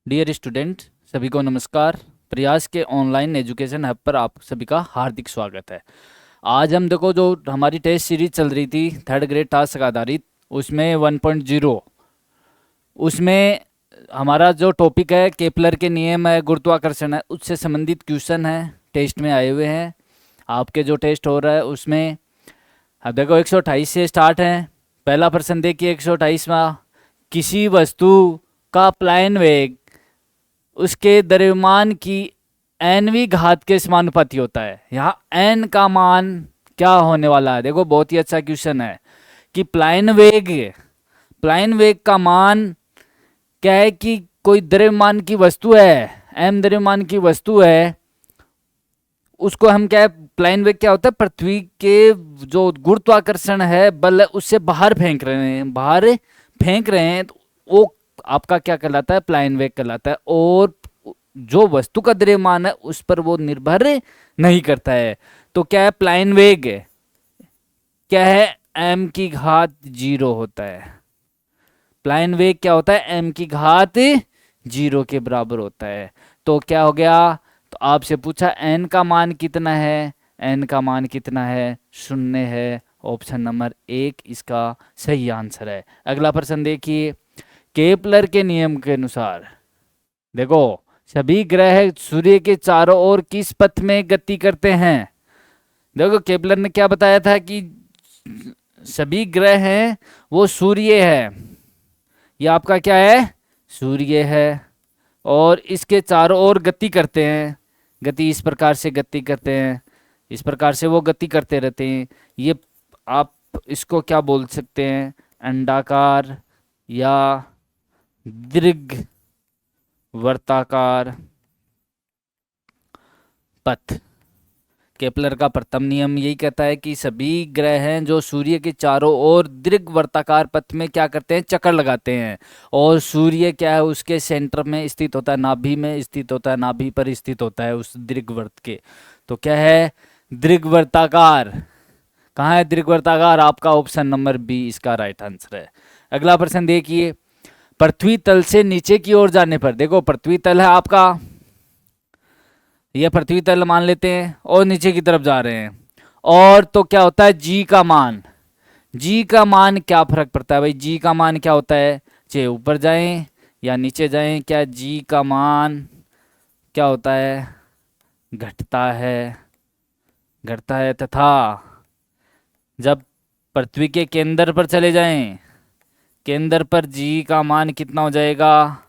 Dear student, सभी को नमस्कार। प्रयास के ऑनलाइन एजुकेशन हब पर आप सभी का हार्दिक स्वागत है। आज हम देखो जो हमारी टेस्ट सीरीज चल रही थी थर्ड ग्रेड टास्क आधारित, उसमें 1.0, उसमें हमारा जो टॉपिक है केपलर के नियम है, गुरुत्वाकर्षण है, उससे संबंधित क्वेश्चन है टेस्ट में आए हुए हैं। आपके जो टेस्ट हो रहा है उसमें अब देखो 128 से स्टार्ट है। पहला प्रश्न देखिए 128वां। किसी वस्तु का प्लायन वेग उसके द्रव्यमान की nवीं घात के समानुपाती होता है। यहाँ n का मान क्या होने वाला है? देखो बहुत ही अच्छा क्वेश्चन है कि प्लायन वेग का मान क्या है कि कोई द्रव्यमान की वस्तु है, m द्रव्यमान की वस्तु है, उसको हम क्या है, प्लायन वेग क्या होता है, पृथ्वी के जो गुरुत्वाकर्षण है बल है उससे बाहर फेंक रहे हैं, तो वो आपका क्या कहलाता है, प्लायन वेग कहलाता है। और जो वस्तु का द्रव्यमान है उस पर वो निर्भर नहीं करता है। तो क्या है, प्लायन वेग क्या है, m की घात 0 होता है। प्लायन वेग क्या होता है, m की घात 0 के बराबर होता है। तो क्या हो गया, तो आपसे पूछा n का मान कितना है, n का मान कितना है, 0 है। ऑप्शन नंबर 1 इसका सही आंसर है। अगला प्रश्न देखिए। केपलर के नियम के अनुसार देखो सभी ग्रह सूर्य के चारों ओर किस पथ में गति करते हैं? देखो केपलर ने क्या बताया था कि सभी ग्रह हैं वो सूर्य है, ये आपका क्या है, सूर्य है, और इसके चारों ओर गति करते हैं। गति इस प्रकार से गति करते हैं, इस प्रकार से वो गति करते रहते हैं। ये आप इसको क्या बोल सकते हैं, अंडाकार या दीर्घ वर्ताकार पथ। केपलर का प्रथम नियम यही कहता है कि सभी ग्रह हैं जो सूर्य के चारों ओर दीर्घ वर्ताकार पथ में क्या करते हैं, चक्कर लगाते हैं। और सूर्य क्या है, उसके सेंटर में स्थित होता है, नाभि में स्थित होता है, नाभि पर स्थित होता है उस दीर्घ वर्त के। तो क्या है, दीर्घ वर्ताकार। कहाँ है दीर्घ वर्ताकार? आपका ऑप्शन नंबर बी इसका राइट आंसर है। अगला प्रश्न देखिए। पृथ्वी तल से नीचे की ओर जाने पर, देखो पृथ्वी तल है आपका, ये पृथ्वी तल मान लेते हैं, और नीचे की तरफ जा रहे हैं, और तो क्या होता है, जी का मान, जी का मान क्या फर्क पड़ता है भाई, जी का मान क्या होता है, चाहे ऊपर जाएं या नीचे जाएं, क्या जी का मान क्या होता है, घटता है, घटता है। तथा जब पृथ्वी के केंद्र पर चले जाएं, केंद्र पर जी का मान कितना हो जाएगा,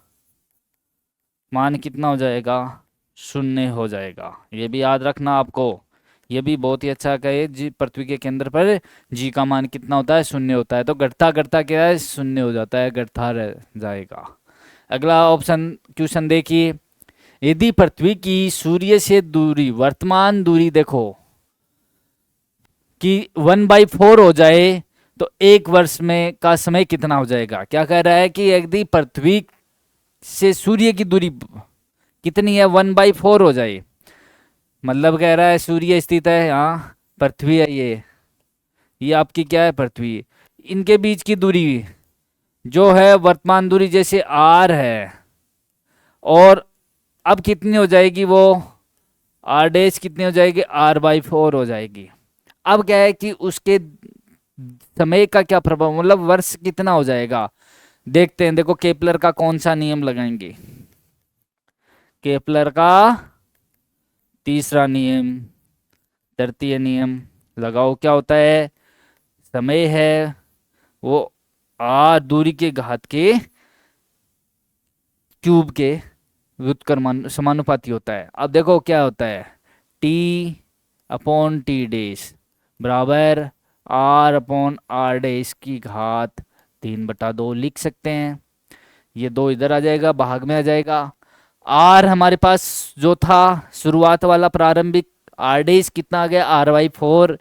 मान कितना हो जाएगा, 0 हो जाएगा। ये भी याद रखना आपको, ये भी बहुत ही अच्छा कहे, जी पृथ्वी के केंद्र पर जी का मान कितना होता है, 0 होता है। तो घटता घटता क्या है, 0 हो जाता है, घटता रह जाएगा। अगला ऑप्शन क्वेश्चन देखिए। यदि पृथ्वी की सूर्य से दूरी, वर्तमान दूरी देखो कि 1/4 हो जाए तो एक वर्ष में का समय कितना हो जाएगा? क्या कह रहा है कि यदि पृथ्वी से सूर्य की दूरी कितनी है, 1/4 हो जाए, मतलब कह रहा है सूर्य स्थित है यहाँ, पृथ्वी है ये आपकी क्या है, पृथ्वी, इनके बीच की दूरी जो है वर्तमान दूरी जैसे आर है, और अब कितनी हो जाएगी वो, आर डैश कितनी हो जाएगी, r/4 हो जाएगी। अब क्या है कि उसके समय का क्या प्रभाव, मतलब वर्ष कितना हो जाएगा, देखते हैं। देखो केपलर का कौन सा नियम लगाएंगे, केपलर का तीसरा नियम, तृतीय नियम लगाओ। क्या होता है, समय है वो आर दूरी के घात के क्यूब के व्युत्क्रम समानुपाती होता है। अब देखो क्या होता है, T/T बराबर R/R की घात 3/2 लिख सकते हैं। ये 2 इधर आ जाएगा, भाग में आ जाएगा। आर हमारे पास जो था शुरुआत वाला प्रारंभिक, आर डेज कितना आ गया, r/4।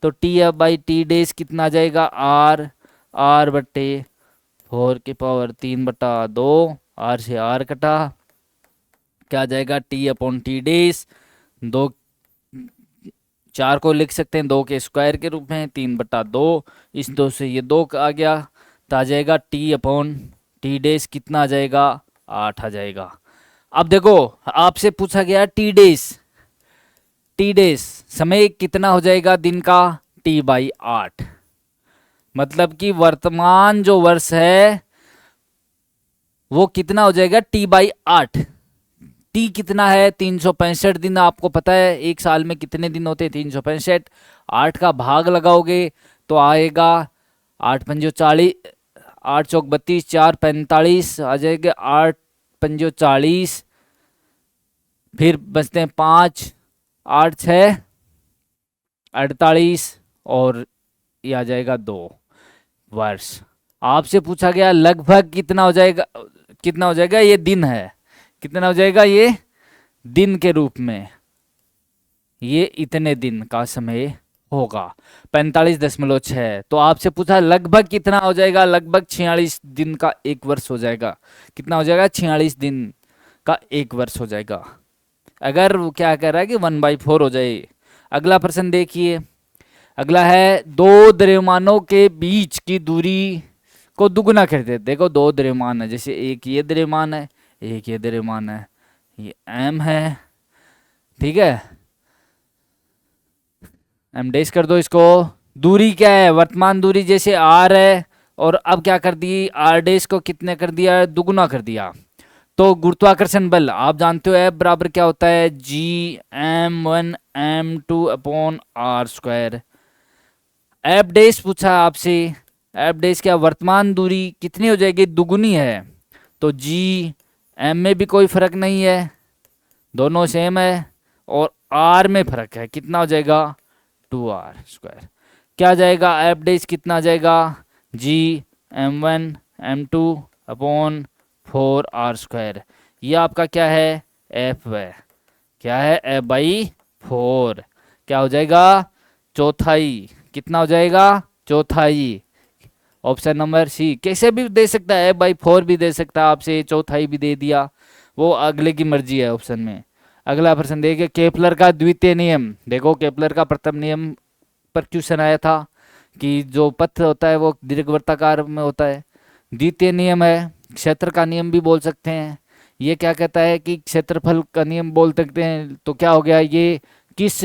तो T/T कितना आ जाएगा, R/4 की पावर 3/2, आर से आर कटा, क्या आ जाएगा, T/T। 2 4 को लिख सकते हैं 2 के स्क्वायर के रूप में, 3/2, इस 2 से ये 2 आ गया, तो आ जाएगा T/T कितना आ जाएगा, 8 आ जाएगा। अब देखो आपसे पूछा गया टी डेज समय कितना हो जाएगा दिन का, T/8। मतलब कि वर्तमान जो वर्ष है वो कितना हो जाएगा, T/8। टी कितना है, 365 दिन। आपको पता है एक साल में कितने दिन होते हैं, 365। 8 का भाग लगाओगे तो आएगा 8×5 = 40, 8×4 = 32, 4×45 आ जाएगा, 8×5 = 40, फिर बचते हैं 5, 8×6 = 48 और ये आ जाएगा 2 वर्ष। आपसे पूछा गया लगभग कितना हो जाएगा, कितना हो जाएगा, ये दिन है, कितना हो जाएगा ये दिन के रूप में, ये इतने दिन का समय होगा 45.6। तो आपसे पूछा लगभग कितना हो जाएगा, लगभग 46 दिन का एक वर्ष हो जाएगा। कितना हो जाएगा, 46 दिन का एक वर्ष हो जाएगा। अगर वो क्या कह रहा है कि 1/4 हो जाए। अगला प्रश्न देखिए, अगला है दो द्रव्यमानों के बीच की दूरी को दुगुना कर देते। देखो दो द्रव्यमान है, जैसे एक ये द्रव्यमान है, एक ये द्रव्यमान है, ये m है, ठीक है, m डैश कर दो इसको। दूरी क्या है, वर्तमान दूरी जैसे r है, और अब क्या कर दी, r डैश को कितने कर दिया, दुगुना कर दिया। तो गुरुत्वाकर्षण बल आप जानते हो F बराबर क्या होता है, G(m1m2)/r²। एफ डैश पूछा आपसे, एफ डैश क्या, वर्तमान दूरी कितनी हो जाएगी, दुगुनी है, तो जी एम में भी कोई फर्क नहीं है, दोनों सेम है, और आर में फर्क है, कितना हो जाएगा, 2r²। क्या जाएगा, एफ डैश कितना आ जाएगा, G(m1m2)/4r²। ये आपका क्या है, एफ है, क्या है, F/4। क्या हो जाएगा, चौथाई। कितना हो जाएगा, चौथाई। Option number C. कैसे भी दे सकता है, F/4 भी दे सकता है आपसे, चौथाई भी दे दिया, वो अगले की मर्जी है ऑप्शन में। अगला प्रश्न देखिए, केपलर का द्वितीय नियम। देखो केपलर का प्रथम नियम पर क्वेश्चन आया था कि जो पथ होता है वो दीर्घवृत्ताकार में होता है। द्वितीय नियम है, क्षेत्र का नियम भी बोल सकते हैं। ये क्या कहता है कि क्षेत्रफल का नियम बोल सकते हैं। तो क्या हो गया, ये किस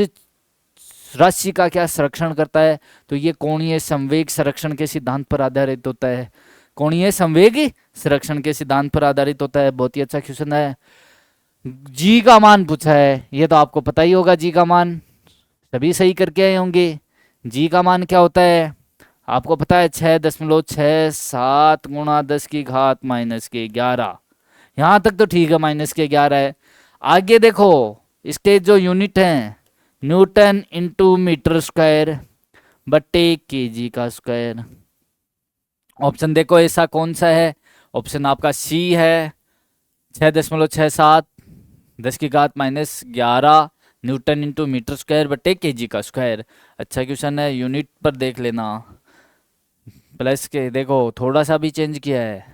राशि का क्या संरक्षण करता है, तो ये कोणीय संवेग संरक्षण के सिद्धांत पर आधारित होता है। कोणीय संवेग संरक्षण के सिद्धांत पर आधारित होता है। बहुत ही अच्छा क्वेश्चन है। जी का मान पूछा है, ये तो आपको पता ही होगा, जी का मान सभी सही करके आए होंगे। जी का मान क्या होता है, आपको पता है, 6.67 × 10⁻⁻11। यहाँ तक तो ठीक है, -11 है। आगे देखो इसके जो यूनिट हैं, न्यूटन इंटू मीटर स्क्वायर बटे केजी का स्क्वायर। ऑप्शन देखो ऐसा कौन सा है, ऑप्शन आपका सी है, 6.67 10⁻⁻11 न्यूटन इंटू मीटर स्क्वायर बटे केजी का स्क्वायर। अच्छा क्वेश्चन है, यूनिट पर देख लेना। प्लस के देखो थोड़ा सा भी चेंज किया है,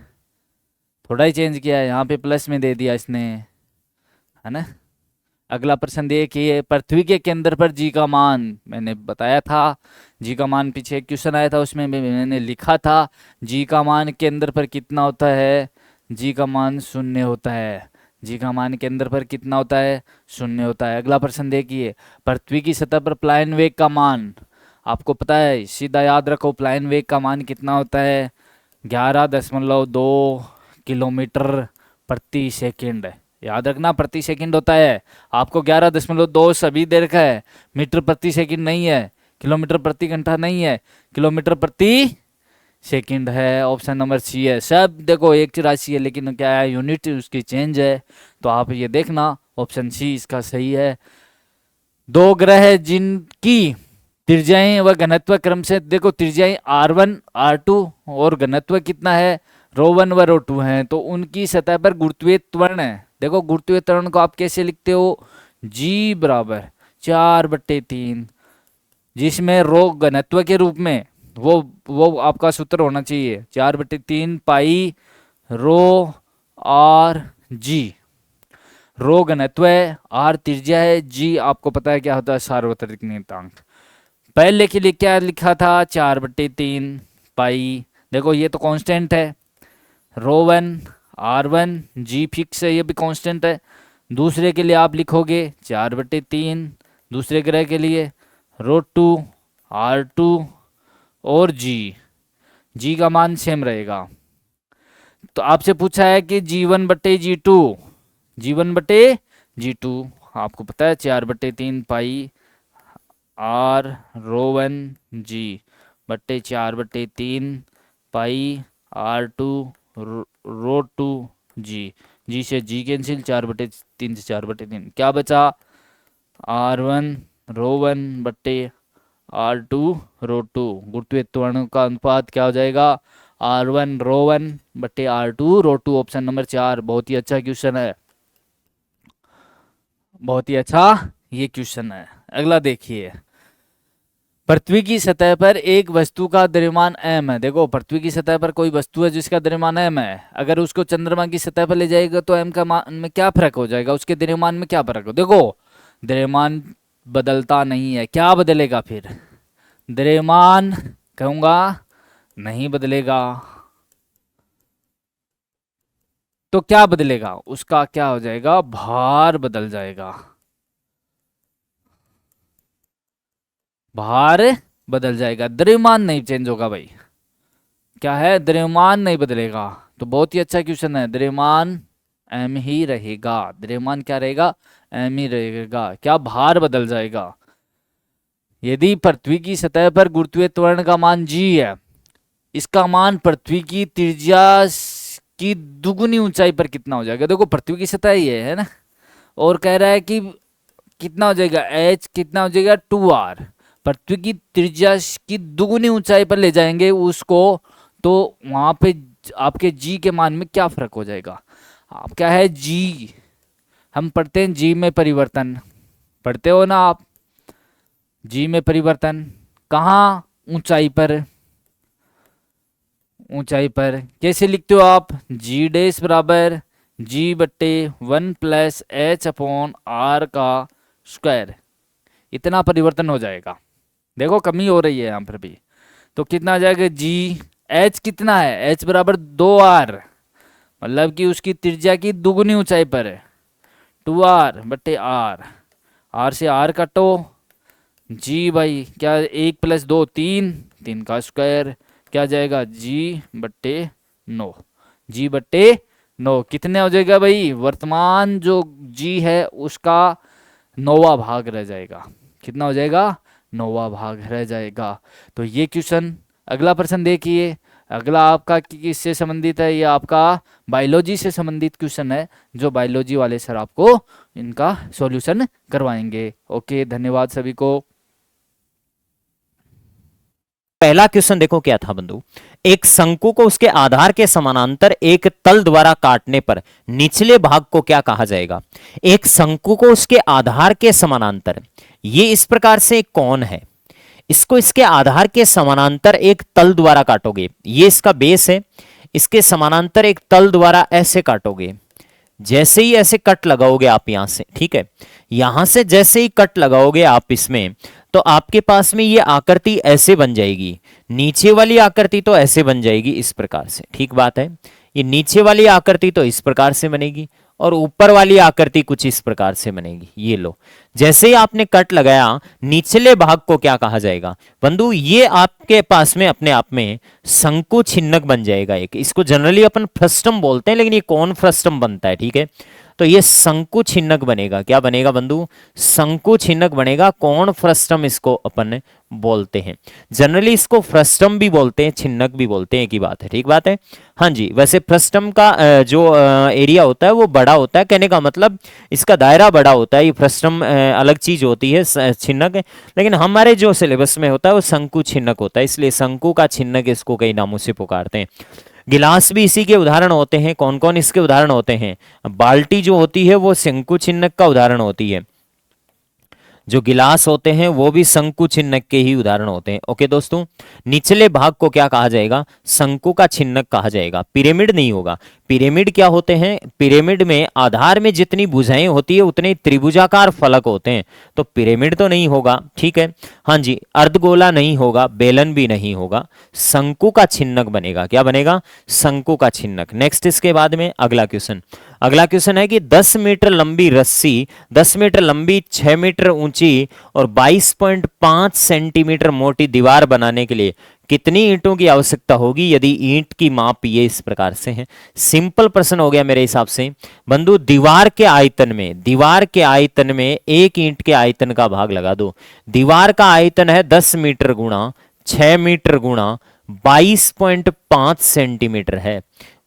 थोड़ा ही चेंज किया है, यहाँ पे प्लस में दे दिया इसने, है ना। अगला प्रश्न देखिए, पृथ्वी के केंद्र पर जी का मान, मैंने बताया था, जी का मान पीछे एक क्वेश्चन आया था उसमें मैंने लिखा था, जी का मान केंद्र पर कितना होता है, जी का मान 0 होता है। जी का मान केंद्र पर कितना होता है, 0 होता है। अगला प्रश्न देखिए, पृथ्वी की सतह पर प्लायन वेग का मान, आपको पता है, सीधा याद रखो, प्लायन वेग का मान कितना होता है, 11.2 किलोमीटर प्रति सेकेंड। याद रखना, प्रति सेकंड होता है। आपको 11.2 सभी दे रखा है, मीटर प्रति सेकंड नहीं है, किलोमीटर प्रति घंटा नहीं है, किलोमीटर प्रति सेकंड है। ऑप्शन नंबर सी है। सब देखो एक राशि है, लेकिन क्या है, यूनिट उसकी चेंज है, तो आप ये देखना, ऑप्शन सी इसका सही है। दो ग्रह जिनकी त्रिज्याएं व घनत्व क्रम से, देखो त्रिज्याएं r1 r2 और घनत्व कितना है, ρ1 व ρ2 हैं, तो उनकी सतह पर गुरुत्वीय त्वरण है। देखो गुरुत्वीय त्वरण को आप कैसे लिखते हो, G बराबर 4/3, जिसमें रो घनत्व के रूप में, वो आपका सूत्र होना चाहिए, 4/3 पाई ρ r G। रो घनत्व है, r त्रिज्या है, G आपको पता है क्या होता है, सार्वत्रिक नियतांक। पहले के लिए क्या लिखा था, 4/3 पाई, देखो ये तो कांस्टेंट है, ρ1 R1 जी फिक्स है, ये भी कांस्टेंट है। दूसरे के लिए आप लिखोगे 4/3, दूसरे ग्रह के लिए √2 R2 और जी का मान सेम रहेगा। तो आपसे पूछा है कि G1/G2 आपको पता है 4/3 पाई R ρ1 G/4/3 पाई R2 √2 जी से जी कैंसिल, 4/3 से 4/3 क्या बचा, R1 ρ1/R2 √2। गुरुत्वीय त्वरण का अनुपात क्या हो जाएगा, R1 ρ1/R2 √2। ऑप्शन नंबर 4 बहुत ही अच्छा क्वेश्चन है, बहुत ही अच्छा ये क्वेश्चन है। अगला देखिए, पृथ्वी की सतह पर एक वस्तु का द्रव्यमान m है। देखो पृथ्वी की सतह पर कोई वस्तु है जिसका द्रव्यमान m है, अगर उसको चंद्रमा की सतह पर ले जाएगा तो m का मान में क्या फर्क हो जाएगा, उसके द्रव्यमान में क्या फर्क हो। देखो द्रव्यमान बदलता नहीं है, क्या बदलेगा फिर, द्रव्यमान कहूंगा नहीं बदलेगा, तो क्या बदलेगा, उसका क्या हो जाएगा, भार बदल जाएगा, भार बदल जाएगा, द्रव्यमान नहीं चेंज होगा भाई। क्या है, द्रव्यमान नहीं बदलेगा। तो बहुत ही अच्छा क्वेश्चन है, द्रव्यमान एम ही रहेगा, द्रव्यमान क्या रहेगा, एम ही रहेगा, क्या भार बदल जाएगा। यदि पृथ्वी की सतह पर गुरुत्वीय त्वरण का मान g है, इसका मान पृथ्वी की त्रिज्या की दुगुनी ऊंचाई पर कितना हो जाएगा। देखो पृथ्वी की सतह ही है ना, और कह रहा है कि कितना हो जाएगा, h कितना हो जाएगा 2r, पृथ्वी की त्रिज्या की दुगुनी ऊंचाई पर ले जाएंगे उसको, तो वहां पे आपके जी के मान में क्या फर्क हो जाएगा। आप क्या है जी, हम पढ़ते हैं जी में परिवर्तन, पढ़ते हो ना आप, जी में परिवर्तन कहाँ, ऊंचाई पर, ऊंचाई पर कैसे लिखते हो आप, g' बराबर G/1 + h/r का स्क्वायर, इतना परिवर्तन हो जाएगा। देखो कमी हो रही है यहाँ पर भी, तो कितना आ जाएगा जी, h कितना है, h बराबर 2r, मतलब कि उसकी त्रिज्या की दुगुनी ऊंचाई पर है, 2r/r, r से r काटो, जी भाई क्या 1 + 2 3, 3 का स्क्वायर क्या जाएगा G/9, G/9 कितने हो जाएगा भाई, वर्तमान जो G है उसका 9वां भाग रह जाएगा, कितना हो जाएगा, 9वां भाग रह जाएगा। तो ये क्वेश्चन, अगला प्रश्न देखिए, अगला आपका किससे संबंधित है, ये आपका बायोलॉजी से संबंधित क्वेश्चन है, जो बायोलॉजी वाले सर आपको इनका सॉल्यूशन करवाएंगे। ओके धन्यवाद सभी को। पहला क्वेश्चन देखो क्या था बंधु, एक शंकु को उसके आधार के समानांतर एक तल द्वारा काटने पर निचले भाग को क्या कहा जाएगा। एक शंकु को उसके आधार के समानांतर, ये इस प्रकार से कौन है, इसको इसके आधार के समानांतर एक तल द्वारा काटोगे, ये इसका बेस है, इसके समानांतर एक तल द्वारा ऐसे काटोगे, जैसे ही ऐसे कट लगाओगे आप यहां से, ठीक है, यहां से जैसे ही कट लगाओगे आप इसमें, तो आपके पास में ये आकृति ऐसे बन जाएगी, नीचे वाली आकृति तो ऐसे बन जाएगी इस प्रकार से, ठीक बात है, ये नीचे वाली आकृति तो इस प्रकार से बनेगी और ऊपर वाली आकृति कुछ इस प्रकार से बनेगी। ये लो, जैसे ही आपने कट लगाया निचले भाग को क्या कहा जाएगा बंधु, ये आपके पास में अपने आप में शंकु छिन्नक बन जाएगा एक, इसको जनरली अपन फ्रस्टम बोलते हैं, लेकिन ये कौन फ्रस्टम बनता है, ठीक है, तो ये शंकु छिन्नक बनेगा, क्या बनेगा बंधु, शंकु छिन्नक बनेगा, कौन फ्रस्टम इसको अपन बोलते हैं, जनरली इसको फ्रस्टम भी बोलते हैं, छिन्नक भी बोलते हैं, एक ही बात है, ठीक बात है। हाँ जी, वैसे फ्रस्टम का जो एरिया होता है वो बड़ा होता है, कहने का मतलब इसका दायरा बड़ा होता है, ये फ्रस्टम अलग चीज होती है छिन्नक, लेकिन हमारे जो सिलेबस में होता है वो शंकु छिन्नक होता है, इसलिए शंकु का छिन्नक इसको कई नामों से पुकारते हैं। गिलास भी इसी के उदाहरण होते हैं, कौन कौन इसके उदाहरण होते हैं, बाल्टी जो होती है वो शंकु छिन्नक का उदाहरण होती है, जो गिलास होते हैं वो भी शंकु छिन्नक के ही उदाहरण होते हैं। ओके दोस्तों, निचले भाग को क्या कहा जाएगा? शंकु का छिन्नक कहा जाएगा, पिरामिड नहीं होगा। पिरामिड क्या होते हैं? पिरामिड में आधार में जितनी भुजाएं होती है उतने त्रिभुजाकार फलक होते हैं, तो पिरामिड तो नहीं होगा। ठीक है, हाँ जी, अर्धगोला नहीं होगा, बेलन भी नहीं होगा, शंकु का छिन्नक बनेगा। क्या बनेगा? शंकु का छिन्नक। नेक्स्ट इसके बाद में अगला क्वेश्चन, अगला क्वेश्चन है कि 10 मीटर लंबी रस्सी, 10 मीटर लंबी, 6 मीटर ऊंची और 22.5 सेंटीमीटर मोटी दीवार बनाने के लिए कितनी ईंटों की आवश्यकता होगी यदि ईंट की माप ये इस प्रकार से है? सिंपल प्रश्न हो गया मेरे हिसाब से बंधु। दीवार के आयतन में, दीवार के आयतन में एक ईंट के आयतन का भाग लगा दो। दीवार का आयतन है 10 मीटर गुणा 6 मीटर गुणा 22.5 सेंटीमीटर है,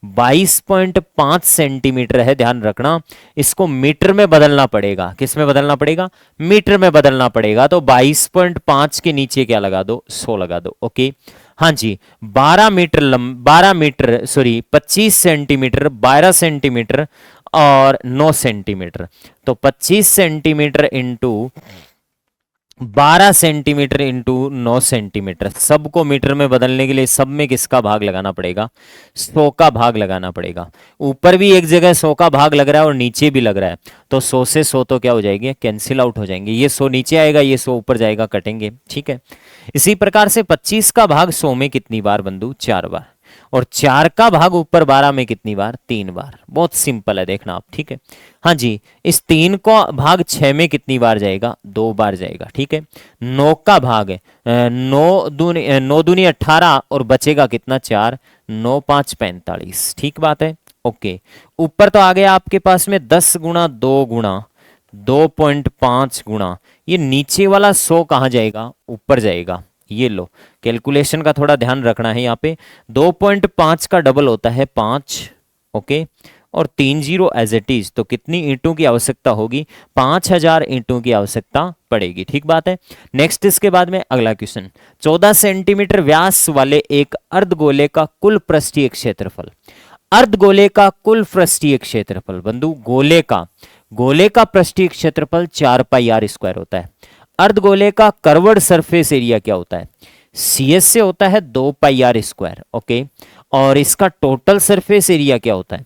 22.5 सेंटीमीटर है, ध्यान रखना। इसको मीटर में बदलना पड़ेगा। किस में बदलना पड़ेगा? मीटर में बदलना पड़ेगा। तो 22.5 के नीचे क्या लगा दो? 100 लगा दो। ओके, हाँ जी, 25 सेंटीमीटर, 12 सेंटीमीटर और 9 सेंटीमीटर। तो 25 centimetre into 12 centimetre into 9 centimetre, सबको मीटर में बदलने के लिए सब में किसका भाग लगाना पड़ेगा? 100 का भाग लगाना पड़ेगा। ऊपर भी एक जगह 100 का भाग लग रहा है और नीचे भी लग रहा है, तो 100 से 100 तो क्या हो जाएगी? कैंसिल आउट हो जाएंगे। ये 100 नीचे आएगा, ये 100 ऊपर जाएगा, कटेंगे। ठीक है, इसी प्रकार से 25 का भाग 100 में कितनी बार बंधु? 4 बार। और 4 का भाग ऊपर 12 में कितनी बार? 3 बार। बहुत सिंपल है, देखना आप। ठीक है, हाँ जी, इस 3 को भाग 6 में कितनी बार जाएगा? 2 बार जाएगा। ठीक है, 9 का भाग 9 दूनी 18 और बचेगा कितना? 4, 9 5 45। ठीक बात है। ओके, ऊपर तो आ गया आपके पास में 10 गुणा 2 गुणा 2.5 गुणा, ये नीचे वाला 100 कहाँ जाएगा? ऊपर जाएगा। ये लो, कैलकुलेशन का थोड़ा ध्यान रखना है यहाँ पे। 2.5 का डबल होता है 5। ओके, और 3 जीरो एज इट इज, तो कितनी ईंटों की आवश्यकता होगी? 5000 ईंटों की आवश्यकता पड़ेगी। ठीक बात है। नेक्स्ट इसके बाद में अगला क्वेश्चन, 14 सेंटीमीटर व्यास वाले एक अर्धगोले का कुल पृष्ठीय क्षेत्रफल, अर्धगोले का कुल पृष्ठीय क्षेत्रफल बंधु, गोले का पृष्ठीय क्षेत्रफल 4 पाई आर स्क्वायर होता है। अर्धगोले का कर्वड सरफेस एरिया क्या होता है? CS से होता है 2 पाई आर स्क्वायर। ओके, और इसका टोटल सरफेस एरिया क्या होता है?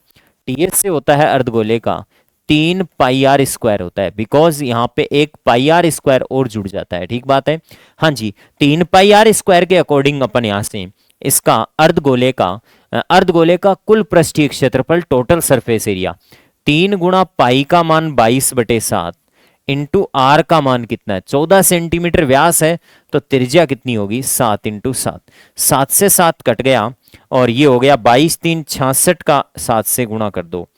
TS से होता है अर्धगोले का 3 पाई आर स्क्वायर होता है, बिकॉज यहाँ पे एक पाई आर स्क्वायर और जुड़ जाता है। ठीक बात है। हाँ जी, 3 पाई आर स्क्वायर के अकॉर्डिंग अपन यहाँ से इसका अर्धगोले का कुल पृष्ठीय क्षेत्रफल, टोटल सरफेस एरिया 3 गुणा पाई का मान 22/7 इंटू आर का मान कितना है? 14 सेंटीमीटर व्यास है, तो त्रिज्या कितनी होगी? 7 इंटू 7, 7 से 7 कट गया और ये हो गया 22 3 66 का 7 से गुणा कर दो,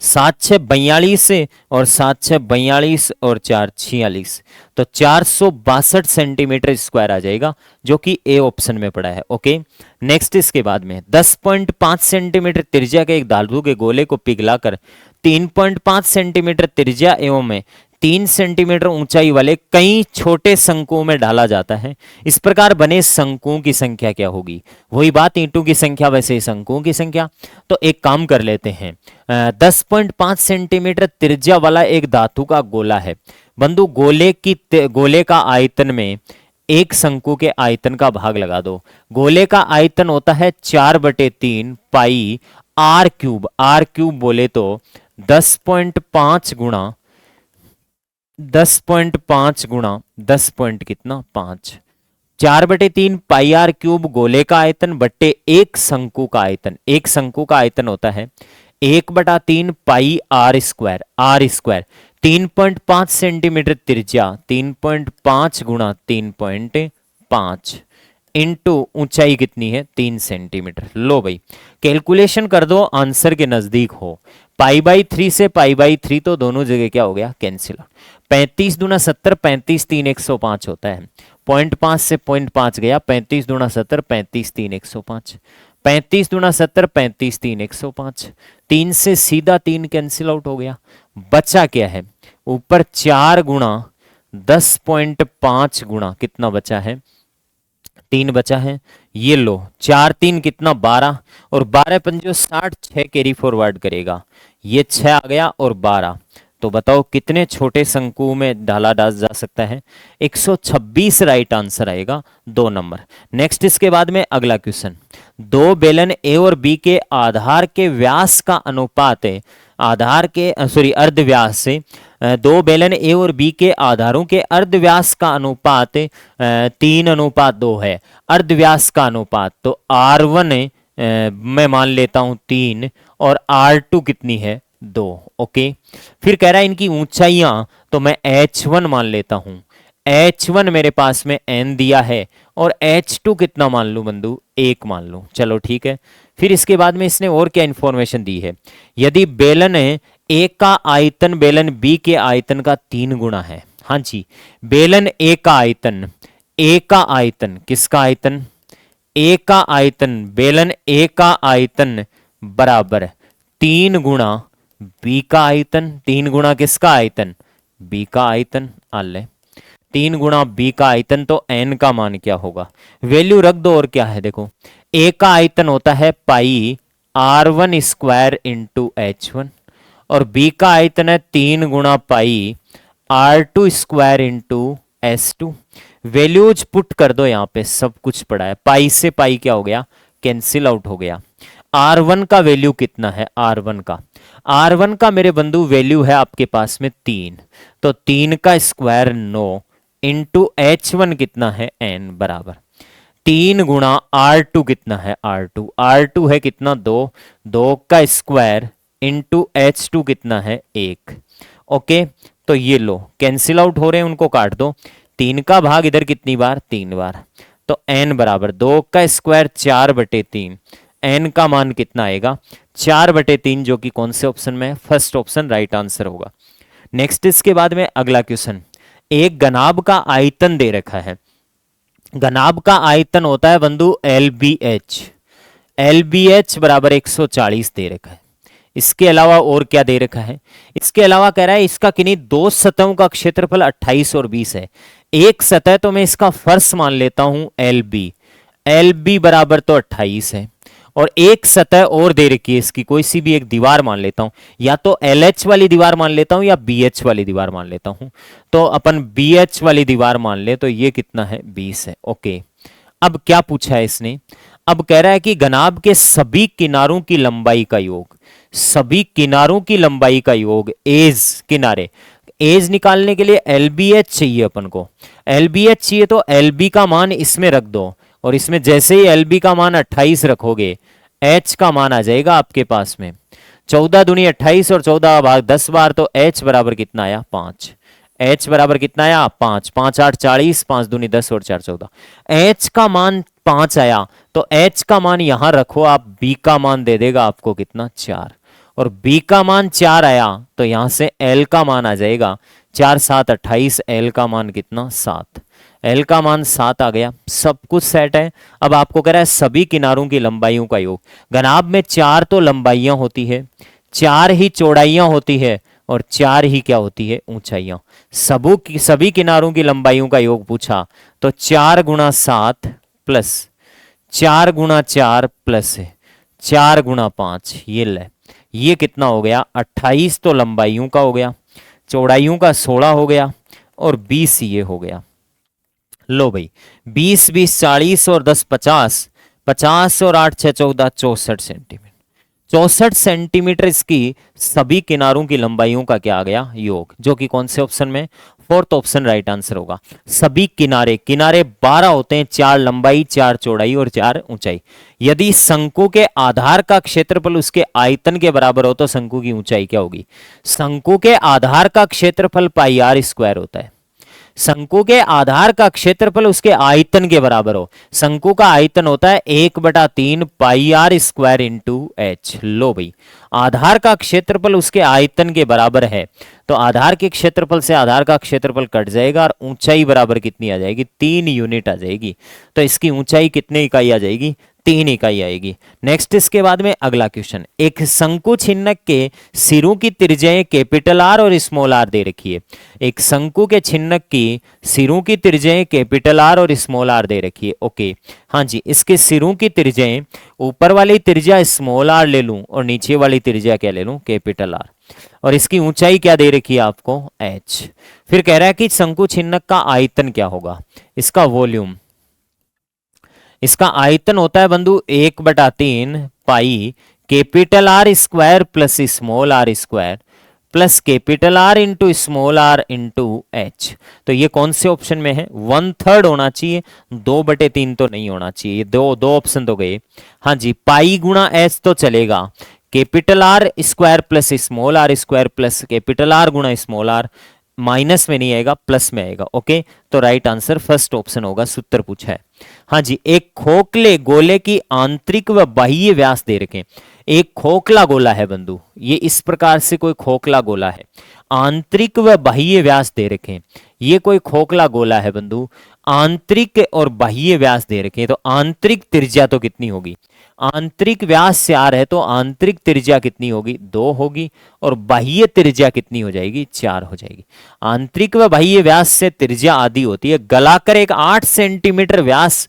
7 6 42 से, और 7 6 42 और 4 46, तो 462 सेंटीमीटर स्क्वायर आ जाएगा, जो कि ए ऑप्शन में पड़ा है। ओके, नेक्स्ट इसके बाद में 10.5 सेंटीमीटर त्रिज्या के एक धातु के गोले को पिघलाकर 3.5 सेंटीमीटर त्रिज्या एवं 3 सेंटीमीटर ऊंचाई वाले कई छोटे शंकुओं में डाला जाता है। इस प्रकार बने शंकुओं की संख्या क्या होगी? वही बात, ईंटों की संख्या वैसे शंकुओं की संख्या। तो एक काम कर लेते हैं, 10.5 सेंटीमीटर त्रिज्या वाला एक धातु का गोला है बंधु, गोले का आयतन में एक शंकु के आयतन का भाग लगा दो। गोले का आयतन होता है 4/3 पाई आर क्यूब। आर क्यूब बोले तो 10.5 गुणा 10 कितना 5, 4/3 पाई आर क्यूब गोले का आयतन बट्टे एक शंकु का आयतन। एक शंकु का आयतन होता है 1/3 पाई आर स्क्वायर। 3.5 सेंटीमीटर त्रिज्या, 3.5 गुणा 3.5 इंटू ऊंचाई कितनी है? 3 सेंटीमीटर। लो भाई, कैलकुलेशन कर दो, आंसर के नजदीक हो। π/3 से π/3 तो दोनों जगह क्या हो गया? कैंसिल। 35 दूना 70, 35 3 105 होता है। 0.5 से 0.5 गया, 35 दूना 70, 35 3 105, 35 दूना 70, 35 3 105, 3 से सीधा 3 कैंसिल आउट हो गया। बचा क्या है? ऊपर 4 गुणा 10.5 गुणा कितना बचा है? 3 बचा है। ये लो, 4 3 कितना 12, और 12 पंजो 60, 6 कैरी फॉरवर्ड करेगा, ये 6 आ गया और 12, तो बताओ कितने छोटे शंकु में ढाला जा सकता है? 126 राइट आंसर आएगा 2 नंबर। नेक्स्ट इसके बाद में अगला क्वेश्चन, दो बेलन ए और बी के आधार के व्यास का अनुपात है, आधार के अर्ध व्यास से दो बेलन ए और बी के आधारों के अर्ध व्यास का अनुपात 3:2 है। अर्ध व्यास का अनुपात तो R1 मैं मान लेता हूं 3 और R2 कितनी है 2। ओके, फिर कह रहा है इनकी ऊंचाइयां, तो मैं H1 मान लेता हूं। H1 मेरे पास में n दिया है और H2 कितना मान लूं बंधु? 1 मान लूं। चलो ठीक है। फिर इसके बाद में इसने और क्या इंफॉर्मेशन दी है, यदि बेलन ए का आयतन बेलन बी के आयतन का 3 गुना है। हाँ जी, बेलन ए का आयतन, ए का आयतन किसका आयतन? ए का आयतन, बेलन ए का आयतन बराबर 3 गुना बी का आयतन। 3 गुना किसका आयतन? बी का आयतन। आले 3 गुना बी का आयतन, तो एन का मान क्या होगा? वैल्यू रख दो। और क्या है देखो, ए का आयतन होता है पाई R1 स्क्वायर इंटू H1 और बी का आयतन है 3 गुना पाई R2 square into S2। Values put कर दो, यहां पे सब कुछ पड़ा है। पाई से पाई क्या हो गया? कैंसिल आउट हो गया। R1 का वैल्यू कितना है? R1 का मेरे बंधु वैल्यू है आपके पास में 3, तो 3 का स्क्वायर 9 इंटू H1 कितना है? n बराबर 3 गुना R2 कितना है? R2 है कितना? 2 का स्क्वायर इंटू H2 कितना है? 1। ओके, तो ये लो कैंसिल आउट हो रहे हैं, उनको काट दो। 3 का भाग इधर कितनी बार? 3 बार। तो n बराबर 2 का स्क्वायर 4/3, n का मान कितना आएगा? 4/3, जो कि कौन से ऑप्शन में है? फर्स्ट ऑप्शन राइट आंसर होगा। नेक्स्ट इसके बाद में अगला क्वेश्चन, एक घनाभ का आयतन दे रखा है। घनाभ का आयतन होता है बंधु LBH। LBH बराबर 140 दे रखा है। इसके अलावा और क्या दे रखा है? इसके अलावा कह रहा है इसका किन्हीं 2 सतहों का क्षेत्रफल 28 और 20 है। एक सतह तो मैं इसका फर्श मान लेता हूं LB बराबर तो 28 है, और एक सतह और दे रखी है इसकी, कोई सी भी एक दीवार मान लेता हूं, या तो LH वाली दीवार मान लेता हूं या BH वाली दीवार मान लेता हूं। तो अपन BH वाली दीवार मान ले, तो ये कितना है? 20 है। ओके, अब क्या पूछा है इसने? अब कह रहा है कि घनाभ के सभी किनारों की लंबाई का योग, सभी किनारों की लंबाई का योग, एज किनारे, एज निकालने के लिए LBH चाहिए अपन को। LBH चाहिए तो LB का मान इसमें रख दो, और इसमें जैसे ही LB का मान 28 रखोगे, H का मान आ जाएगा आपके पास में 14 दूनी 28 और 14 भाग 10 बार, तो H बराबर कितना आया? 5। H बराबर कितना आया? 5। 5 8 40, 5 दूनी 10 और 4 14। H का मान 5 आया, तो H का मान यहां रखो आप, B का मान दे देगा आपको कितना? 4। और B का मान 4 आया, तो यहां से L का मान आ जाएगा 4 7 28, L का मान कितना? 7। L का मान 7 आ गया। सब कुछ सेट है। अब आपको कह रहा है सभी किनारों की लंबाइयों का योग। घनाभ में 4 तो लंबाइयां होती है, 4 ही चौड़ाइयां होती है, और 4 ही क्या होती है? ऊंचाइयां। सभी किनारों की लंबाइयों का योग पूछा, तो 4 गुणा 7 प्लस 4 गुणा 4 प्लस 4 गुणा 5, ये ले, ये कितना हो गया? 28 तो लंबाइयों का हो गया, चौड़ाइयों का 16 हो गया, और 20 ये हो गया। लो भाई, 20 20 40 और 10 50, 50 और 8 6 14, 64 सेंटीमीटर। 64 सेंटीमीटर इसकी सभी किनारों की लंबाइयों का क्या आ गया? योग, जो कि कौन से ऑप्शन में? फोर्थ ऑप्शन राइट आंसर होगा। सभी किनारे 12 होते हैं, 4 लंबाई, 4 चौड़ाई और 4 ऊंचाई। यदि शंकु के आधार का क्षेत्रफल उसके आयतन के बराबर हो, तो शंकु की ऊंचाई क्या होगी? शंकु के आधार का क्षेत्रफल पाई R स्क्वायर होता है। शंकु के आधार का क्षेत्रफल उसके आयतन के बराबर हो। शंकु का आयतन होता है 1/3 पाई R स्क्वायर इंटू H। लो भाई, आधार का क्षेत्रफल उसके आयतन के बराबर है, तो आधार के क्षेत्रफल से आधार का क्षेत्रफल कट जाएगा, और ऊंचाई बराबर कितनी आ जाएगी? 3 यूनिट आ जाएगी। तो इसकी ऊंचाई कितने इकाई आ जाएगी? 3 इकाई आएगी। नेक्स्ट इसके बाद में अगला क्वेश्चन, एक शंकु छिन्नक के सिरों की त्रिज्याएं कैपिटल आर और स्मॉल आर दे रखी है। एक शंकु के छिन्नक की सिरों की त्रिज्याएं कैपिटल आर और स्मॉल आर दे रखी है। ओके, हाँ जी, इसके सिरों की त्रिज्याएं, ऊपर वाली त्रिज्या स्मॉल आर ले लूं और नीचे वाली त्रिज्या क्या ले लूं, कैपिटल आर, और इसकी ऊंचाई क्या दे रखी है आपको, h। फिर कह रहा है कि शंकु छिन्नक का आयतन क्या होगा, इसका वॉल्यूम, इसका आयतन होता है बंधु 1/3 pi capital R square plus small R square plus capital R into small R into H. तो ये कौन से ऑप्शन में है, 1/3 होना चाहिए, 2/3 तो नहीं होना चाहिए, दो ऑप्शन तो गए। हाँ जी, पाई गुणा एच तो चलेगा, capital R square plus small R square plus capital R गुणा स्मॉल आर, माइनस में नहीं आएगा, प्लस में आएगा। ओके, तो राइट आंसर फर्स्ट ऑप्शन होगा, सूत्र पूछा है। हाँ जी, एक खोखले गोले की आंतरिक व बाह्य व्यास दे रखे। एक खोखला गोला है बंधु, ये इस प्रकार से कोई खोखला गोला है, आंतरिक व बाह्य व्यास दे रखे, ये कोई खोखला गोला है बंधु, आंतरिक और बाह्य व्यास दे रखे। तो आंतरिक त्रिज्या तो कितनी होगी, आंतरिक व्यास 4 है तो आंतरिक त्रिज्या कितनी होगी, 2 होगी, और बाह्य त्रिज्या कितनी हो जाएगी, 4 हो जाएगी। आंतरिक व बाह्य व्यास से त्रिज्या आधी होती है। गलाकर एक 8 सेंटीमीटर व्यास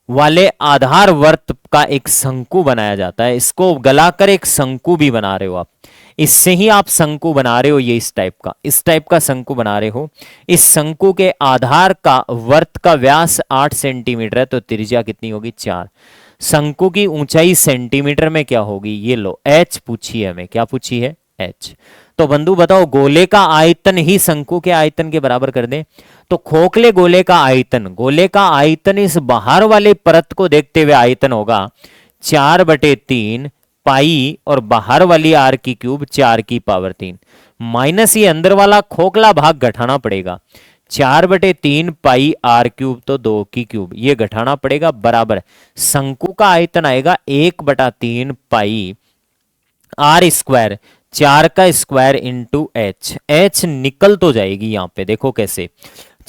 वाले आधार वर्त का एक शंकु बनाया जाता है। इसको गलाकर एक शंकु भी बना रहे हो आप, इससे ही आप शंकु बना रहे हो, ये इस टाइप का शंकु बना रहे हो। इस शंकु के आधार का वर्त का व्यास 8 सेंटीमीटर है तो त्रिज्या कितनी होगी, 4। शंकु की ऊंचाई सेंटीमीटर में क्या होगी, ये लो h पूछी है हमें, क्या पूछी है, h। तो बंधु बताओ, गोले का आयतन ही शंकु के आयतन के बराबर कर दें तो खोखले गोले का आयतन इस बाहर वाले परत को देखते हुए आयतन होगा 4/3 पाई और बाहर वाली r की क्यूब 4 की पावर 3 माइनस ये अंदर वाला खोखला भाग घटाना पड़ेगा, 4/3 पाई r क्यूब तो 2 की क्यूब, ये घटाना पड़ेगा, बराबर शंकु का आयतन आएगा 1/3 पाई r स्क्वायर, 4 का स्क्वायर इंटू h निकल तो जाएगी यहाँ पे, देखो कैसे,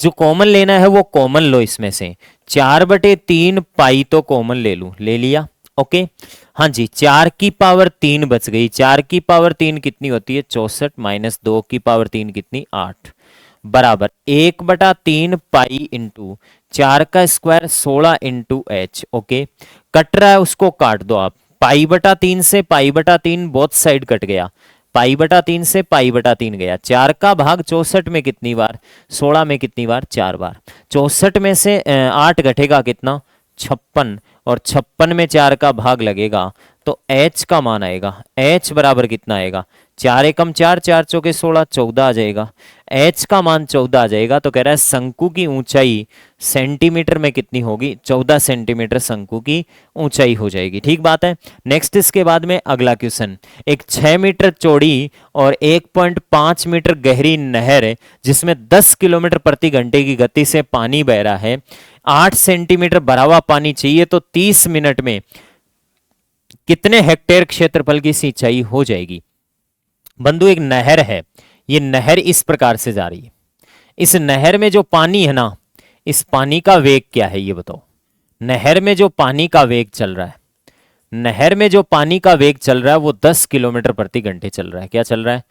जो कॉमन लेना है वो कॉमन लो, इसमें से 4/3 पाई तो कॉमन ले लूं, ले लिया। ओके, हाँ जी, 4 की पावर 3 बच गई, 4 की पावर 3 कितनी होती है, 64 माइनस 2 की पावर 3 कितनी, 8, बराबर 1/3 पाई इंटू 4 का square 16 into h। Okay, cut रहा है उसको काट दो आप, पाई/3 से पाई/3 बोथ साइड कट गया, पाई/3 से पाई/3 गया, 4 का भाग 64 में कितनी बार, 16 में कितनी बार, 4 बार, 64 में से 8 घटेगा कितना, 56, और 56 में 4 का भाग लगेगा तो h का मान आएगा, h बराबर कितना आएगा, 4 एकम 4, 4 चौके 16, 14 आ जाएगा, h का मान 14 आ जाएगा। तो कह रहा है शंकु की ऊंचाई सेंटीमीटर में कितनी होगी, 14 सेंटीमीटर शंकु की ऊंचाई हो जाएगी। ठीक बात है। नेक्स्ट इसके बाद में अगला क्वेश्चन, एक 6 मीटर चौड़ी और 1.5 मीटर गहरी नहर है जिसमें 10 किलोमीटर प्रति घंटे की गति से पानी बह रहा है, 8 सेंटीमीटर भरा हुआ पानी चाहिए तो 30 मिनट में कितने हेक्टेयर क्षेत्रफल की सिंचाई हो जाएगी। बंधु एक नहर है, ये नहर इस प्रकार से जा रही है, इस नहर में जो पानी है ना, इस पानी का वेग क्या है ये बताओ। नहर में जो पानी का वेग चल रहा है, नहर में जो पानी का वेग चल रहा है वो 10 किलोमीटर प्रति घंटे चल रहा है। क्या चल रहा है,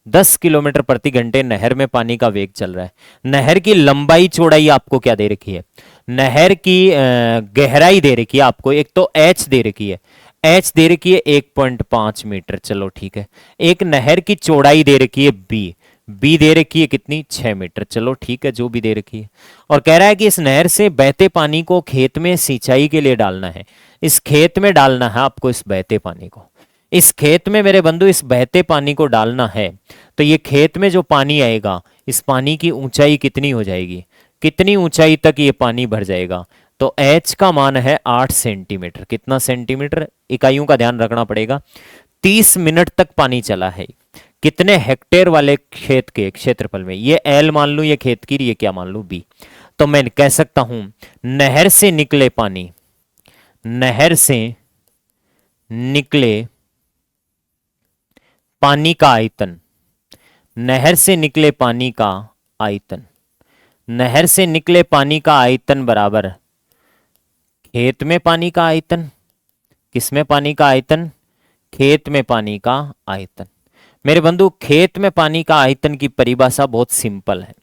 10 किलोमीटर प्रति घंटे नहर में पानी का वेग चल रहा है। नहर की लंबाई चौड़ाई आपको क्या दे रखी है, नहर की गहराई दे रखी है आपको, एक तो h दे रखी है, h दे रखी है 1.5 मीटर, चलो ठीक है। एक नहर की चौड़ाई दे रखी है b दे रखी है कितनी, 6 मीटर, चलो ठीक है, जो भी दे रखी है। और कह रहा है कि इस नहर से बहते पानी को खेत में सिंचाई के लिए डालना है, इस खेत में डालना है आपको, इस बहते पानी को इस खेत में मेरे बंधु, इस बहते पानी को डालना है। तो ये खेत में जो पानी आएगा, इस पानी की ऊंचाई कितनी हो जाएगी, कितनी ऊंचाई तक ये पानी भर जाएगा। तो h का मान है 8 सेंटीमीटर, कितना सेंटीमीटर, इकाइयों का ध्यान रखना पड़ेगा। 30 मिनट तक पानी चला है, कितने हेक्टेयर वाले खेत के क्षेत्रफल में, ये L मान लूं, ये खेत की, ये क्या मान लूं, B। तो मैं कह सकता हूं नहर से निकले पानी, नहर से निकले पानी का आयतन, नहर से निकले पानी का आयतन, नहर से निकले पानी का आयतन बराबर खेत में पानी का आयतन, किसमें पानी का आयतन? खेत में पानी का आयतन। मेरे बंधु, खेत में पानी का आयतन की परिभाषा बहुत सिंपल है।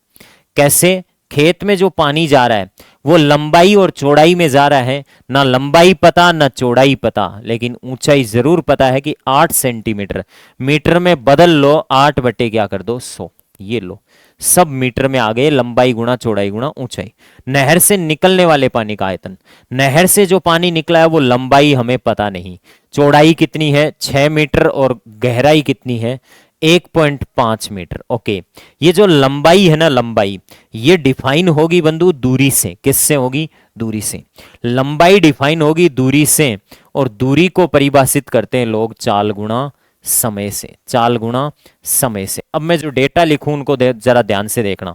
कैसे? खेत में जो पानी जा रहा है वो लंबाई और चौड़ाई में जा रहा है, ना लंबाई पता ना चौड़ाई पता, लेकिन ऊंचाई जरूर पता है कि 8 सेंटीमीटर। मीटर में बदल लो, 8 बटे क्या कर दो 100। ये लो, सब मीटर में आ गए, लंबाई गुणा चौड़ाई गुणा ऊंचाई। नहर से निकलने वाले पानी का आयतन, नहर से जो पानी निकला है वो लंबाई हमें पता नहीं, चौड़ाई कितनी है 6 मीटर और गहराई कितनी है 1.5 मीटर। ओके, ये जो लंबाई है ना, लंबाई ये डिफाइन होगी बंधु दूरी से। किससे होगी? दूरी से। लंबाई डिफाइन होगी दूरी से, और दूरी को परिभाषित करते हैं लोग चाल गुणा समय से। चाल गुणा समय से। अब मैं जो डेटा लिखूं उनको जरा ध्यान से देखना।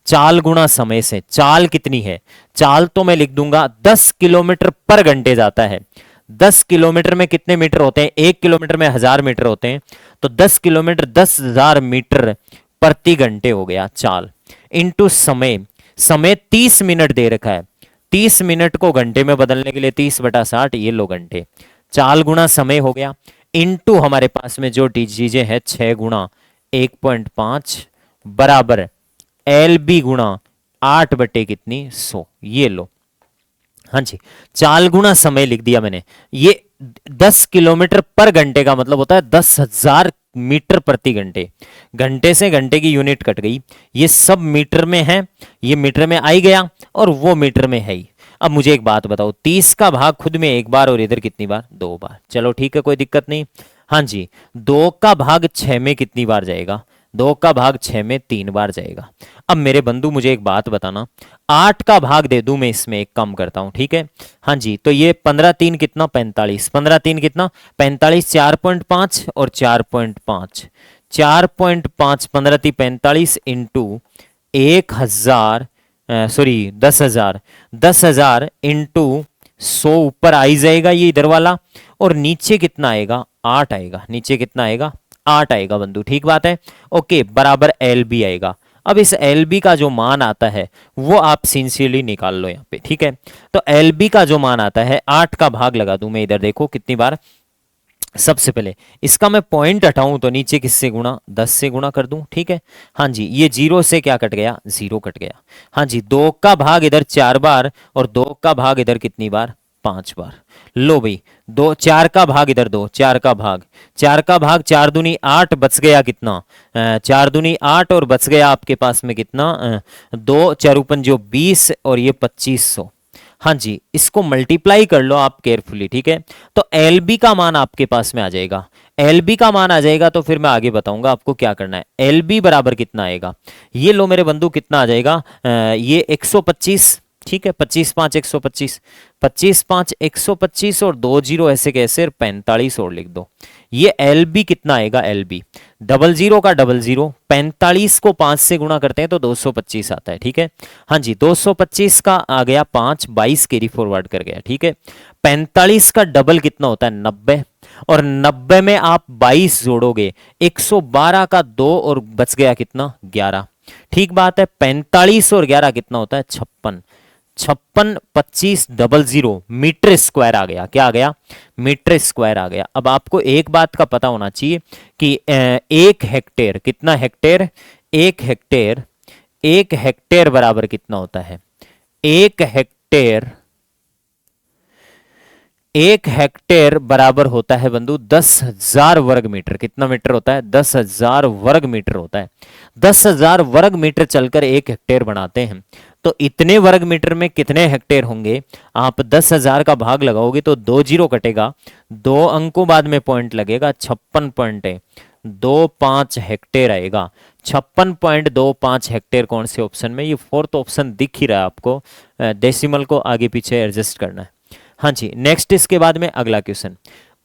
चाल गुणा समय से, चाल कितनी है? चाल तो मैं लिख दूंगा 10 किलोमीटर पर घंटे जाता है। 10 किलोमीटर में कितने मीटर होते हैं? 1 किलोमीटर में 1000 मीटर होते हैं, तो 10 किलोमीटर 10,000 मीटर प्रति घंटे हो गया चाल। इनटू समय, समय 30 मिनट दे रखा है, 30 मिनट को घंटे में बदलने के लिए 30/60, ये लो घंटे। चाल गुणा समय हो गया, इनटू हमारे पास में जो चीजें हैं 6 गुणा 1.5 बराबर एल बी गुणा 8 बटे कितनी 100। ये लो, हाँ जी, चाल गुणा समय लिख दिया मैंने। ये 10 किलोमीटर पर घंटे का मतलब होता है 10,000 मीटर प्रति घंटे। घंटे से घंटे की यूनिट कट गई, ये सब मीटर में है, ये मीटर में आई गया और वो मीटर में है ही। अब मुझे एक बात बताओ, 30 का भाग खुद में एक बार और इधर कितनी बार? 2 बार। चलो ठीक है, कोई दिक्कत नहीं। हाँ जी, 2 का भाग 6 में कितनी बार जाएगा? 2 का भाग 6 में 3 बार जाएगा। अब मेरे बंधु मुझे एक बात बताना, 8 का भाग दे दूं मैं इसमें, एक कम करता हूं, ठीक है? हाँ जी, तो ये 15×3 कितना? 45। 15×3 कितना? 45। 4.5 और 4.5, 4.5 15×3 45 इंटू 1000, सॉरी 10,000, 10,000 इंटू 100 ऊपर आई जाएगा ये इधर वाला, और नीचे कितना आएगा? 8 आएगा। नीचे कितना आएगा? 8 आएगा बंधु, ठीक बात है। ओके, बराबर एल बी आएगा। अब इस एल बी का जो मान आता है वो आप सिंसियरली निकाल लो यहाँ पे, ठीक है? तो एल बी का जो मान आता है, 8 का भाग लगा दूं मैं इधर, देखो कितनी बार। सबसे पहले इसका मैं पॉइंट हटाऊं तो नीचे किससे गुणा? 10 से गुणा कर दूं, ठीक है? हाँ जी, ये 0 से क्या कट गया? 0 कट गया। हाँ जी, 2 का भाग इधर 4 बार और 2 का भाग इधर कितनी बार? 5 बार। लो भाई, 2 4 का भाग इधर 2, 4 का भाग, 4 का भाग 4 दूनी 8, बच गया कितना? 4 दूनी 8 और बच गया आपके पास में कितना? 2 4 जो 20 और ये 2500। हाँ जी, इसको मल्टीप्लाई कर लो आप केयरफुली, ठीक है? तो एल बी का मान आपके पास में आ जाएगा। एल बी का मान आ जाएगा तो फिर मैं आगे बताऊंगा आपको क्या करना है। एल बी बराबर कितना आएगा? ये लो मेरे बंधु, कितना आ जाएगा? ये 125, ठीक है? 25×5 125, 25×5 125 और 2 0 ऐसे कैसे 45 और लिख दो। ये एल बी कितना आएगा? एल बी 00 का 00, 45 को 5 से गुणा करते हैं तो 225 आता है, ठीक है? हाँ जी, 225 का आ गया 5, 22 कैरी फॉरवर्ड कर गया, ठीक है? 45 का डबल कितना होता है? 90, और 90 में आप 22 जोड़ोगे, 112 का 2 और बच गया कितना? 11, ठीक बात है? 45 और 11 कितना होता है? 56। 56 25 00 मीटर स्क्वायर आ गया। क्या आ गया? मीटर स्क्वायर आ गया। अब आपको एक बात का पता होना चाहिए कि 1 हेक्टेयर कितना? हेक्टेयर, 1 हेक्टेयर, 1 हेक्टेयर बराबर कितना होता है? 1 हेक्टेयर, 1 हेक्टेयर बराबर होता है बंधु 10,000 वर्ग मीटर। कितना मीटर होता है? 10,000 वर्ग मीटर होता है। 10,000 वर्ग मीटर चलकर 1 हेक्टेयर बनाते हैं, तो इतने वर्ग मीटर में कितने हेक्टेयर होंगे? आप 10,000 का भाग लगाओगे तो 2 0 कटेगा, 2 अंकों बाद में पॉइंट लगेगा, 56.25 हेक्टेयर आएगा। 56.25 हेक्टेयर कौन से ऑप्शन में? ये 4th ऑप्शन दिख ही रहा है आपको, डेसिमल को आगे पीछे एडजस्ट करना है। हाँ जी, नेक्स्ट इसके बाद में अगला क्वेश्चन,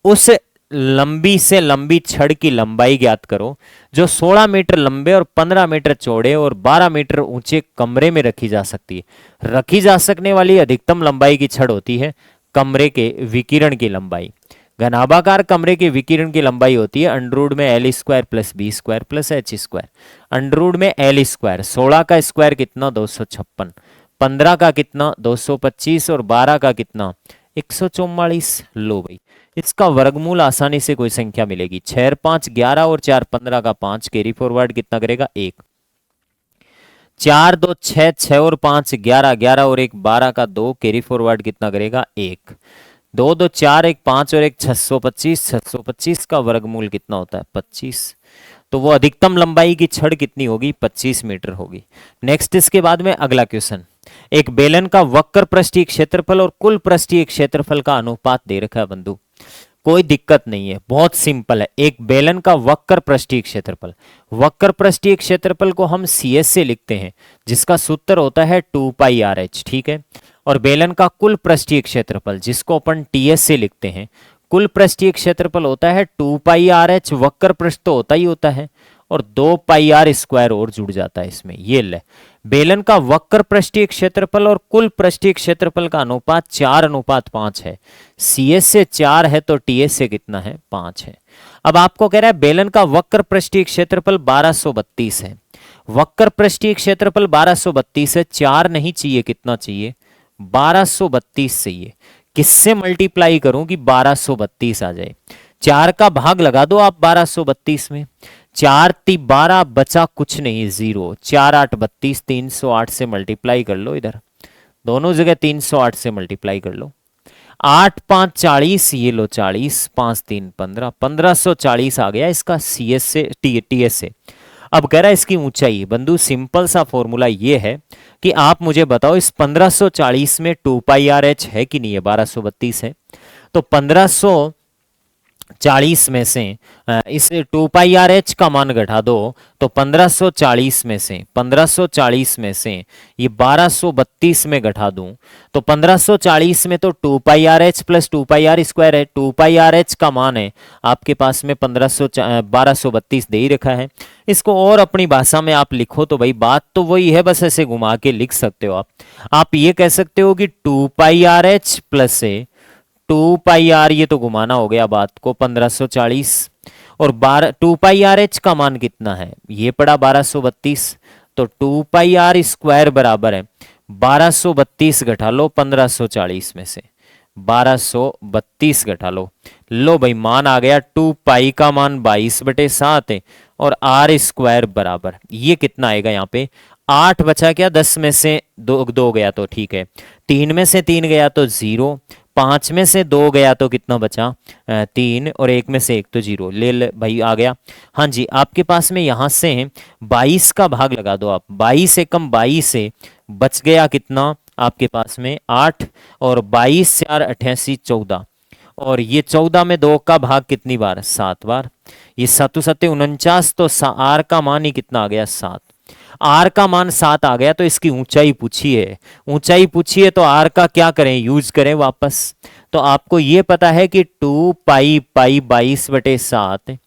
उस लंबी से लंबी छड़ की लंबाई ज्ञात करो जो 16 मीटर लंबे और 15 मीटर चौड़े और 12 मीटर ऊंचे कमरे में रखी जा सकती है। रखी जा सकने वाली अधिकतम लंबाई की छड़ होती है कमरे के विकिरण की लंबाई। घनाभाकार कमरे के विकिरण की लंबाई होती है अंडरवुड में L square plus B square plus H square. Underroot में एल स्क्वायर, 16 का स्क्वायर कितना? 256, 15 का कितना? 225 और 12 का कितना? 144। लो भाई, इसका वर्गमूल आसानी से कोई संख्या मिलेगी। 6 और 5 11 और 4 15 का 5, कैरी फॉरवर्ड कितना करेगा 1। 4 2 6, 6 और 5 11, 11 और 1 12 का 2, कैरी फॉरवर्ड कितना करेगा 1। 2 2 4 1 5 और 1 625, 625 का वर्गमूल कितना होता है 25। तो वो अधिकतम लंबाई की छड़ कितनी होगी 25 मीटर होगी। नेक्स्ट इसके बाद में अगला क्वेश्चन, एक बेलन का वक्र पृष्ठीय क्षेत्रफल और कुल पृष्ठीय क्षेत्रफल का अनुपात दे रखा है बंधु। कोई दिक्कत नहीं है, बहुत सिंपल है। एक बेलन का वक्र पृष्ठीय क्षेत्रफल, वक्र पृष्ठीय क्षेत्रफल को हम CS से लिखते हैं, जिसका सूत्र होता है 2 पाई RH, ठीक है। और बेलन का कुल पृष्ठीय क्षेत्रफल, जिसको अपन TS से लिखते हैं, कुल पृष्ठीय क्षेत्रफल होता है 2 पाई RH, वक्र पृष्ठ तो होता ही होता है, और 2 पाई R स्क्वायर और जुड़ जाता है इसमें। ये ले, बेलन का वक्र पृष्ठीय क्षेत्रफल और कुल पृष्ठीय क्षेत्रफल का अनुपात 4:5 है। CS से 4 है तो TS से कितना है 5 है। अब आपको कह रहा है बेलन का वक्र पृष्ठीय क्षेत्रफल 1232 है। वक्र पृष्ठीय क्षेत्रफल 1232 है, 4 नहीं चाहिए, कितना चाहिए 1232 चाहिए। किससे मल्टीप्लाई करूं कि 1232 आ जाए? 4 का भाग लगा दो आप 1232 में। 4 3 12, बचा कुछ नहीं, 0। 4 8 32, 308 से मल्टीप्लाई कर लो, इधर दोनों जगह 308 से मल्टीप्लाई कर लो। 8 5 40, ये लो 40, 5 3 15, 1540 आ गया इसका CS से TS से। अब कह रहा है इसकी ऊंचाई। बंधु सिंपल सा फॉर्मूला ये है कि आप मुझे बताओ इस 1540 में 2 पाई RH है कि नहीं है? 1232 है, तो 1540 में से इस 2 पाई RH का मान घटा दो, तो 1540 में से ये 1232 में घटा दूं, तो 1540 में तो 2 पाई RH प्लस 2 पाई R स्क्वायर है। 2 पाई RH का मान है आपके पास में 1232 दे ही रखा है। इसको और अपनी भाषा में आप लिखो तो भाई बात तो वही है, बस ऐसे घुमा के लिख सकते हो आप ये कह सकते हो कि 2 पाई RH प्लस से 2 पाई R, ये तो घुमाना हो गया बात को, 1540, और 2 पाई RH का मान कितना है? ये पड़ा 1232, तो 2 पाई R स्क्वायर बराबर है 1232 घटा लो 1540 में से, 1232 घटा लो। लो भाई मान आ गया 2 पाई का मान 22/7 है, और R स्क्वायर बराबर ये कितना आएगा यहाँ पे 8 बचा क्या, 10 में से 2 गया तो ठीक है, 3 में से 3 गया तो 0, 5 में से 2 गया तो कितना बचा 3, और 1 में से 1 तो 0। ले भाई आ गया। हाँ जी, आपके पास में यहाँ से 22 का भाग लगा दो आप, 22 एकम 22 से बच गया कितना आपके पास में 8, और 22 4 88 14, और ये 14 में 2 का भाग कितनी बार 7 बार, ये 7 7 49, तो R का मान ही कितना आ गया 7। R का मान 7 आ गया, तो इसकी ऊंचाई पूछी है, ऊंचाई पूछी है तो R का क्या करें, यूज करें वापस। तो आपको ये पता है कि 2 पाई 22/7,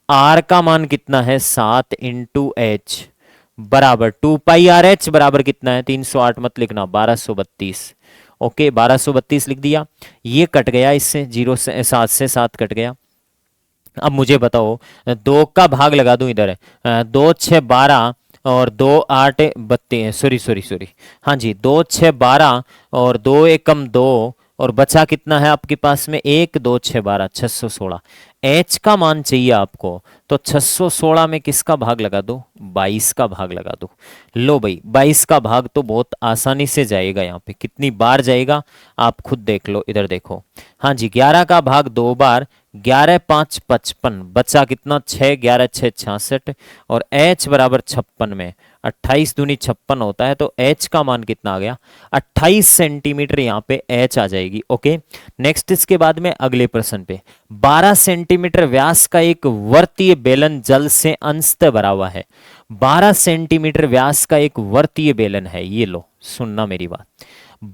R का मान कितना है 7 इंटू H बराबर 2 पाई RH बराबर कितना है 308 मत लिखना 1232। ओके 1232 लिख दिया, ये कट गया इससे, 0 से 7 से 7 कट गया। अब मुझे बताओ 2 का भाग लगा दूं इधर, 2 6 12 और 2 8 32, सॉरी, हाँ जी 2 6 12 और 2 एकम 2, और बचा कितना है आपके पास में 1 2 6 12, 616। H का मान चाहिए आपको, तो 616 में किसका भाग लगा दो 22 का भाग लगा दो। लो भाई 22 का भाग तो बहुत आसानी से जाएगा, यहाँ पे कितनी बार जाएगा आप खुद देख लो, इधर देखो। हाँ जी 11 का भाग 2 बार, 11 5 55, बचा कितना 6, 11 6 66, और H बराबर 56 में 28 दूनी 56 होता है, तो H का मान कितना आ गया 28 सेंटीमीटर, यहाँ पे H आ जाएगी। ओके नेक्स्ट इसके बाद में अगले प्रश्न पे, 12 सेंटीमीटर व्यास का एक वर्तीय बेलन जल से अंशतः भरा हुआ है। 12 सेंटीमीटर व्यास का एक वर्तीय बेलन है, ये लो सुनना मेरी बात,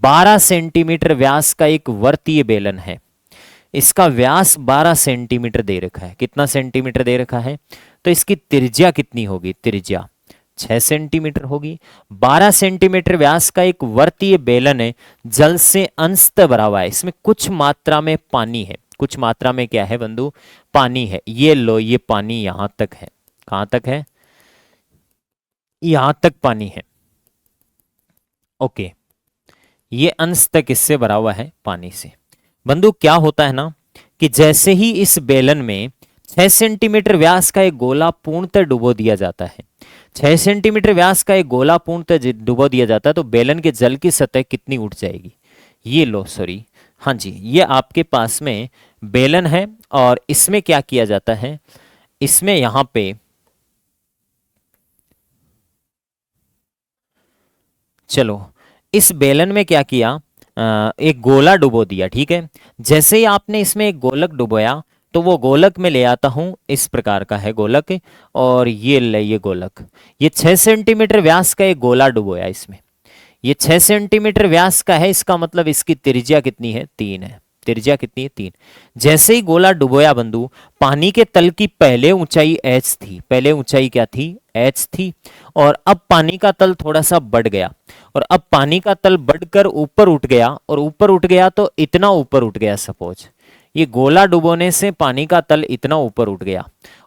12 सेंटीमीटर व्यास का एक वर्तीय बेलन है, इसका व्यास 12 सेंटीमीटर दे रखा है। कितना सेंटीमीटर दे रखा है? तो इसकी त्रिज्या कितनी होगी? त्रिज्या 6 सेंटीमीटर होगी। 12 सेंटीमीटर व्यास का एक वर्तीय बेलन है, जल से अंशतः भरा हुआ है, इसमें कुछ मात्रा में पानी है। कुछ मात्रा में क्या है बंधु? पानी है। ये लो ये पानी यहां तक है, कहां तक है? यहां तक पानी है। ओके ये अंश तक इससे भरा हुआ है पानी से। बंधु क्या होता है ना कि जैसे ही इस बेलन में 6 सेंटीमीटर व्यास का एक गोला पूर्णतः डुबो दिया जाता है, 6 सेंटीमीटर व्यास का एक गोला पूर्णतः डुबो दिया जाता है, तो बेलन के जल की सतह कितनी उठ जाएगी? ये लो, सॉरी, हाँ जी, ये आपके पास में बेलन है और इसमें क्या किया जाता है, इसमें यहां पे चलो इस बेलन में क्या किया, एक गोला डुबो दिया, ठीक है। जैसे ही आपने इसमें एक गोलक डुबोया तो वो गोलक में ले आता हूं, इस प्रकार का है गोलक, और ये ले ये गोलक, ये 6 सेंटीमीटर व्यास का एक गोला डुबोया इसमें, ये 6 सेंटीमीटर व्यास का है, इसका मतलब इसकी त्रिज्या कितनी है? 3 है। त्रिज्या कितनी है? 3। जैसे ही गोला डुबोया बंधु, पानी के तल की पहले ऊंचाई h थी, पहले ऊंचाई क्या थी? h थी, और अब पानी का तल थोड़ा सा बढ़ गया, और अब पानी का तल बढ़कर ऊपर उठ गया, और ऊपर उठ गया तो इतना ऊपर उठ गया, सपोज ये गोला डुबोने से पानी का तल इतना ऊपर उठ गया,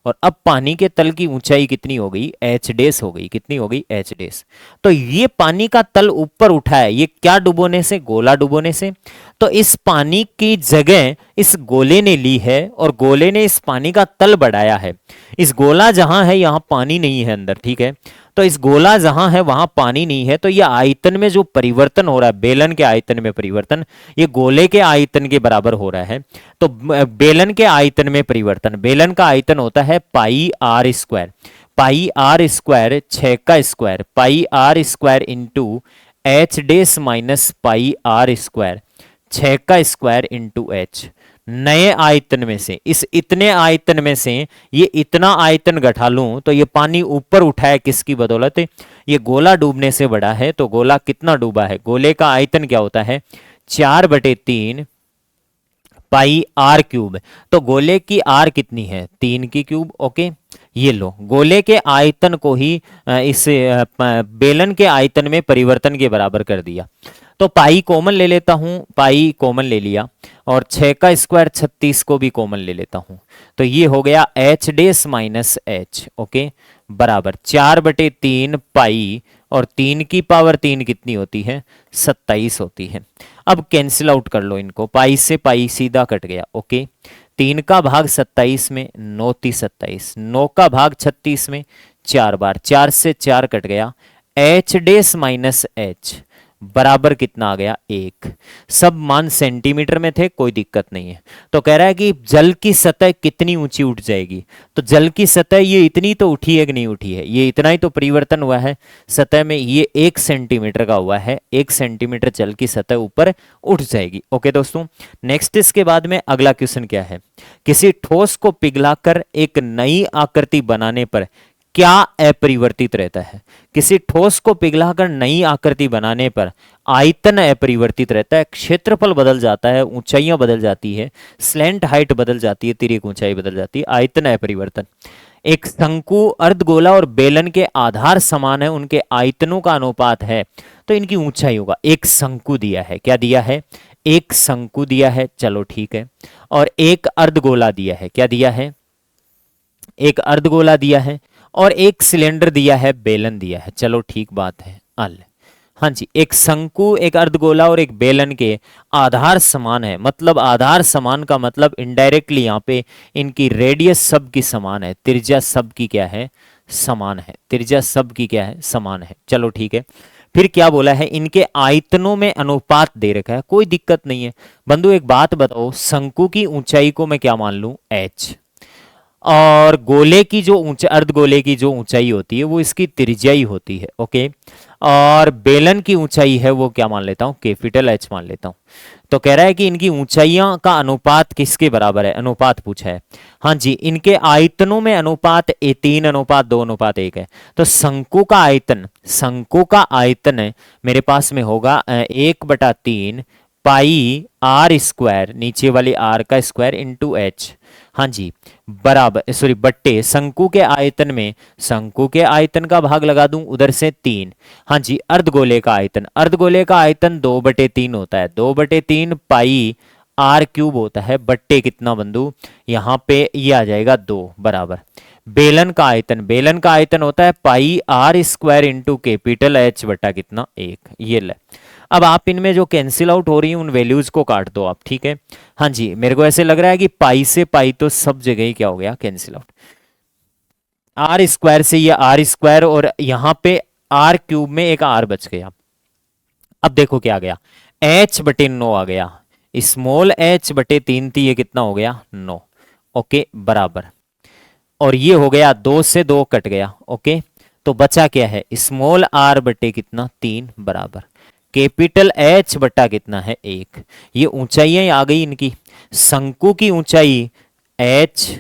और अब पानी के तल की ऊंचाई कितनी हो गई? h डेस हो गई। कितनी हो गई? h डेस। तो ये पानी का तल ऊपर उठा है, ये क्या डुबोने से? गोला डुबोने से। तो इस पानी की जगह इस गोले ने ली है, और गोले ने इस पानी का तल बढ़ाया है। इस गोला जहां है यहां पानी नहीं है अंदर, ठीक है। तो इस गोला जहां है वहां पानी नहीं है, तो ये आयतन में जो परिवर्तन हो रहा है, बेलन के आयतन में परिवर्तन, ये गोले के आयतन के बराबर हो रहा है। तो बेलन के आयतन में परिवर्तन, बेलन का आयतन होता है pi R square, pi R square 6 का square, pi R square into H डेस माइनस पाई आर स्क्वायर, 6 का स्क्वायर इंटू एच। नए आयतन में से, इस इतने आयतन में से ये इतना आयतन घटा लूं तो ये पानी ऊपर उठा है, किसकी बदौलत? ये गोला डूबने से बड़ा है। तो गोला कितना डूबा है? गोले का आयतन क्या होता है? 4/3 पाई आर क्यूब। तो गोले की आर कितनी है? 3 की क्यूब। ओके, ये लो, गोले के आयतन को ही इस बेलन के आयतन में परिवर्तन के बराबर कर दिया। तो पाई कॉमन ले लेता हूं, पाई कॉमन ले लिया, और 6 का स्क्वायर 36 को भी कॉमन ले लेता हूं, तो ये हो गया एच डेस माइनस एच। ओके, बराबर 4/3 पाई, और 3 की पावर 3 कितनी होती है? 27 होती है। अब कैंसिल आउट कर लो इनको, पाई से पाई सीधा कट गया। ओके, 3 का भाग 27 में 9 × 27, 9 का भाग 36 में 4 बार, 4 से 4 कट गया, एच डेस माइनस एच बराबर कितना आ गया? 1। सब मान सेंटीमीटर में थे, कोई दिक्कत नहीं है। तो कह रहा है कि जल की सतह कितनी ऊंची उठ जाएगी? तो जल की सतह ये इतनी तो उठी है कि नहीं उठी है? ये इतना ही तो परिवर्तन हुआ है सतह में, ये 1 सेंटीमीटर का हुआ है, 1 सेंटीमीटर जल की सतह ऊपर उठ जाएगी। ओके दोस्तों, नेक्स्ट इसके बाद में अगला क्वेश्चन क्या है? किसी ठोस को पिघलाकर एक नई आकृति बनाने पर क्या अपरिवर्तित रहता है? किसी ठोस को पिघलाकर नई आकृति बनाने पर आयतन अपरिवर्तित रहता है, क्षेत्रफल बदल जाता है, ऊंचाइयां बदल जाती है, स्लैंट हाइट बदल जाती है, तिर्यक ऊंचाई बदल जाती है, आयतन अपरिवर्तन। एक शंकु, अर्धगोला और बेलन के आधार समान है, उनके आयतनों का अनुपात है, तो इनकी ऊंचाई होगा। एक शंकु दिया है, क्या दिया है? एक शंकु दिया है, चलो ठीक है, और एक अर्धगोला दिया है, क्या दिया है? एक अर्धगोला दिया है, और एक सिलेंडर दिया है, बेलन दिया है, चलो ठीक बात है। अल हाँ जी, एक शंकु, एक अर्धगोला और एक बेलन के आधार समान है, मतलब आधार समान का मतलब इनडायरेक्टली यहाँ पे इनकी रेडियस सब की समान है, त्रिज्या सब की क्या है? समान है। त्रिज्या सब की क्या है? समान है। चलो ठीक है, फिर क्या बोला है? इनके आयतनों में अनुपात दे रखा है, कोई दिक्कत नहीं है। बंधु एक बात बताओ, शंकु की ऊंचाई को मैं क्या मान लूं? h, और गोले की जो अर्धगोले की जो ऊंचाई होती है वो इसकी त्रिज्या ही होती है। ओके, और बेलन की ऊंचाई है वो क्या मान लेता हूं? कैपिटल H मान लेता हूं। तो कह रहा है कि इनकी ऊंचाइयां का अनुपात किसके बराबर है? अनुपात पूछा है। हाँ जी, इनके आयतनों में अनुपात 3:2:1 है। तो शंकु का आयतन, शंकु का आयतन है मेरे पास में होगा 1/3 पाई आर स्क्वायर, नीचे वाली आर का स्क्वायर इंटू एच। हाँ जी, बराबर, सॉरी, बट्टे शंकु के आयतन में शंकु के आयतन का भाग लगा दूं उधर से 3। हाँ जी, अर्धगोले का आयतन, अर्धगोले का आयतन 2/3 होता है, 2/3 पाई आर क्यूब होता है, बट्टे कितना बंधु? यहाँ पे ये आ जाएगा 2 बराबर। बेलन का आयतन, बेलन का आयतन होता है pi R square into capital H बटा कितना 1, ये ले। अब आप इनमें जो कैंसिल आउट हो रही है उन वैल्यूज को काट दो आप, ठीक है। हाँ जी, मेरे को ऐसे लग रहा है कि पाई से पाई तो सब जगह ही क्या हो गया, कैंसिल आउट। आर स्क्वायर से ये आर स्क्वायर, और यहां पे आर क्यूब में एक आर बच गया। अब देखो क्या आ गया, एच बटे 9 आ गया, स्मॉल एच बटे 3 थी, ये कितना हो गया 9, ओके बराबर। और ये हो गया 2 से 2 कट गया, ओके। तो बचा क्या है, स्मॉल आर बटे कितना 3 बराबर कैपिटल एच बटा कितना है 1। ये ऊंचाइयां आ गई इनकी, शंकु की ऊंचाई एच,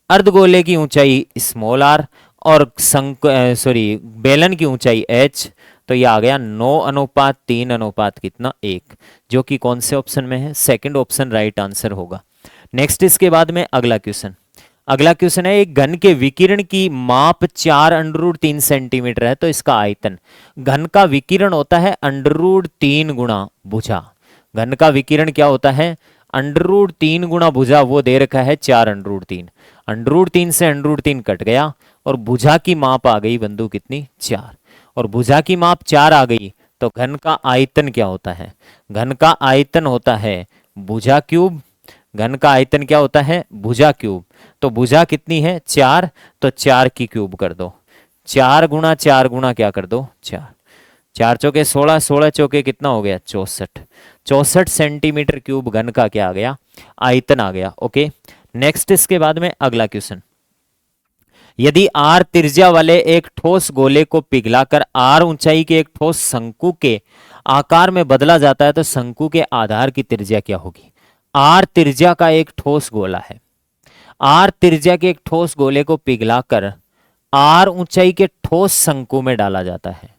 अर्धगोले की ऊंचाई स्मॉल आर, और बेलन की ऊंचाई एच। तो ये आ गया 9:3 कितना 1, जो कि कौन से ऑप्शन में है, सेकंड ऑप्शन राइट आंसर होगा। नेक्स्ट इसके बाद में अगला क्वेश्चन, अगला क्वेश्चन है एक घन के विकिरण की माप 4√3 सेंटीमीटर है, तो इसका आयतन, घन का विकिरण होता है √3 गुणा भुजा। घन का विकिरण क्या होता है, √3 गुणा भुजा, वो दे रखा है 4√3, √3 से √3 कट गया, और भुजा की माप आ गई बंधु कितनी 4, और भुजा की माप 4 आ गई, तो घन का आयतन क्या होता है, घन का आयतन होता है भुजा क्यूब। घन का आयतन क्या होता है, भुजा क्यूब। तो भुजा कितनी है 4, तो 4 की क्यूब कर दो, 4 गुणा 4 गुणा क्या कर दो 4, 4 चौके 16, 16 चौके कितना हो गया 64, 64 सेंटीमीटर क्यूब घन का क्या आ गया, आयतन आ गया, ओके। नेक्स्ट इसके बाद में अगला क्वेश्चन, यदि आर त्रिज्या वाले एक ठोस गोले को पिघलाकर आर ऊंचाई के एक ठोस शंकु के आकार में बदला जाता है, तो शंकु के आधार की त्रिज्या क्या होगी। आर त्रिज्या का एक ठोस गोला है, आर त्रिज्या के एक ठोस गोले को पिघलाकर आर ऊंचाई के ठोस शंकु में डाला जाता है।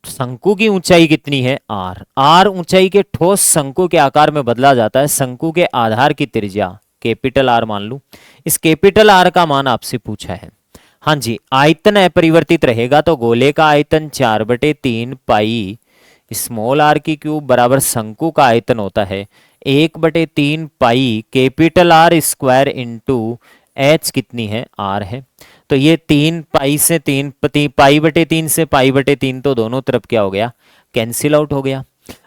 शंकु की ऊंचाई कितनी है आर, आर ऊंचाई के ठोस शंकु के आकार में बदला जाता है, शंकु के आधार की त्रिज्या कैपिटल आर मान लू। इस कैपिटल आर का मान आपसे पूछा है। हाँ जी, आयतन अपरिवर्तित रहेगा, तो गोले का आयतन 4/3 पाई स्मॉल आर की क्यूब बराबर शंकु का आयतन होता है 1/3 pi capital R square into H कितनी है आर है। तो ये 3 पाई से 3 पाई/3 से पाई/3, तो दोनों तरफ क्या हो गया, कैंसिल आउट हो गया।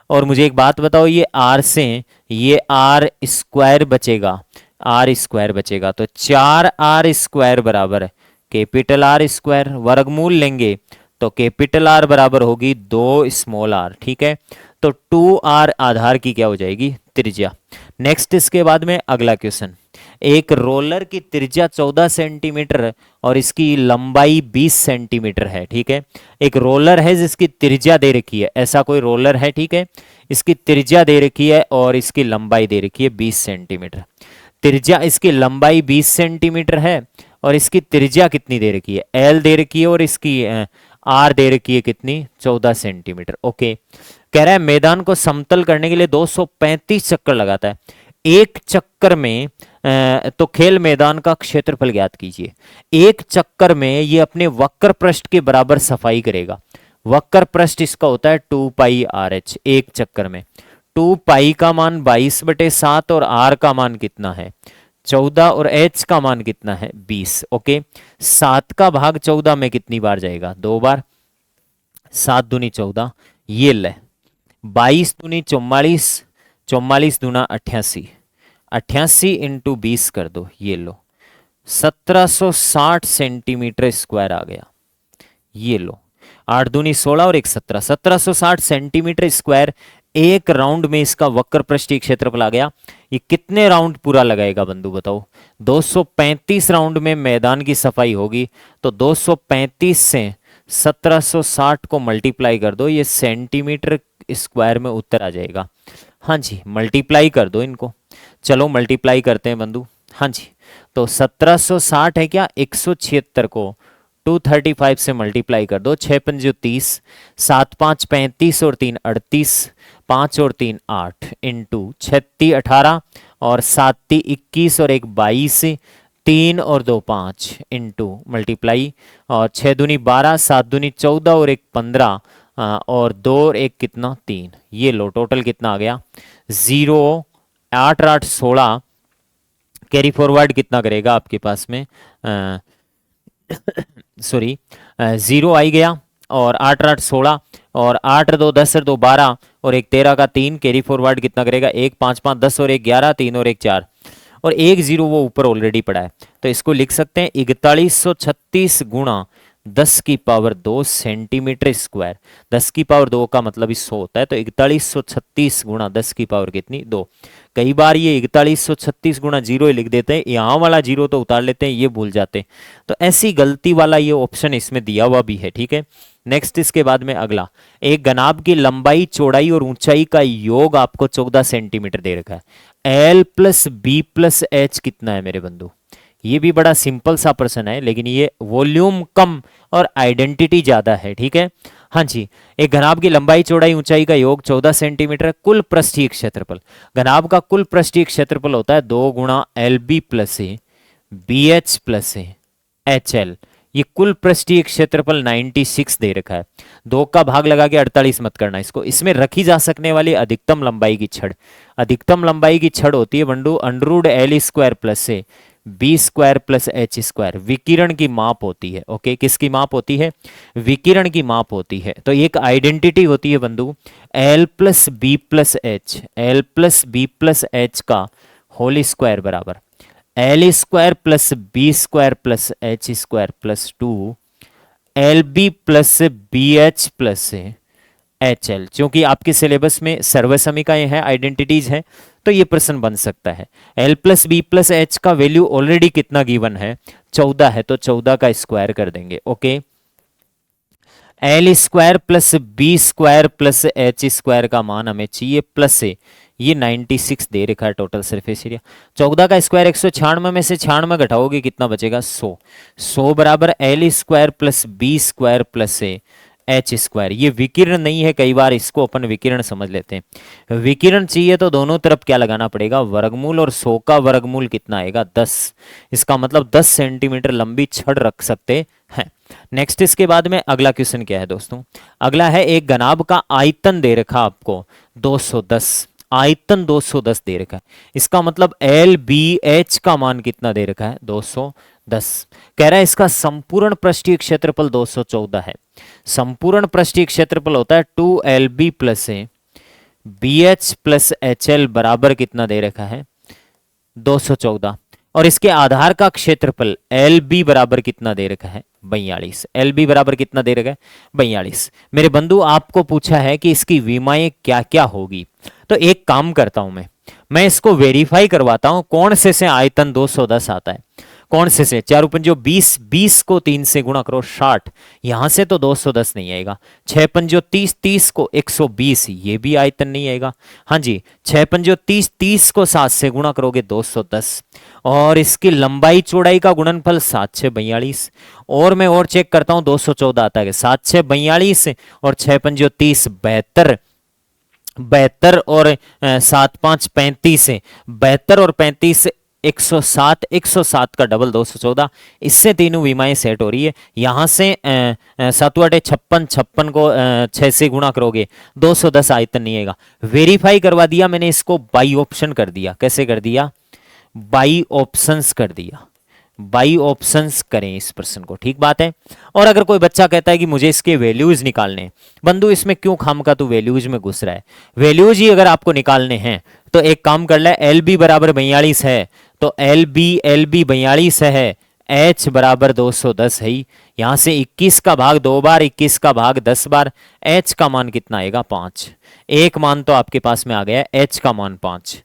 और मुझे एक बात बताओ, ये आर से ये आर स्क्वायर बचेगा, आर स्क्वायर बचेगा, तो 4r स्क्वायर बराबर कैपिटल आर स्क्वायर, वर्गमूल लेंगे तो कैपिटल आर बराबर होगी 2 स्मॉल आर, ठीक है। तो 2r आधार की क्या हो जाएगी त्रिज्या। नेक्स्ट इसके बाद में अगला क्वेश्चन, एक रोलर की त्रिज्या 14 सेंटीमीटर और इसकी लंबाई 20 सेंटीमीटर है, ठीक है। एक रोलर है जिसकी त्रिज्या दे रखी है, ऐसा कोई रोलर है, ठीक है, इसकी त्रिज्या दे रखी है और इसकी लंबाई दे रखी है 20 सेंटीमीटर। त्रिज्या इसकी लंबाई 20 सेंटीमीटर है और इसकी त्रिज्या कितनी दे रखी है, एल दे रखी है, और इसकी आर दे रखी है कितनी 14 सेंटीमीटर, ओके। कह रहा है मैदान को समतल करने के लिए 235 चक्कर लगाता है, एक चक्कर में तो खेल मैदान का क्षेत्रफल ज्ञात कीजिए। एक चक्कर में ये अपने वक्र पृष्ठ के बराबर सफाई करेगा, वक्र पृष्ठ इसका होता है 2πRh, एक चक्कर में 2π का मान 22/7 और r का मान कितना है 14 और h का मान कितना है 20, ओके। 7 का भाग 14 में कितनी बार जाएगा, 2 बार, 7 दूनी 14, ये ले 22 दूनी 44, 44 दूना 88, 88 इंटू 20 कर दो, ये लो 1760 सेंटीमीटर स्क्वायर आ गया, ये लो 8 दूनी 16 और 1 17, 1760 सेंटीमीटर स्क्वायर एक राउंड में इसका वक्र पृष्ठीय क्षेत्रफल आ गया। ये कितने राउंड पूरा लगाएगा बंधु बताओ, 235 राउंड में मैदान की सफाई होगी, तो 235 से 1760 को मल्टीप्लाई कर दो, ये सेंटीमीटर स्क्वायर में उत्तर आ जाएगा। हाँ जी, मल्टीप्लाई कर दो इनको, चलो मल्टीप्लाई करते हैं बंधु। हाँ जी, तो 1760 है क्या, 176 को 235 से मल्टीप्लाई कर दो, 6 पंजे 30, 7 5 35 और 3 38, 5 और 3 8 इंटू 36 18 और 7 3 21 और 1 22, 3 और 2 5 इंटू मल्टीप्लाई, और 6 दूनी 12, 7 दूनी 14 और 1 15 और 2 और 1 कितना 3, ये लो टोटल कितना आ गया 0, 8 8 16 कैरी फॉरवर्ड कितना करेगा आपके पास में, सॉरी 0 आई गया, और 8 8 16, और 8 2 10 2 12, और एक 13 का 3, कैरी फॉरवर्ड कितना करेगा, 1 5 5 10 और 1 11, 3 और 1 4, और 1 0 वो ऊपर ऑलरेडी पड़ा है। तो इसको लिख सकते हैं 4136 गुणा 10 की पावर 2 सेंटीमीटर स्क्वायर। 10 की पावर 2 का मतलब 100 होता है, तो 4136 गुणा 10 की पावर कितनी, 2। कई बार ये 4136 गुणा 0 लिख देते हैं, यहाँ वाला 0 तो उतार लेते हैं, ये भूल जाते हैं। तो ऐसी गलती वाला ये ऑप्शन इसमें दिया हुआ भी है, ठीक है। नेक्स्ट इसके बाद में अगला, एक घनाभ की लंबाई, चौड़ाई और ऊंचाई का योग आपको 14 सेंटीमीटर दे रखा है। L plus B plus H कितना है मेरे बंधु? ये भी बड़ा सिंपल सा प्रश्न है, लेकिन ये वॉल्यूम कम और आइडेंटिटी ज्यादा है, ठीक है। हाँ जी, एक घनाभ की लंबाई, चौड़ाई, ऊंचाई का योग 14 सेंटीमीटर है। कुल पृष्ठीय क्षेत्रफल, घनाभ का कुल पृष्ठीय क्षेत्रफल होता है 2 गुणा L B plus A B H plus A H L. ये कुल पृष्ठीय क्षेत्रफल 96 दे रखा है। 2 का भाग लगा के 48 मत करना इसको। इसमें रखी जा सकने वाली अधिकतम लंबाई की छड़, अधिकतम लंबाई की छड़ होती है बंडू underroot L square plus A B square plus H square. विकिरण की माप होती है, ओके। किसकी माप होती है? विकिरण की माप होती है। तो एक आइडेंटिटी होती है बंधु, L plus B plus H, L plus B plus H का होल स्क्वायर बराबर L square plus B square plus H square plus 2 L B plus B H plus H L. क्योंकि आपके सिलेबस में सर्वसमीकाएं हैं, identities हैं, तो ये प्रश्न बन सकता है। L plus B plus H का वैल्यू ऑलरेडी कितना गिवन है? 14 है, तो 14 का स्क्वायर कर देंगे, okay. L square plus B square plus H square का मान हमें चाहिए प्लस है, ये 96 दे रखा है टोटल सरफेस एरिया। 14 का स्क्वायर 196 में से 96 घटाओगे कितना बचेगा? 100। 100 बराबर L square plus B square plus H square. ये विकिरण नहीं है, कई बार इसको अपन विकिरण समझ लेते हैं। विकिरण चाहिए तो दोनों तरफ क्या लगाना पड़ेगा? वर्गमूल, और 100 का वर्गमूल कितना आएगा? 10। इसका मतलब 10 सेंटीमीटर लंबी छड़ रख सकते हैं। नेक्स्ट इसके बाद में अगला क्वेश्चन क्या है दोस्तों? अगला है, एक घनाभ का आयतन दे रखा आपको 210, आयतन 210 दे रखा है। इसका मतलब एल बी एच का मान कितना दे रखा है? 210। कह रहा है इसका संपूर्ण पृष्ठीय क्षेत्रफल 214 है। संपूर्ण पृष्ठीय क्षेत्रफल होता है 2 L B plus A B H plus H L बराबर कितना दे रखा है? 214। और इसके आधार का क्षेत्रफल एल बी बराबर कितना दे रखा है? 42। एल बी बराबर कितना दे रखा है? 42। मेरे बंधु, आपको पूछा है कि इसकी विमाएं क्या क्या होगी, तो एक काम करता हूं, मैं इसको वेरीफाई करवाता हूं कौन से आयतन 210 आता है। कौन से 4 पंजो 20, 20 को 3 से गुणा करो 60, यहां से तो 210 नहीं आएगा। 6 पंजो 30, 30 को 120, ये भी आयतन नहीं आएगा। हाँ जी, 6 पंजो 30, 30 को 7 से गुणा करोगे 210, और इसकी लंबाई चौड़ाई का गुणनफल 7 6 42। और मैं और चेक करता हूं 214 आता है, 7 6 42 और 6 पंजो 30, 72, 72 और 7 5 35, 72 और 35 107, 107 का डबल 214। इससे तीनों विमाएं सेट हो रही है। यहां से 7 8 56, 56 को 6 से गुणा करोगे 210 आयतन नहीं आएगा। वेरीफाई करवा दिया मैंने, इसको बाई ऑप्शन कर दिया। कैसे कर दिया? बाई ऑप्शंस कर दिया। बाई ऑप्शंस करें इस प्रश्न को, ठीक बात है। और अगर कोई बच्चा कहता है कि मुझे इसके वैल्यूज निकालने हैं, बंधु इसमें क्यों खामका तू वैल्यूज में घुस रहा है? वैल्यूज ही अगर आपको निकालने हैं तो एक काम कर ले, एल बी बराबर 42 है, तो एल बी 42 है, एच बराबर 210 है। यहां से 21 का भाग 2 बार, 21 का भाग 10 बार, एच का मान कितना आएगा? 5। एक मान तो आपके पास में आ गया, एच का मान 5।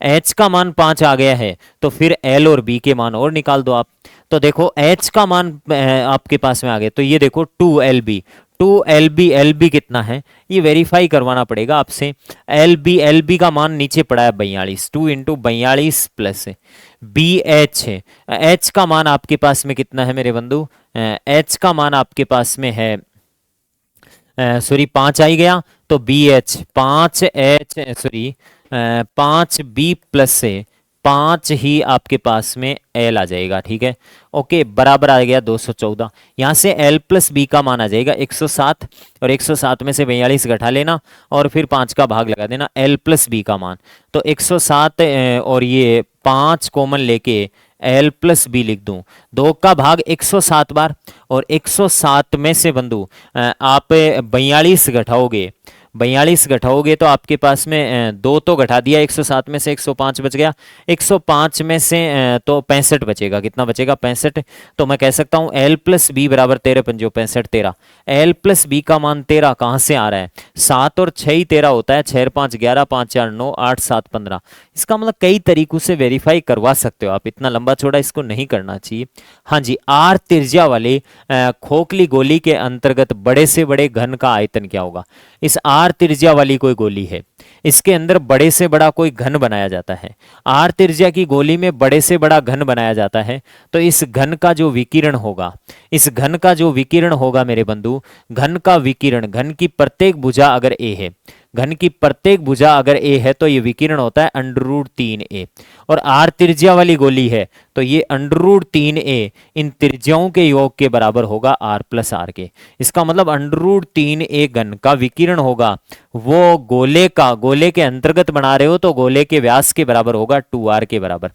एच का मान 5 आ गया है, तो फिर एल और बी के मान और निकाल दो आप। तो देखो एच का मान आपके पास में आ गया, तो ये देखो 2 एल बी, 2 एल बी कितना है ये वेरीफाई करवाना पड़ेगा आपसे। एल बी का मान नीचे पड़ा है 42, 2 इंटू 42 प्लस बी एच है। एच का मान आपके पास में कितना है मेरे बंधु? एच का मान आपके पास में है सॉरी 5 आई गया, तो B H 5 H sorry 5 B plus से 5 ही आपके पास में एल आ जाएगा, ठीक है। ओके, बराबर आ गया 214। यहाँ से एल प्लस बी का मान आ जाएगा 107, और 107 में से 42 घटा लेना और फिर 5 का भाग लगा देना, एल प्लस बी का मान। तो 107 और ये 5 कॉमन लेके एल प्लस बी लिख दूं, 2 का भाग 107 बार, और 107 में से बंधु आप 42 घटाओगे, 42 घटाओगे तो आपके पास में 2 तो घटा दिया, 107 में से 105 बच गया, 105 में से तो 65 बचेगा। कितना बचेगा? 65। तो मैं कह सकता हूं एल प्लस बी बराबर 13 पंजो 65, 13। एल प्लस बी का मान 13 कहां से आ रहा है? 7 और 6 ही 13 होता है, 6 5 11, 5 4 9, 8 7 15। इसका मतलब कई तरीकों से वेरीफाई करवा सकते हो आप, इतना लंबा चौड़ा इसको नहीं करना चाहिए। हाँ जी, आर त्रिज्या वाले खोखली गोली के अंतर्गत बड़े से बड़े घन का आयतन क्या होगा? इस आर त्रिज्या वाली कोई गोली है, इसके अंदर बड़े से बड़ा कोई घन बनाया जाता है। आर त्रिज्या की गोली में बड़े से बड़ा घन बनाया जाता है, तो इस घन का जो विकिरण होगा, इस घन का जो विकिरण होगा मेरे बंधु, घन का विकिरण, घन की प्रत्येक भुजा अगर ए है, घन की प्रत्येक भुजा अगर ए है तो ये विकिरण होता है √3a। और आर त्रिज्या वाली गोली है तो ये √3a इन त्रिज्याओं के योग के बराबर होगा आर प्लस आर के। इसका मतलब √3a घन का विकिरण होगा वो गोले का, गोले के अंतर्गत बना रहे हो तो गोले के व्यास के बराबर होगा 2r के बराबर।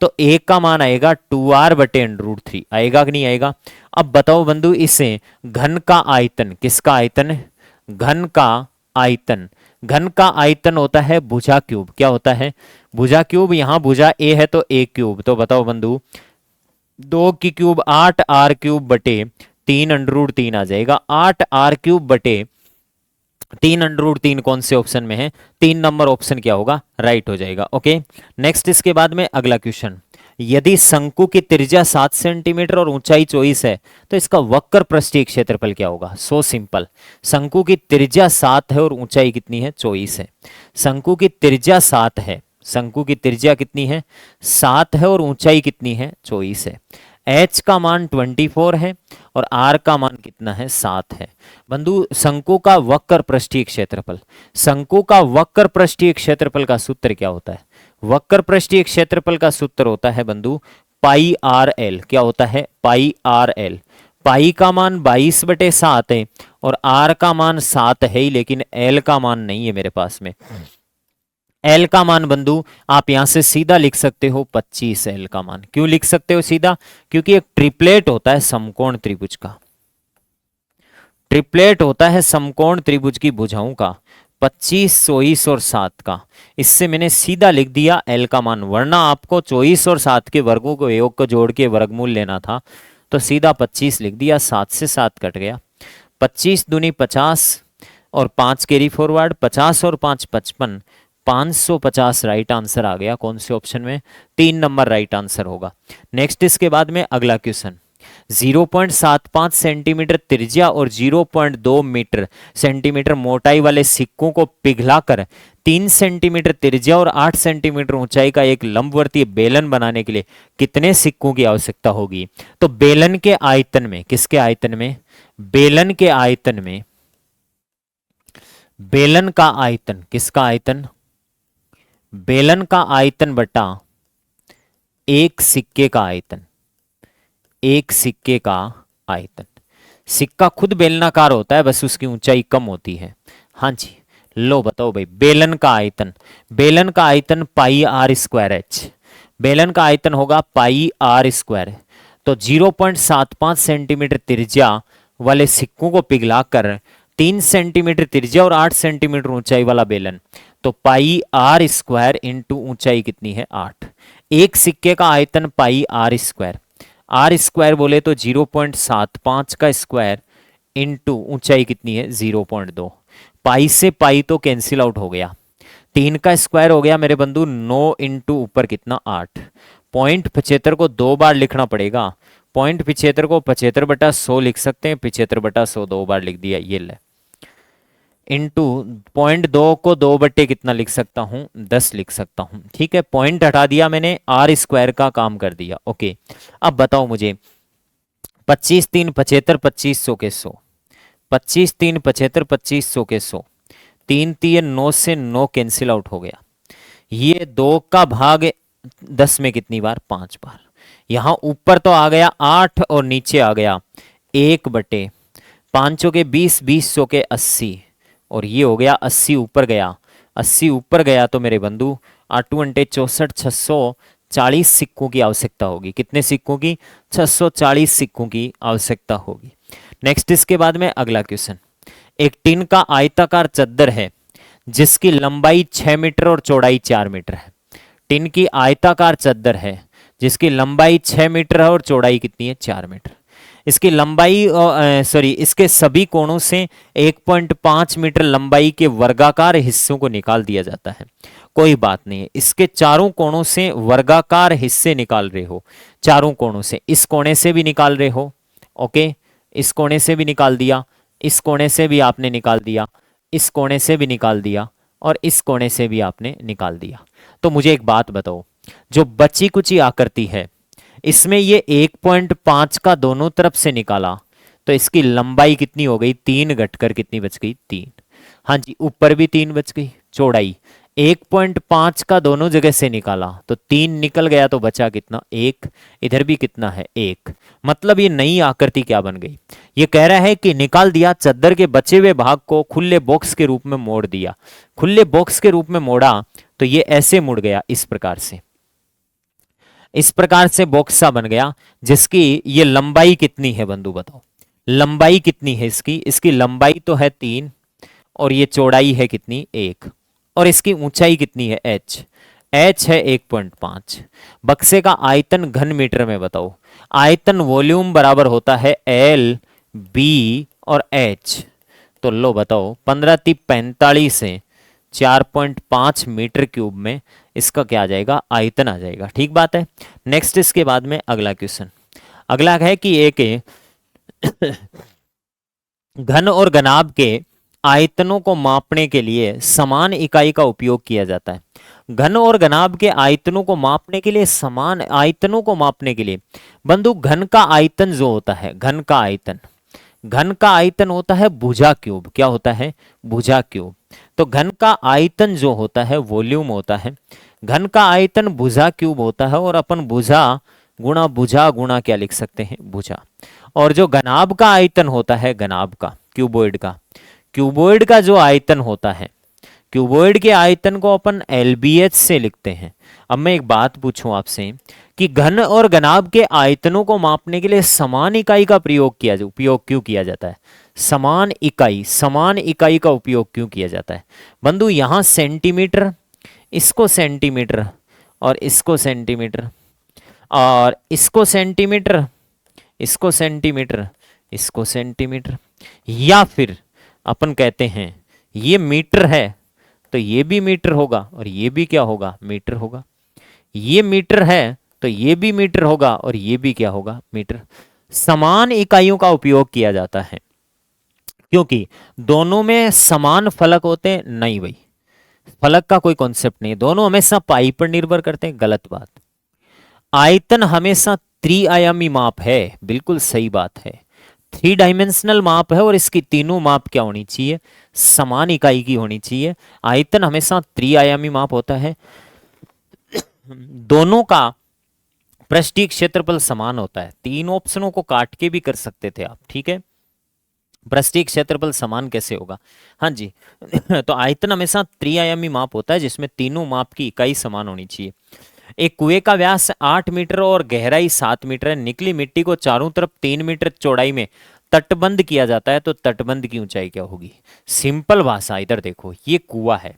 तो a का मान आएगा 2r बटे √3, आएगा कि नहीं आएगा? अब बताओ बंधु, इसे घन का आयतन, किसका आयतन? घन का आयतन, घन का आयतन होता है भुजा क्यूब। क्या होता है? भुजा क्यूब। यहां भुजा ए है तो ए क्यूब। तो बताओ बंधु, 2 की क्यूब 8r क्यूब बटे 3 √3 आ जाएगा। 8r क्यूब बटे 3 √3 कौन से ऑप्शन में है? 3 नंबर ऑप्शन क्या होगा? राइट हो जाएगा। ओके, नेक्स्ट इसके बाद में अगला क्वेश्चन, यदि शंकु की त्रिज्या 7 सेंटीमीटर और ऊंचाई 24 है तो इसका वक्र पृष्ठीय क्षेत्रफल क्या होगा? सो सिंपल, शंकु की त्रिज्या 7 है और ऊंचाई कितनी है? 24 है। शंकु की त्रिज्या 7 है, शंकु की त्रिज्या कितनी है? 7 है और ऊंचाई कितनी है? 24 है। h का मान 24 है और r का मान कितना है? 7 है। बंधु, शंकु का वक्र पृष्ठीय क्षेत्रफल, शंकु का वक्र पृष्ठीय क्षेत्रफल का सूत्र क्या होता है? वक्र पृष्ठीय क्षेत्रफल का सूत्र होता है बंधु पाई आर एल। क्या होता है? Pi R L. पाई का मान 22/7 है और आर का मान 7 है ही, लेकिन एल का मान नहीं है मेरे पास में। एल का मान बंधु आप यहां से सीधा लिख सकते हो 25 एल का मान। क्यों लिख सकते हो सीधा? क्योंकि एक ट्रिपलेट होता है समकोण त्रिभुज का, ट्रिपलेट होता है समकोण त्रिभुज की भुजाओं का, 25, 24 और 7 का। इससे मैंने सीधा लिख दिया एल का मान, वरना आपको 24 और 7 के वर्गों को योग को जोड़ के वर्गमूल लेना था, तो सीधा 25 लिख दिया। 7 से 7 कट गया, 25 दूनी 50 और 5 कैरी फॉरवर्ड, 50 और 5 55, 550 राइट आंसर आ गया। कौन से ऑप्शन में? 3 नंबर राइट आंसर होगा। नेक्स्ट इसके बाद में अगला क्वेश्चन, 0.75 सेंटीमीटर त्रिज्या और 0.2 मीटर सेंटीमीटर मोटाई वाले सिक्कों को पिघलाकर 3 सेंटीमीटर त्रिज्या और 8 सेंटीमीटर ऊंचाई का एक लंबवर्तीय बेलन बनाने के लिए कितने सिक्कों की आवश्यकता होगी? तो बेलन के आयतन में, किसके आयतन में? बेलन के आयतन में, बेलन का आयतन, किसका आयतन? बेलन का आयतन बटा एक सिक्के का आयतन, एक सिक्के का आयतन। सिक्का खुद बेलनाकार होता है, बस उसकी ऊंचाई कम होती है। हाँ जी, लो बताओ भाई, बेलन का आयतन, बेलन का आयतन पाई आर स्क्वायर एच, बेलन का आयतन होगा पाई आर स्क्वायर। तो 0.75 सेंटीमीटर त्रिज्या वाले सिक्कों को पिघलाकर 3 सेंटीमीटर त्रिज्या और 8 सेंटीमीटर ऊंचाई वाला बेलन, तो पाई आर स्क्वायर इंटू ऊंचाई कितनी है? 8। एक सिक्के का आयतन पाई आर स्क्वायर, आर स्क्वायर बोले तो 0.75 का स्क्वायर इंटू ऊंचाई कितनी है? 0.2। पाई से पाई तो कैंसिल आउट हो गया, 3 का स्क्वायर हो गया मेरे बंधु 9 इंटू ऊपर कितना? 8। 0.75 को 2 बार लिखना पड़ेगा, 0.75 को 75/100 लिख सकते हैं, 75/100 2 बार लिख दिया, ये ले। इंटू 0.2 को 2 बट्टे कितना लिख सकता हूं? 10 लिख सकता हूं। ठीक है, पॉइंट हटा दिया मैंने, आर स्क्वायर का काम कर दिया। ओके, अब बताओ मुझे 25 3 75, 2500 के 100, 25 3 75, 2500 के 100, 3 3 9 से 9 कैंसिल आउट हो गया। ये 2 का भाग 10 में कितनी बार? 5 बार। यहां ऊपर तो आ गया 8 और नीचे आ गया 1/5 के 20, 20 के 80, और ये हो गया 80 ऊपर गया। 80 ऊपर गया तो मेरे बंधु 8×8 = 64, 640 सिक्कों की आवश्यकता होगी। कितने सिक्कों की? 640 सिक्कों की आवश्यकता होगी। नेक्स्ट इसके बाद में अगला क्वेश्चन, एक टिन का आयताकार चद्दर है जिसकी लंबाई 6 मीटर और चौड़ाई 4 मीटर है। टिन की आयताकार चद्दर है जिसकी लंबाई 6 मीटर है और चौड़ाई कितनी है? 4 मीटर। इसकी लंबाई इसके सभी कोणों से 1.5 मीटर लंबाई के वर्गाकार हिस्सों को निकाल दिया जाता है। कोई बात नहीं है, इसके चारों कोणों से वर्गाकार हिस्से निकाल रहे हो, चारों कोणों से, इस कोने से भी निकाल रहे हो, ओके, इस कोने से भी निकाल दिया, इस कोने से भी आपने निकाल दिया, इस कोने से भी निकाल दिया, और इस कोने से भी आपने निकाल दिया। तो मुझे एक बात बताओ, जो बची कुची आकृति है इसमें ये 1.5 का दोनों तरफ से निकाला तो इसकी लंबाई कितनी हो गई? 3 घटकर कितनी बच गई? 3। हाँ जी, ऊपर भी 3 बच गई। चौड़ाई 1.5 का दोनों जगह से निकाला तो 3 निकल गया, तो बचा कितना? 1। इधर भी कितना है? 1। मतलब ये नई आकृति क्या बन गई? ये कह रहा है कि निकाल दिया, चद्दर के बचे हुए भाग को खुले बॉक्स के रूप में मोड़ दिया। खुले बॉक्स के रूप में मोड़ा तो ये ऐसे मुड़ गया, इस प्रकार से, इस प्रकार से बॉक्स सा बन गया, जिसकी ये लंबाई कितनी है बंधु बताओ? लंबाई कितनी है इसकी? इसकी लंबाई तो है 3 और ये चौड़ाई है कितनी? 1, और इसकी ऊंचाई कितनी है? h। h है 1.5। बक्से का आयतन घन मीटर में बताओ। आयतन वॉल्यूम बराबर होता है L, B और H। तो लो बताओ, 15 × 45 से 4.5 मीटर क्यूब में इसका क्या आ जाएगा? आयतन आ जाएगा। ठीक बात है। नेक्स्ट इसके बाद में अगला क्वेश्चन, अगला है कि एक घन और घनाभ के आयतनों को मापने के लिए समान इकाई का उपयोग किया जाता है। घन और घनाभ के आयतनों को मापने के लिए, समान आयतनों को मापने के लिए बंधु, घन का आयतन जो होता है, घन का आयतन, घन का आयतन होता है भुजा क्यूब। क्या होता है? भुजा क्यूब। तो घन का आयतन जो होता है वॉल्यूम होता है, घन का आयतन भुजा क्यूब होता है, और अपन भुजा गुणा क्या लिख सकते हैं? भुजा। और जो घनाभ का आयतन होता है, घनाभ का, क्यूबॉइड का, क्यूबॉइड का जो आयतन होता है, क्यूबॉइड के आयतन को अपन LBH से लिखते हैं। अब मैं एक बात पूछूं आपसे कि घन और घनाभ के आयतनों को मापने के लिए समान इकाई का उपयोग क्यों किया जाता है? समान इकाई का उपयोग क्यों किया जाता है बंधु? यहां सेंटीमीटर, इसको सेंटीमीटर, और इसको सेंटीमीटर, और इसको सेंटीमीटर, इसको सेंटीमीटर, इसको सेंटीमीटर, या फिर अपन कहते हैं ये मीटर है तो ये भी मीटर होगा, और ये भी क्या होगा? मीटर होगा। ये मीटर है तो ये भी मीटर होगा, और ये भी क्या होगा? मीटर। समान इकाइयों का उपयोग किया जाता है क्योंकि दोनों में समान फलक होते हैं। नहीं भाई, फलक का कोई कॉन्सेप्ट नहीं, दोनों हमेशा पाई पर निर्भर करते हैं। गलत बात। आयतन हमेशा त्रिआयामी माप है, बिल्कुल सही बात है, 3 डायमेंशनल माप है, और इसकी तीनों माप क्या होनी चाहिए? समान इकाई की होनी चाहिए। आयतन हमेशा त्रिआयामी माप होता है। दोनों का पृष्ठीय क्षेत्रफल समान होता है। 3 ऑप्शनों को काट के भी कर सकते थे आप, ठीक है। पृष्ठीय क्षेत्रफल समान कैसे होगा? हाँ जी तो आयतन हमेशा त्रिआयामी माप होता है जिसमें तीनों माप की इकाई समान होनी चाहिए। एक कुएं का व्यास 8 मीटर और गहराई 7 मीटर है। निकली मिट्टी को चारों तरफ 3 मीटर चौड़ाई में तटबंध किया जाता है, तो तटबंध की ऊंचाई क्या होगी? सिंपल भाषा, इधर देखो, ये कुआं है,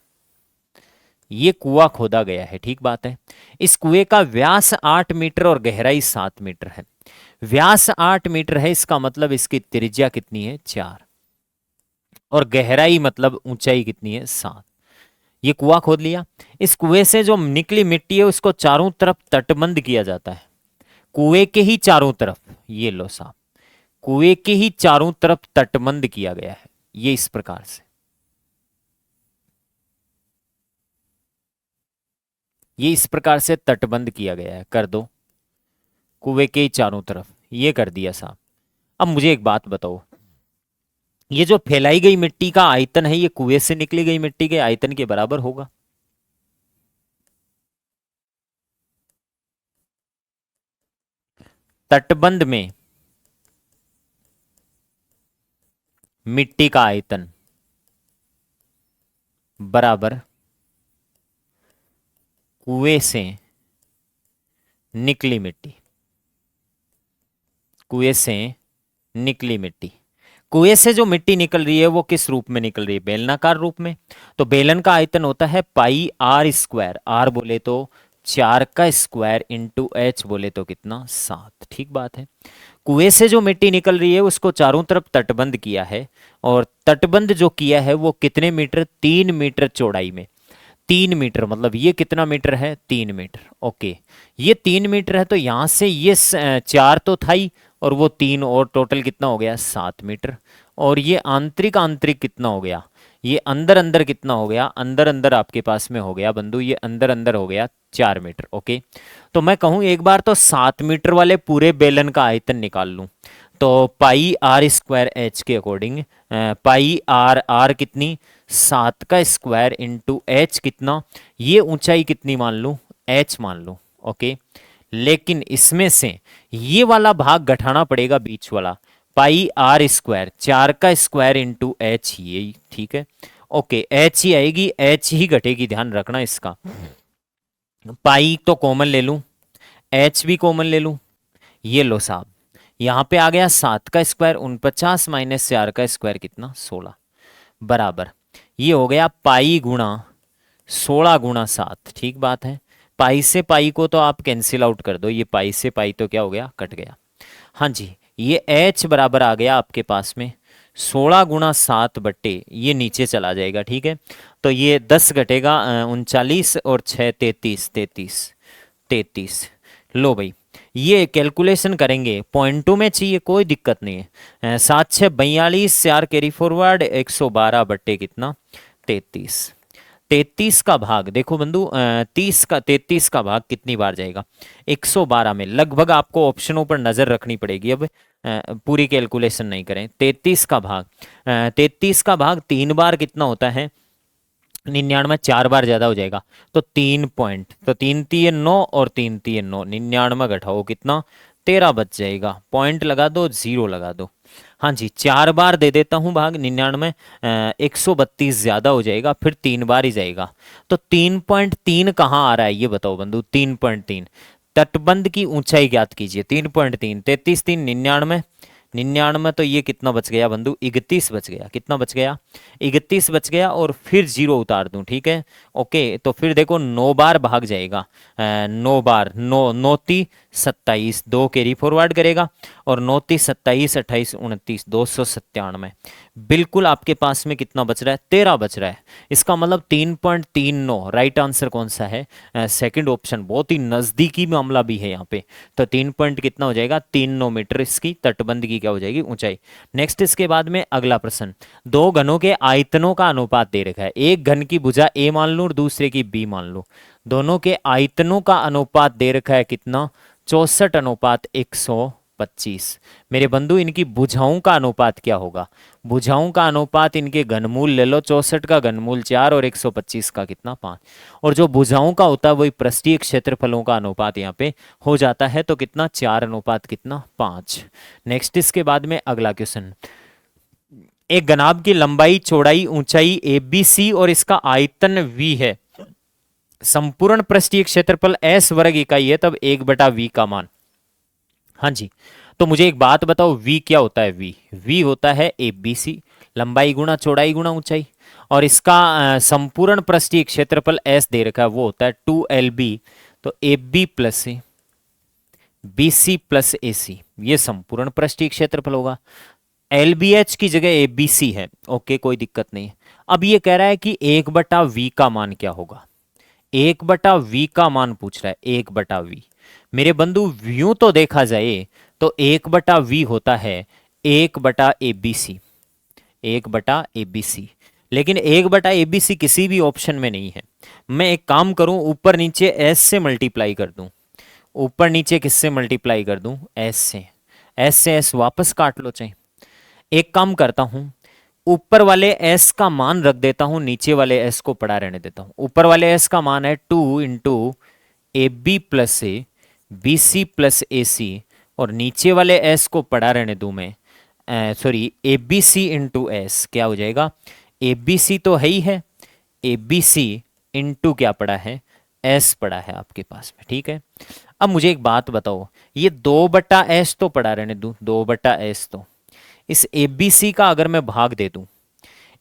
ये कुआं खोदा गया है, ठीक बात है। इस कुएं का व्यास 8 मीटर और गहराई 7 मीटर है। व्यास 8 मीटर है, इसका मतलब इसकी त्रिज्या कितनी है? 4, और गहराई मतलब ऊंचाई कितनी है? 7। ये कुआं खोद लिया। इस कुएं से जो निकली मिट्टी है उसको चारों तरफ तटबंध किया जाता है। कुएं के ही चारों तरफ, ये लो साहब, कुएं के ही चारों तरफ तटबंध किया गया है। ये इस प्रकार से, ये इस प्रकार से तटबंध किया गया है। कर दो, कुएं के ही चारों तरफ, ये कर दिया साहब। अब मुझे एक बात बताओ, ये जो फैलाई गई मिट्टी का आयतन है, ये कुएं से निकली गई मिट्टी के आयतन के बराबर होगा? तटबंध में मिट्टी का आयतन बराबर कुएं से निकली मिट्टी। कुएं से निकली मिट्टी। कुएं से जो मिट्टी निकल रही है वो किस रूप में निकल रही है? बेलनाकार रूप में। तो बेलन का आयतन होता है पाई आर स्क्वायर। आर बोले तो 4 का स्क्वायर इंटू एच बोले तो कितना? 7। ठीक बात है। कुएं से जो मिट्टी निकल रही है उसको चारों तरफ तटबंध किया है, और तटबंध जो किया है वो कितने मीटर? 3 मीटर चौड़ाई में। 3 मीटर मतलब ये कितना मीटर है? 3 मीटर। ओके, ये 3 मीटर है तो यहां से ये 4 तो था ही, और वो 3 और टोटल कितना हो गया? 7 मीटर। और ये आंतरिक आंतरिक कितना हो गया? ये अंदर अंदर कितना हो गया? अंदर अंदर आपके पास में हो गया बंधु, ये अंदर अंदर हो गया 4 मीटर। ओके, तो मैं कहूं एक बार तो 7 मीटर वाले पूरे बेलन का आयतन निकाल लूं, तो पाई आर स्क्वायर एच के अकॉर्डिंग पाई आर, आर कितनी? 7 का स्क्वायर इंटू एच कितना? ये ऊंचाई कितनी मान लूं? एच मान लूं। ओके, लेकिन इसमें से ये वाला भाग घटाना पड़ेगा, बीच वाला। पाई आर स्क्वायर, 4 का स्क्वायर इंटू एच, ये ठीक है। ओके, एच ही आएगी, एच ही घटेगी, ध्यान रखना इसका। पाई तो कॉमन ले लूं, एच भी कॉमन ले लूं, ये लो साहब, यहां पे आ गया 7 का स्क्वायर 49 माइनस 4 का स्क्वायर कितना? 16 बराबर ये हो गया पाई गुणा 16 गुणा 7। ठीक बात है। पाई से पाई को तो आप कैंसिल आउट कर दो, ये पाई से पाई तो क्या हो गया? कट गया। हाँ जी, ये h बराबर आ गया आपके पास में 16 गुणा 7 बट्टे, ये नीचे चला जाएगा। ठीक है, तो ये 10 घटेगा 39 और 6 33, 33 33। लो भाई, ये कैलकुलेशन करेंगे, पॉइंटों में चाहिए कोई दिक्कत नहीं है। 7 6 42, 4 कैरी फॉरवर्ड 112 बट्टे कितना? 33। 33 का भाग देखो बंधु, 33 का भाग कितनी बार जाएगा? 112 में। लगभग आपको ऑप्शनों पर नजर रखनी पड़ेगी, अब पूरी कैलकुलेशन नहीं करें। 33 का भाग 33 का भाग 3 बार कितना होता है? 99। 4 बार ज्यादा हो जाएगा तो 3 पॉइंट, तो 3 3 9 और 3 3 9, 99 घटाओ कितना? 13 बच जाएगा। पॉइंट लगा दो, जीरो लगा दो। हाँ जी, 4 बार दे देता हूं भाग 99, 132 ज्यादा हो जाएगा, फिर 3 बार ही जाएगा। तो 3.3 कहाँ आ रहा है ये बताओ बंधु? 3.3 तटबंध की ऊंचाई ज्ञात कीजिए। 3.3, 33 3 99, 99 तो ये कितना बच गया बंधु? 31 बच गया। कितना बच गया? 31 बच गया, और फिर जीरो उतार दूं। ठीक है, ओके, तो फिर देखो 9 बार भाग जाएगा, 9 बार, 9 9 ती 27, 2 कैरी फॉरवर्ड करेगा, और 9 ती 27 28 29, 297। बिल्कुल आपके पास में कितना बच रहा है? 13 बच रहा है। इसका मतलब 3.39 राइट आंसर कौन सा है? Second option. बहुत ही नजदीकी मामला भी है यहाँ पे। तो 3 पॉइंट कितना हो जाएगा? 39 मीटर इसकी तटबंध की क्या हो जाएगी? ऊंचाई। नेक्स्ट इसके बाद में अगला प्रश्न, दो घनों के आयतनों का अनुपात दे रखा है। एक घन की भुजा ए मान लो और दूसरे की बी मान लो। दोनों के आयतनों का अनुपात दे रखा है कितना? 64 अनुपात 125। मेरे बंधु, इनकी भुजाओं का अनुपात क्या होगा? भुजाओं का अनुपात इनके घनमूल ले लो, 64 का घनमूल 4 और 125 का कितना? 5। और जो भुजाओं का होता है वही पृष्ठीय क्षेत्रफलों का अनुपात यहाँ पे हो जाता है, तो कितना? 4 अनुपात कितना? 5। नेक्स्ट इसके बाद में अगला क्वेश्चन, एक घनाभ की लंबाई चौड़ाई ऊंचाई ए बी सी और इसका आयतन v है। संपूर्ण पृष्ठीय क्षेत्रफल s वर्ग इकाई है, तब 1/v का मान। हाँ जी, तो मुझे एक बात बताओ, v क्या होता है? v होता है ए बी सी, लंबाई गुणा चौड़ाई गुणा ऊंचाई, और इसका संपूर्ण पृष्ठीय क्षेत्रफल s दे रखा है, वो होता है 2lb। तो A B plus A, B C plus A C, ये संपूर्ण पृष्ठीय क्षेत्रफल होगा। LBH की जगह ABC है। ओके, कोई दिक्कत नहीं है। अब ये कह रहा है कि 1/v का मान क्या होगा? 1/v का मान पूछ रहा है, 1/v। मेरे बंधु, व्यू तो देखा जाए तो 1/v होता है 1/ABC, 1/ABC, लेकिन 1/ABC किसी भी ऑप्शन में नहीं है। मैं एक काम करूं, ऊपर नीचे s से मल्टीप्लाई कर दूं। ऊपर नीचे किससे मल्टीप्लाई कर दूं? s से। s से s वापस काट लो चाहे। एक काम करता हूं, ऊपर वाले s का मान रख देता हूं, नीचे वाले s को पड़ा रहने देता हूं। ऊपर वाले s का मान है 2 into A B plus A, B C plus A C और नीचे वाले एस को पढ़ा रहने दूं मैं, sorry A B C into S, क्या हो जाएगा, ए बी सी तो है ही है, ए बी सी इंटू क्या पड़ा है, एस पड़ा है आपके पास में, ठीक है। अब मुझे एक बात बताओ, ये 2/s तो पड़ा रहने दूं, 2/s तो इस ए बी सी का अगर मैं भाग दे दूं,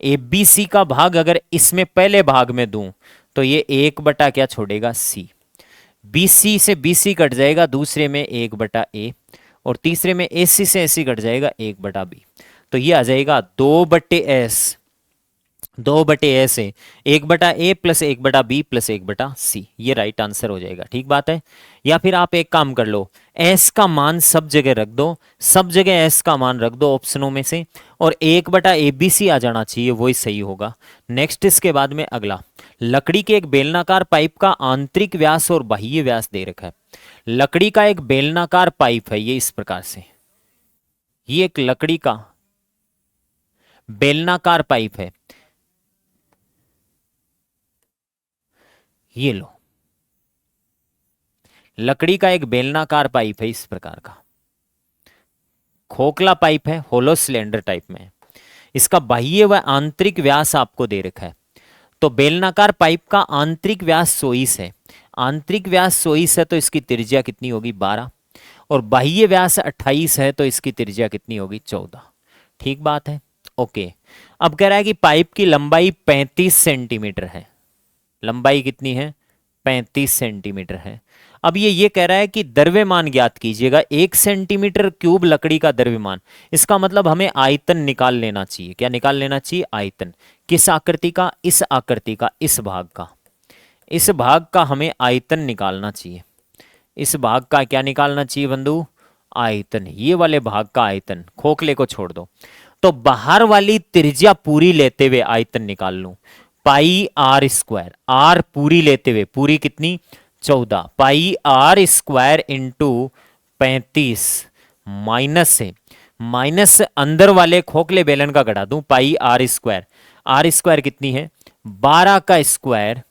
ए बी सी का भाग अगर इसमें पहले भाग में दूं, तो ये 1 क्या छोड़ेगा, सी, बी सी से बी सी कट जाएगा, दूसरे में 1/a, और तीसरे में ए सी से ए सी कट जाएगा 1/b, तो ये आ जाएगा 2/s, 2/a से 1/a plus 1/b plus 1/c, ये राइट आंसर हो जाएगा, ठीक बात है। या फिर आप एक काम कर लो, s का मान सब जगह रख दो, सब जगह s का मान रख दो ऑप्शनों में से, और 1/abc आ जाना चाहिए, वही सही होगा। नेक्स्ट इसके बाद में अगला, लकड़ी के एक बेलनाकार पाइप का आंतरिक व्यास और बाह्य व्यास दे रखा है। लकड़ी का एक बेलनाकार पाइप है, ये इस प्रकार से, ये एक लकड़ी का बेलनाकार पाइप है, ये लो, लकड़ी का एक बेलनाकार पाइप है इस प्रकार का, खोखला पाइप है, होलो सिलेंडर टाइप में है। इसका बाह्य व आंतरिक व्यास आपको दे रखा है। तो बेलनाकार पाइप का आंतरिक व्यास 24 है, आंतरिक व्यास 24 है तो इसकी त्रिज्या कितनी होगी, 12, और बाह्य व्यास 28 है तो इसकी त्रिज्या कितनी होगी, 14, ठीक बात है। ओके, अब कह रहा है कि पाइप की लंबाई 35 सेंटीमीटर है, लंबाई कितनी है, 35 सेंटीमीटर है। अब ये कह रहा है कि द्रव्यमान ज्ञात कीजिएगा, 1 सेंटीमीटर क्यूब लकड़ी का द्रव्यमान, इसका मतलब हमें आयतन निकाल लेना चाहिए। क्या निकाल लेना चाहिए, आयतन, किस आकृति का, इस आकृति का, इस भाग का, इस भाग का हमें आयतन निकालना चाहिए। इस भाग का क्या निकालना चाहिए बंधु, आयतन, ये वाले भाग का आयतन, खोखले को छोड़ दो। तो बाहर वाली त्रिज्या पूरी लेते हुए आयतन निकाल लूं, पाई आर स्क्वायर, आर पूरी लेते हुए, पूरी कितनी, 14, पाई आर स्क्वायर इंटू 35, माइनस से, माइनस अंदर वाले खोखले बेलन का घटा दूं, पाई आर स्क्वायर, आर स्क्वायर कितनी है, 12 का स्क्वायर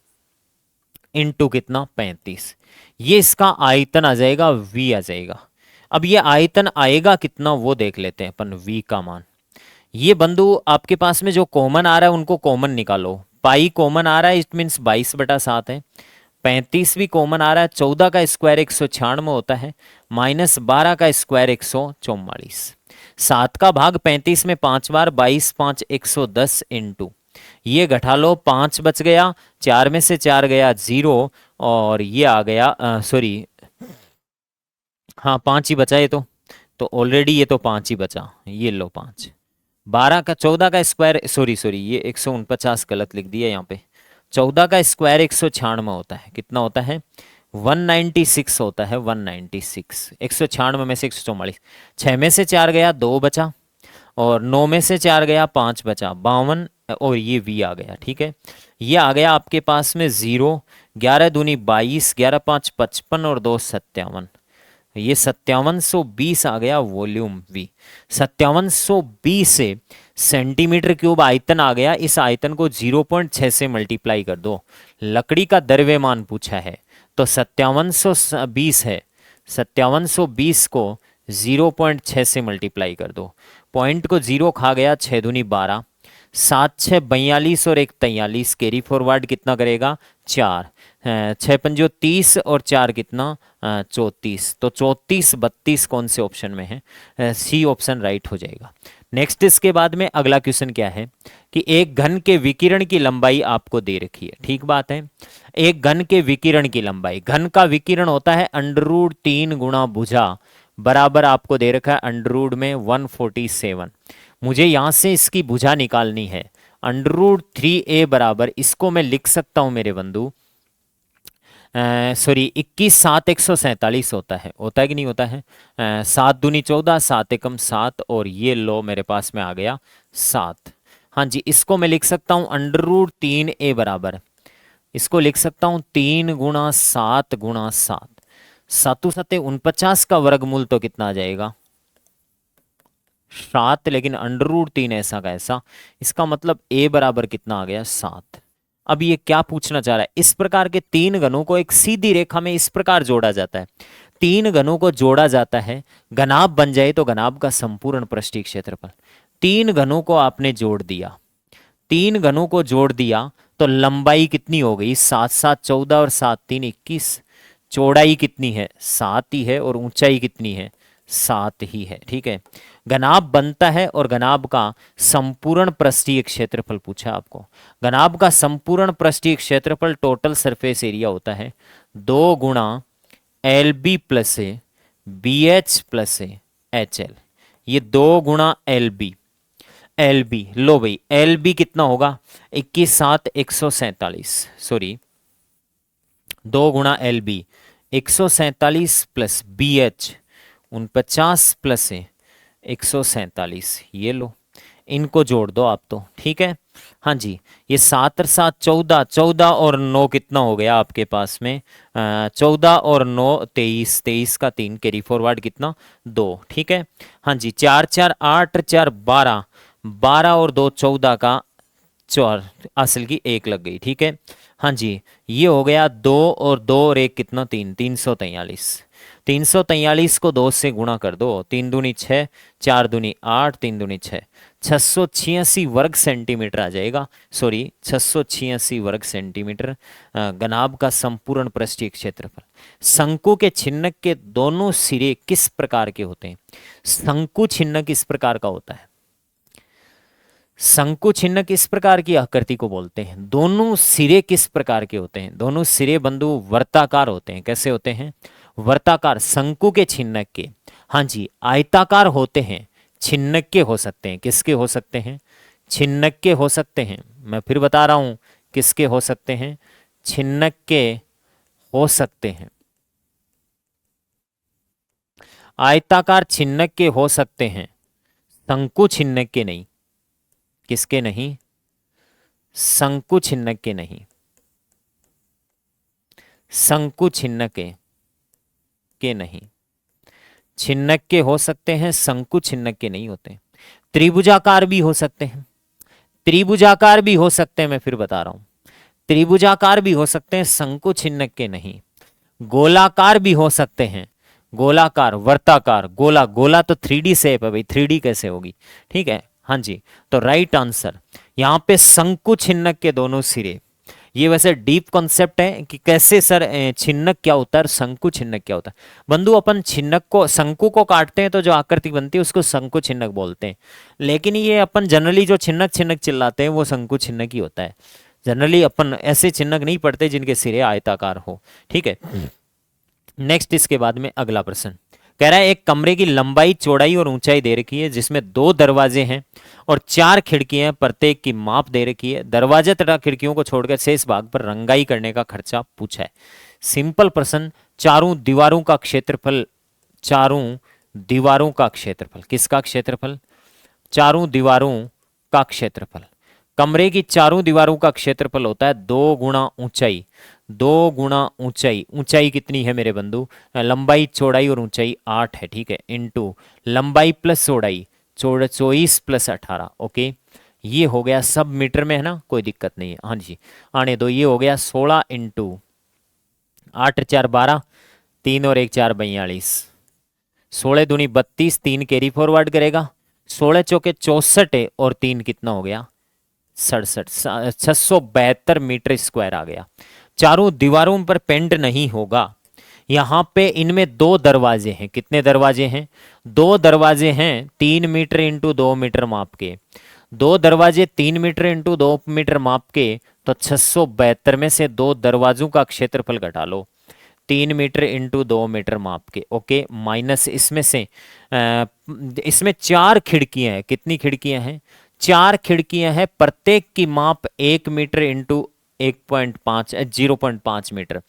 इंटू कितना, 35, ये इसका आयतन आ जाएगा, v आ जाएगा। अब ये आयतन आएगा कितना वो देख लेते हैं अपन, v का मान। ये बंधु आपके पास में जो कॉमन आ रहा है उनको कॉमन निकालो, पाई कॉमन आ रहा है, इट मीन्स 22/7 है, 35 भी कॉमन आ रहा है, 14 का स्क्वायर 196 होता है, माइनस 12 का स्क्वायर 144, 7 का भाग 35 में 5 बार, 22 5 110 इंटू, ये घटा लो, 5 बच गया, 4 में से 4 गया 0, और ये आ गया, सॉरी हाँ 5 ही बचा, ये तो ऑलरेडी ये तो 5 ही बचा, ये लो 5, 12 का 14 का स्क्वायर, सॉरी ये 149 गलत लिख दिया यहाँ पे, 14 का स्क्वायर 196 होता है, कितना होता है, 196 होता है, 196, 196 में से 144, 6 में से 4 गया 2 बचा, और 9 में से 4 गया 5 बचा, 52, और ये v आ गया, ठीक है। ये आ गया आपके पास में 0, 11 दूनी 22, 11 5 55 और 2 57, ये 5720 आ गया वॉल्यूम v, 5720 से सेंटीमीटर क्यूब आयतन आ गया। इस आयतन को 0.6 से मल्टीप्लाई कर दो, लकड़ी का द्रव्यमान पूछा है तो 5720 है, 5720 को 0.6 से मल्टीप्लाई कर दो, पॉइंट को 0 खा गया, 6 दूनी 12, 7 6 42 और 1 43, कैरी फॉरवर्ड कितना करेगा, 4, 6 पंजो 30 और 4 कितना, 34, तो 34 32 कौन से ऑप्शन में है, सी ऑप्शन राइट हो जाएगा। नेक्स्ट इसके बाद में अगला क्वेश्चन क्या है कि एक घन के विकिरण की लंबाई आपको दे रखी है, ठीक बात है। एक घन के विकिरण की लंबाई, घन का विकिरण होता है √3 गुणा भुजा, बराबर आपको दे रखा है √ में 147। मुझे यहां से इसकी भुजा निकालनी है, √3a बराबर, इसको मैं लिख सकता हूं मेरे बंधु, सॉरी 21 7 147 होता है कि नहीं होता है, 7 दूनी 14, 7 एकम 7, और ये लो मेरे पास में आ गया 7। हाँ जी, इसको मैं लिख सकता हूँ √3a बराबर, इसको लिख सकता हूँ 3 गुणा 7 गुणा 7, 7 7 49 का वर्गमूल तो कितना आ जाएगा, 7, लेकिन √3 ऐसा का ऐसा, इसका मतलब a बराबर कितना आ गया, 7। अब ये क्या पूछना चाह रहा है, इस प्रकार के 3 घनों को एक सीधी रेखा में इस प्रकार जोड़ा जाता है, तीन घनों को जोड़ा जाता है, घनाभ बन जाए तो घनाभ का संपूर्ण पृष्ठीय क्षेत्रफल। तीन घनों को आपने जोड़ दिया, तीन घनों को जोड़ दिया तो लंबाई कितनी हो गई, 7 7 14 और 7 3 21। चौड़ाई कितनी है, 7 ही है, और ऊंचाई कितनी है, 7 ही है। ठीक है, घनाभ बनता है और घनाभ का संपूर्ण पृष्ठीय क्षेत्रफल पूछा आपको। घनाभ का संपूर्ण पृष्ठीय क्षेत्रफल टोटल सरफेस एरिया होता है 2 गुणा L B plus A B H plus A H L. ये 2 गुणा एल बी, एल बी लो भाई, एल बी कितना होगा, 21 7 147, सॉरी 2 गुणा L B 147 plus B H 49 plus 147, ये लो, इनको जोड़ दो आप तो। ठीक है, हाँ जी, ये 7 और 7 14, 14 और 9 कितना हो गया आपके पास में, 14 और 9 23, 23 का 3 कैरी फॉरवर्ड कितना 2। ठीक है, हाँ जी, 4 4 8 4 12, 12 और 2 14 का 4, असल की 1 लग गई। ठीक है, हाँ जी, ये हो गया 2 और 2 और 1 कितना 3, 343। 343 को 2 से गुणा कर दो, 3 दूनी 6, 4 दूनी 8, 3 दूनी 6, 686 वर्ग सेंटीमीटर आ जाएगा, सॉरी 686 वर्ग सेंटीमीटर घनाभ का संपूर्ण पृष्ठीय क्षेत्रफल। शंकु के छिन्नक के दोनों सिरे किस प्रकार के होते हैं, शंकु छिन्नक इस प्रकार का होता है, शंकु छिन्नक इस प्रकार की आकृति को बोलते हैं। दोनों सिरे किस प्रकार के होते हैं, दोनों सिरे बंधु वर्ताकार होते हैं। कैसे होते हैं, वर्ताकार। शंकु के छिन्नक के, हाँ जी, आयताकार होते हैं, छिन्नक के हो सकते हैं। किसके हो सकते हैं, छिन्नक के हो सकते हैं। मैं फिर बता रहा हूं किसके हो सकते हैं, छिन्नक के हो सकते हैं, आयताकार छिन्नक के हो सकते हैं, शंकु छिन्नक के नहीं। किसके नहीं, शंकु छिन्नक के नहीं, शंकु छिन्नक के नहीं। छिन्नक के हो सकते हैं, शंकु छिन्नक के नहीं होते। त्रिभुजाकार भी हो सकते हैं, त्रिभुजाकार भी हो सकते हैं, मैं फिर बता रहा हूं, त्रिभुजाकार भी हो सकते हैं, शंकु छिन्नक के नहीं। गोलाकार भी हो सकते हैं, गोलाकार, वर्ताकार, गोला, गोला तो 3D शेप है भाई, 3D कैसे होगी। ठीक है, हाँ जी, तो राइट आंसर यहां पे शंकु छिन्नक के दोनों सिरे। ये वैसे डीप कॉन्सेप्ट है कि कैसे सर छिन्नक क्या होता है और शंकु छिन्नक क्या होता है। बंधु अपन छिन्नक को, शंकु को काटते हैं तो जो आकृति बनती है उसको शंकु छिन्नक बोलते हैं, लेकिन ये अपन जनरली जो छिन्नक छिन्नक चिल्लाते हैं वो शंकु छिन्नक ही होता है। जनरली अपन ऐसे छिन्नक नहीं पढ़ते जिनके सिरे आयताकार हो। ठीक है, नेक्स्ट इसके बाद में अगला प्रश्न कह रहा है, एक कमरे की लंबाई, चौड़ाई और ऊंचाई दे रखी है, जिसमें 2 दरवाजे हैं और 4 खिड़कियां, प्रत्येक की माप दे रखी है। दरवाजे तथा खिड़कियों को छोड़कर शेष भाग पर रंगाई करने का खर्चा पूछा है। सिंपल प्रश्न, चारों दीवारों का क्षेत्रफल, चारों दीवारों का क्षेत्रफल, किसका क्षेत्रफल, चारों दीवारों का क्षेत्रफल। कमरे की चारों दीवारों का क्षेत्रफल होता है 2 गुणा ऊंचाई, 2 गुणा ऊंचाई। ऊंचाई कितनी है मेरे बंधु, लंबाई, चौड़ाई और ऊंचाई 8 है। ठीक है, इनटू लंबाई प्लस चौड़ाई 24 प्लस 18। ओके, ये हो गया, सब मीटर में है ना, कोई दिक्कत नहीं है। हाँ जी, आने दो, ये हो गया 16 इंटू 8 4 12, 3 और 1 4 42, 16 दूनी 32, 3 कैरी फॉरवर्ड करेगा, 16 चौके 64 और 3 कितना हो गया 67, 672 मीटर स्क्वायर आ गया। चारों दीवारों पर पेंट नहीं होगा। यहां पे इनमें 2 दरवाजे हैं। कितने दरवाजे हैं, 2 दरवाजे हैं, 3 मीटर इंटू 2 मीटर माप के। 2 दरवाजे 3 मीटर इंटू 2 मीटर माप के, तो 672 में से 2 दरवाजों का क्षेत्रफल घटा लो, 3 मीटर इंटू 2 मीटर माप के। ओके, माइनस इसमें से इसमें 4 खिड़कियां हैं। कितनी खिड़कियां हैं, 4 खिड़कियां हैं, प्रत्येक की माप 1 मीटर इंटू 1.5 0.5 मीटर।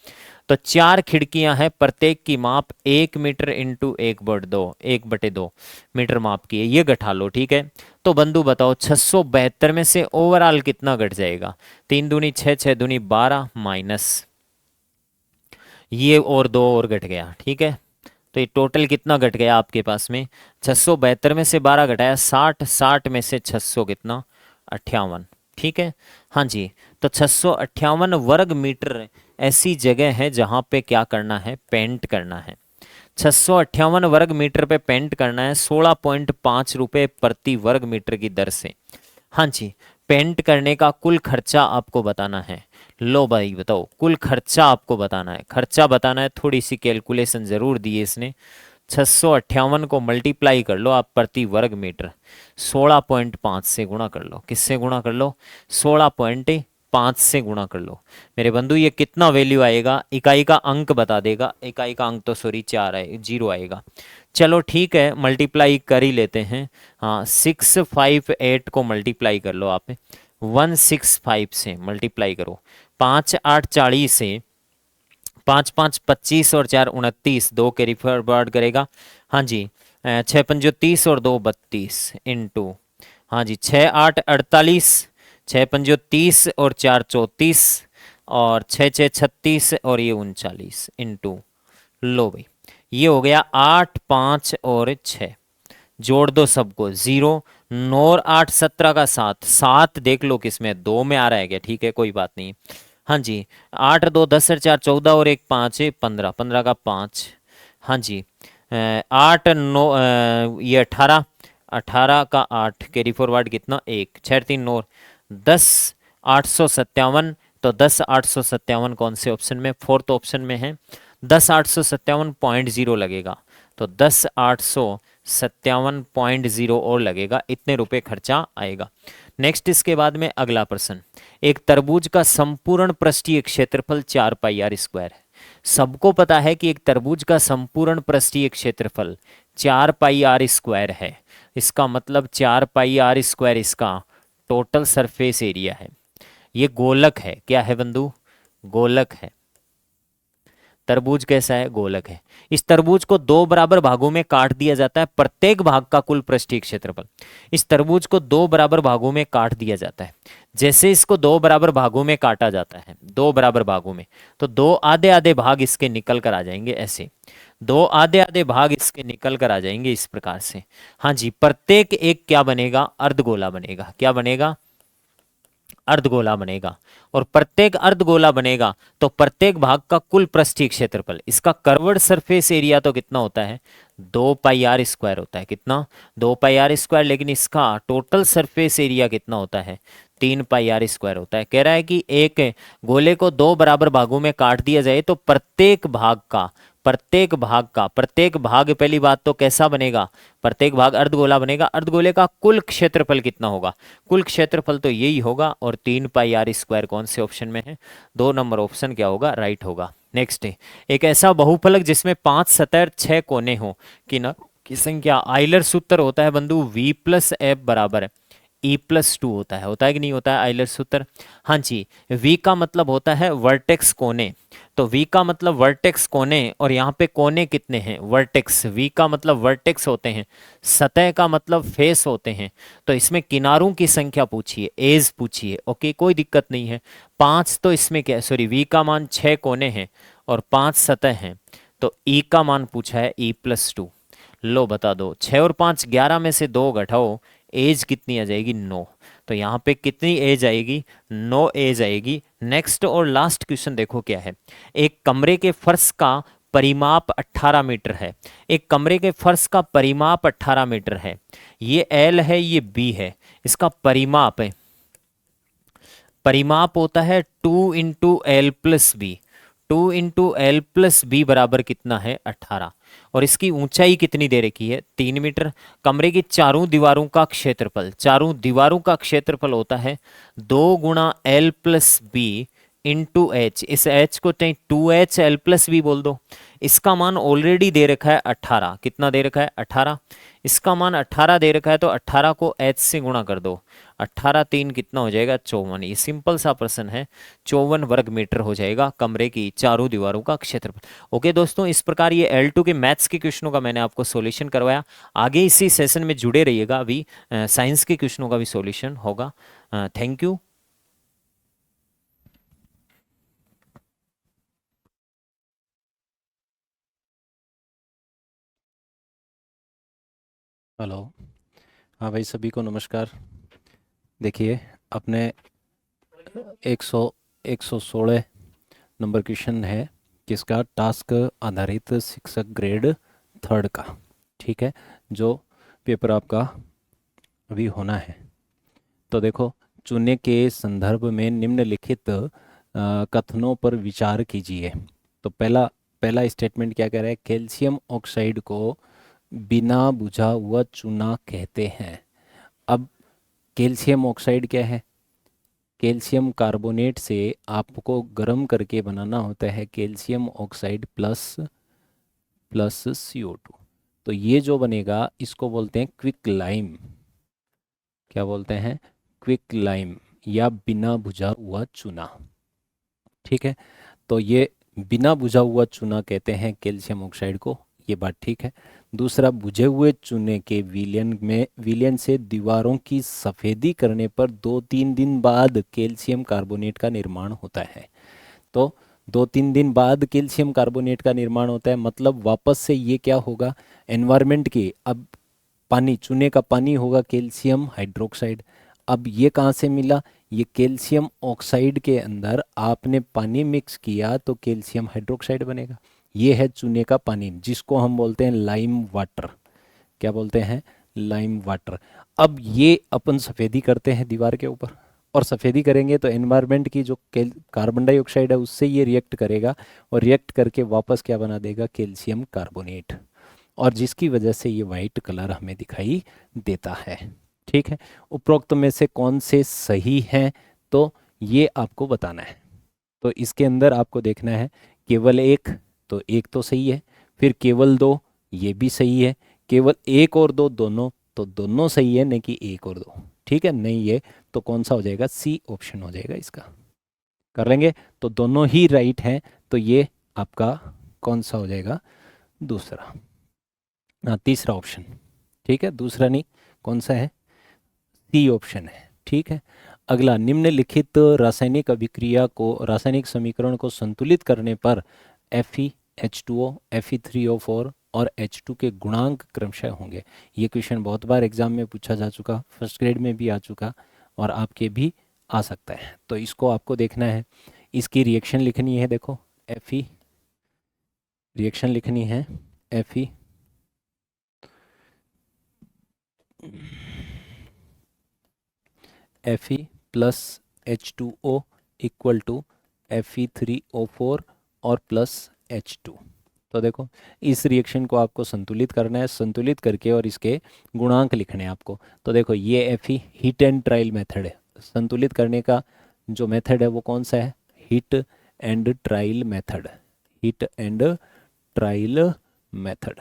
तो 4 खिड़कियां हैं, प्रत्येक की माप 1 मीटर इंटू 1/2 मीटर माप की है। ये घटा लो। ठीक है, तो बंधु बताओ 672 में से ओवरऑल कितना घट जाएगा, 3 दूनी 6, 6 दूनी 12, माइनस ये और 2 और घट गया। ठीक है, तो ये टोटल कितना घट गया आपके पास में, 672 में से 12 घटाया 60, 60 में से 600 कितना 58। ठीक है, हाँ जी, तो 658 वर्ग मीटर ऐसी जगह है जहां पे क्या करना है, पेंट करना है। 658 वर्ग मीटर पे पेंट करना है 16.5 रुपए प्रति वर्ग मीटर की दर से। हाँ जी, पेंट करने का कुल खर्चा आपको बताना है। लो भाई बताओ, कुल खर्चा आपको बताना है, खर्चा बताना है। थोड़ी सी कैलकुलेशन जरूर दी है इसने। 658 को मल्टीप्लाई कर लो आप प्रति वर्ग मीटर, 16.5 से गुणा कर लो। किससे गुणा कर लो? 16.5 से गुणा कर लो। मेरे बंधु ये कितना वैल्यू आएगा? इकाई का अंक बता देगा। इकाई का अंक तो सॉरी 4 है, 0 आएगा। चलो ठीक है, मल्टीप्लाई कर ही लेते हैं। हाँ, 658 को मल्टीप्लाई कर लो आप, 165 से मल्टीप्लाई करो। 5 8 40 से 5 5 25 और 4 29, 2 कैरी फॉरवर्ड करेगा। हाँ जी, 6 5 30 और 2 32 इंटू, हाँ जी 6 8 48, 6 5 30 और 4 34 और 6 6 36 और ये 39 इंटू। लो भाई, ये हो गया 8 5 और 6, जोड़ दो सबको 0। 9 और 8 17 का 7, 7 देख लो किसमें, 2 में आ रहा है क्या? ठीक है कोई बात नहीं। हाँ जी, 8 2 10 और 4 14 और 1 5 15, 15 का 5। हाँ जी, 8 9 ये 18, 18 का 8 कैरी फॉरवर्ड कितना? 1 6 3 9 10 857। तो 10 857 कौन से ऑप्शन में? फोर्थ ऑप्शन में है। 10 857.0 लगेगा, तो 10 857.0 और लगेगा, इतने रुपए खर्चा आएगा। नेक्स्ट इसके बाद में अगला प्रश्न, एक तरबूज का संपूर्ण पृष्ठीय क्षेत्रफल 4 पाई आर स्क्वायर है। सबको पता है कि एक तरबूज का संपूर्ण पृष्ठीय क्षेत्रफल 4 पाई आर स्क्वायर है। इसका मतलब 4 पाई आर स्क्वायर इसका टोटल सरफेस एरिया है। ये गोलक है, क्या है बंधु? गोलक है। तरबूज कैसा है? गोलक है। इस तरबूज को 2 बराबर भागों में काट दिया जाता है, प्रत्येक भाग का कुल पृष्ठीय क्षेत्रफल। इस तरबूज को 2 बराबर भागों में काट दिया जाता है। जैसे इसको 2 बराबर भागों में काटा जाता है, 2 बराबर भागों में, तो 2 आधे आधे भाग इसके निकल कर आ जाएंगे ऐसे। 2 आधे आधे भाग इसके निकल कर आ जाएंगे इस प्रकार से। हाँ जी, प्रत्येक एक क्या बनेगा? अर्धगोला बनेगा। क्या बनेगा? अर्धगोला बनेगा। और प्रत्येक अर्धगोला बनेगा तो प्रत्येक भाग का कुल पृष्ठीय क्षेत्रफल, इसका कर्वड सरफेस एरिया तो कितना होता है? 2 पाई आर स्क्वायर होता है। कितना? 2 पाई आर स्क्वायर। लेकिन इसका टोटल सरफेस एरिया कितना होता है? 3 पाई आर स्क्वायर होता है। कह रहा है कि एक गोले को 2 बराबर भागों में काट दिया जाए तो प्रत्येक भाग पहली बात तो कैसा बनेगा? प्रत्येक भाग अर्धगोला बनेगा। अर्धगोले का कुल क्षेत्रफल कितना होगा? कुल क्षेत्रफल तो यही होगा। और 3 पाई आर स्क्वायर कौन से ऑप्शन में है? 2 नंबर ऑप्शन क्या होगा? राइट होगा। नेक्स्ट है, एक ऐसा बहुफलक जिसमें 5 सतह 6 कोने हो, किनारों की संख्या। आइलर सूत्र होता है बंधु v प्लस एफ बराबर E+2 होता है कि नहीं होता है आइलर सूत्र? हाँ जी, v का मतलब होता है वर्टेक्स कोने। तो v का मतलब वर्टेक्स कोने, और यहाँ पे कोने कितने हैं? वर्टेक्स। v का मतलब वर्टेक्स होते हैं, सतह का मतलब फेस होते हैं। तो इसमें किनारों की संख्या पूछिए, एज पूछिए। ओके, कोई दिक्कत नहीं है। 5 तो इसमें क्या, सॉरी v का मान 6 कोने हैं और 5 सतह हैं, तो e का मान पूछा है E+2। लो बता दो, 6 और 5 11 में से 2 घटाओ, एज कितनी आ जाएगी? 9। तो यहाँ पे कितनी एज आएगी? 9 एज आएगी। नेक्स्ट और लास्ट क्वेश्चन देखो क्या है। एक कमरे के फर्श का परिमाप 18 मीटर है। एक कमरे के फर्श का परिमाप 18 मीटर है। ये एल है, ये बी है। इसका परिमाप है, परिमाप होता है 2 into L plus B. 2 into L plus B बराबर कितना है? 18। और इसकी ऊंचाई कितनी दे रखी है? 3 मीटर। कमरे की चारों दीवारों का क्षेत्रफल, चारों दीवारों का क्षेत्रफल होता है 2 गुणा L plus B into H. इस एच को चाहे 2h एल प्लस बी बोल दो। इसका मान ऑलरेडी दे रखा है 18। कितना दे रखा है? 18। इसका मान 18 दे रखा है, तो 18 को h से गुणा कर दो। 18 3 कितना हो जाएगा? 54। ये सिंपल सा प्रश्न है। 54 वर्ग मीटर हो जाएगा कमरे की चारों दीवारों का क्षेत्रफल। ओके दोस्तों, इस प्रकार ये L2 के मैथ्स के क्वेश्चनों का मैंने आपको सॉल्यूशन करवाया। आगे इसी सेशन में जुड़े रहिएगा, अभी साइंस के क्वेश्चनों का भी सॉल्यूशन होगा। Thank you. हेलो। हाँ भाई, सभी को नमस्कार। देखिए, अपने 116 नंबर क्वेश्चन है किसका, टास्क आधारित शिक्षक ग्रेड 3 का, ठीक है, जो पेपर आपका अभी होना है। तो देखो, चुने के संदर्भ में निम्नलिखित कथनों पर विचार कीजिए। तो पहला पहला स्टेटमेंट क्या कह रहा है, कैल्शियम ऑक्साइड को बिना बुझा हुआ चूना कहते हैं। अब कैल्शियम ऑक्साइड क्या है, कैल्शियम कार्बोनेट से आपको गर्म करके बनाना होता है calcium oxide plus plus CO2। तो ये जो बनेगा इसको बोलते हैं क्विक लाइम। क्या बोलते हैं, क्विक लाइम या बिना बुझा हुआ चूना, ठीक है। तो ये बिना बुझा हुआ चूना कहते हैं कैल्शियम ऑक्साइड को, ये बात ठीक है। दूसरा, बुझे हुए चूने के विलयन से दीवारों की सफ़ेदी करने पर 2-3 दिन बाद कैल्शियम कार्बोनेट का निर्माण होता है। तो 2-3 दिन बाद कैल्शियम कार्बोनेट का निर्माण होता है, मतलब वापस से ये क्या होगा, एनवायरनमेंट की, अब पानी, चूने का पानी होगा कैल्शियम हाइड्रोक्साइड। अब ये कहाँ से मिला, ये कैल्शियम ऑक्साइड के अंदर आपने पानी मिक्स किया तो कैल्शियम हाइड्रोक्साइड बनेगा। ये है चूने का पानी, जिसको हम बोलते हैं लाइम वाटर। क्या बोलते हैं, लाइम वाटर। अब ये अपन सफ़ेदी करते हैं दीवार के ऊपर, और सफ़ेदी करेंगे तो एनवायरनमेंट की जो कार्बन डाइऑक्साइड है उससे ये रिएक्ट करेगा, और रिएक्ट करके वापस क्या बना देगा, कैल्शियम कार्बोनेट, और जिसकी वजह से ये वाइट कलर हमें दिखाई देता है, ठीक है। उपरोक्त में से कौन से सही हैं, तो ये आपको बताना है। तो इसके अंदर आपको देखना है केवल एक, तो एक तो सही है, फिर केवल दो, ये भी सही है, केवल एक और दो, दोनों, तो दोनों सही है, नहीं कि एक और दो, ठीक है। नहीं ये तो कौन सा हो जाएगा, सी ऑप्शन हो जाएगा इसका। कर लेंगे, तो दोनों ही राइट हैं, तो ये आपका कौन सा हो जाएगा, दूसरा, तीसरा ऑप्शन, ठीक है। दूसरा नहीं, कौन सा है, सी ऑप्शन है, ठीक है। अगला, निम्नलिखित रासायनिक अभिक्रिया को, रासायनिक समीकरण को संतुलित करने पर Fe Fe3O4 और H2 के गुणांक क्रमशः होंगे। ये क्वेश्चन बहुत बार एग्जाम में पूछा जा चुका, फर्स्ट ग्रेड में भी आ चुका, और आपके भी आ सकता है। तो इसको आपको देखना है, इसकी रिएक्शन लिखनी है। देखो, Fe रिएक्शन लिखनी है, Fe Fe plus H2O equal to Fe3O4 और प्लस H2। तो देखो, इस रिएक्शन को आपको संतुलित करना है, संतुलित करके और इसके गुणांक लिखने हैं आपको। तो देखो, ये Fe heat and trial method है। संतुलित करने का जो मेथड है वो कौन सा है, heat and trial method, heat and trial method,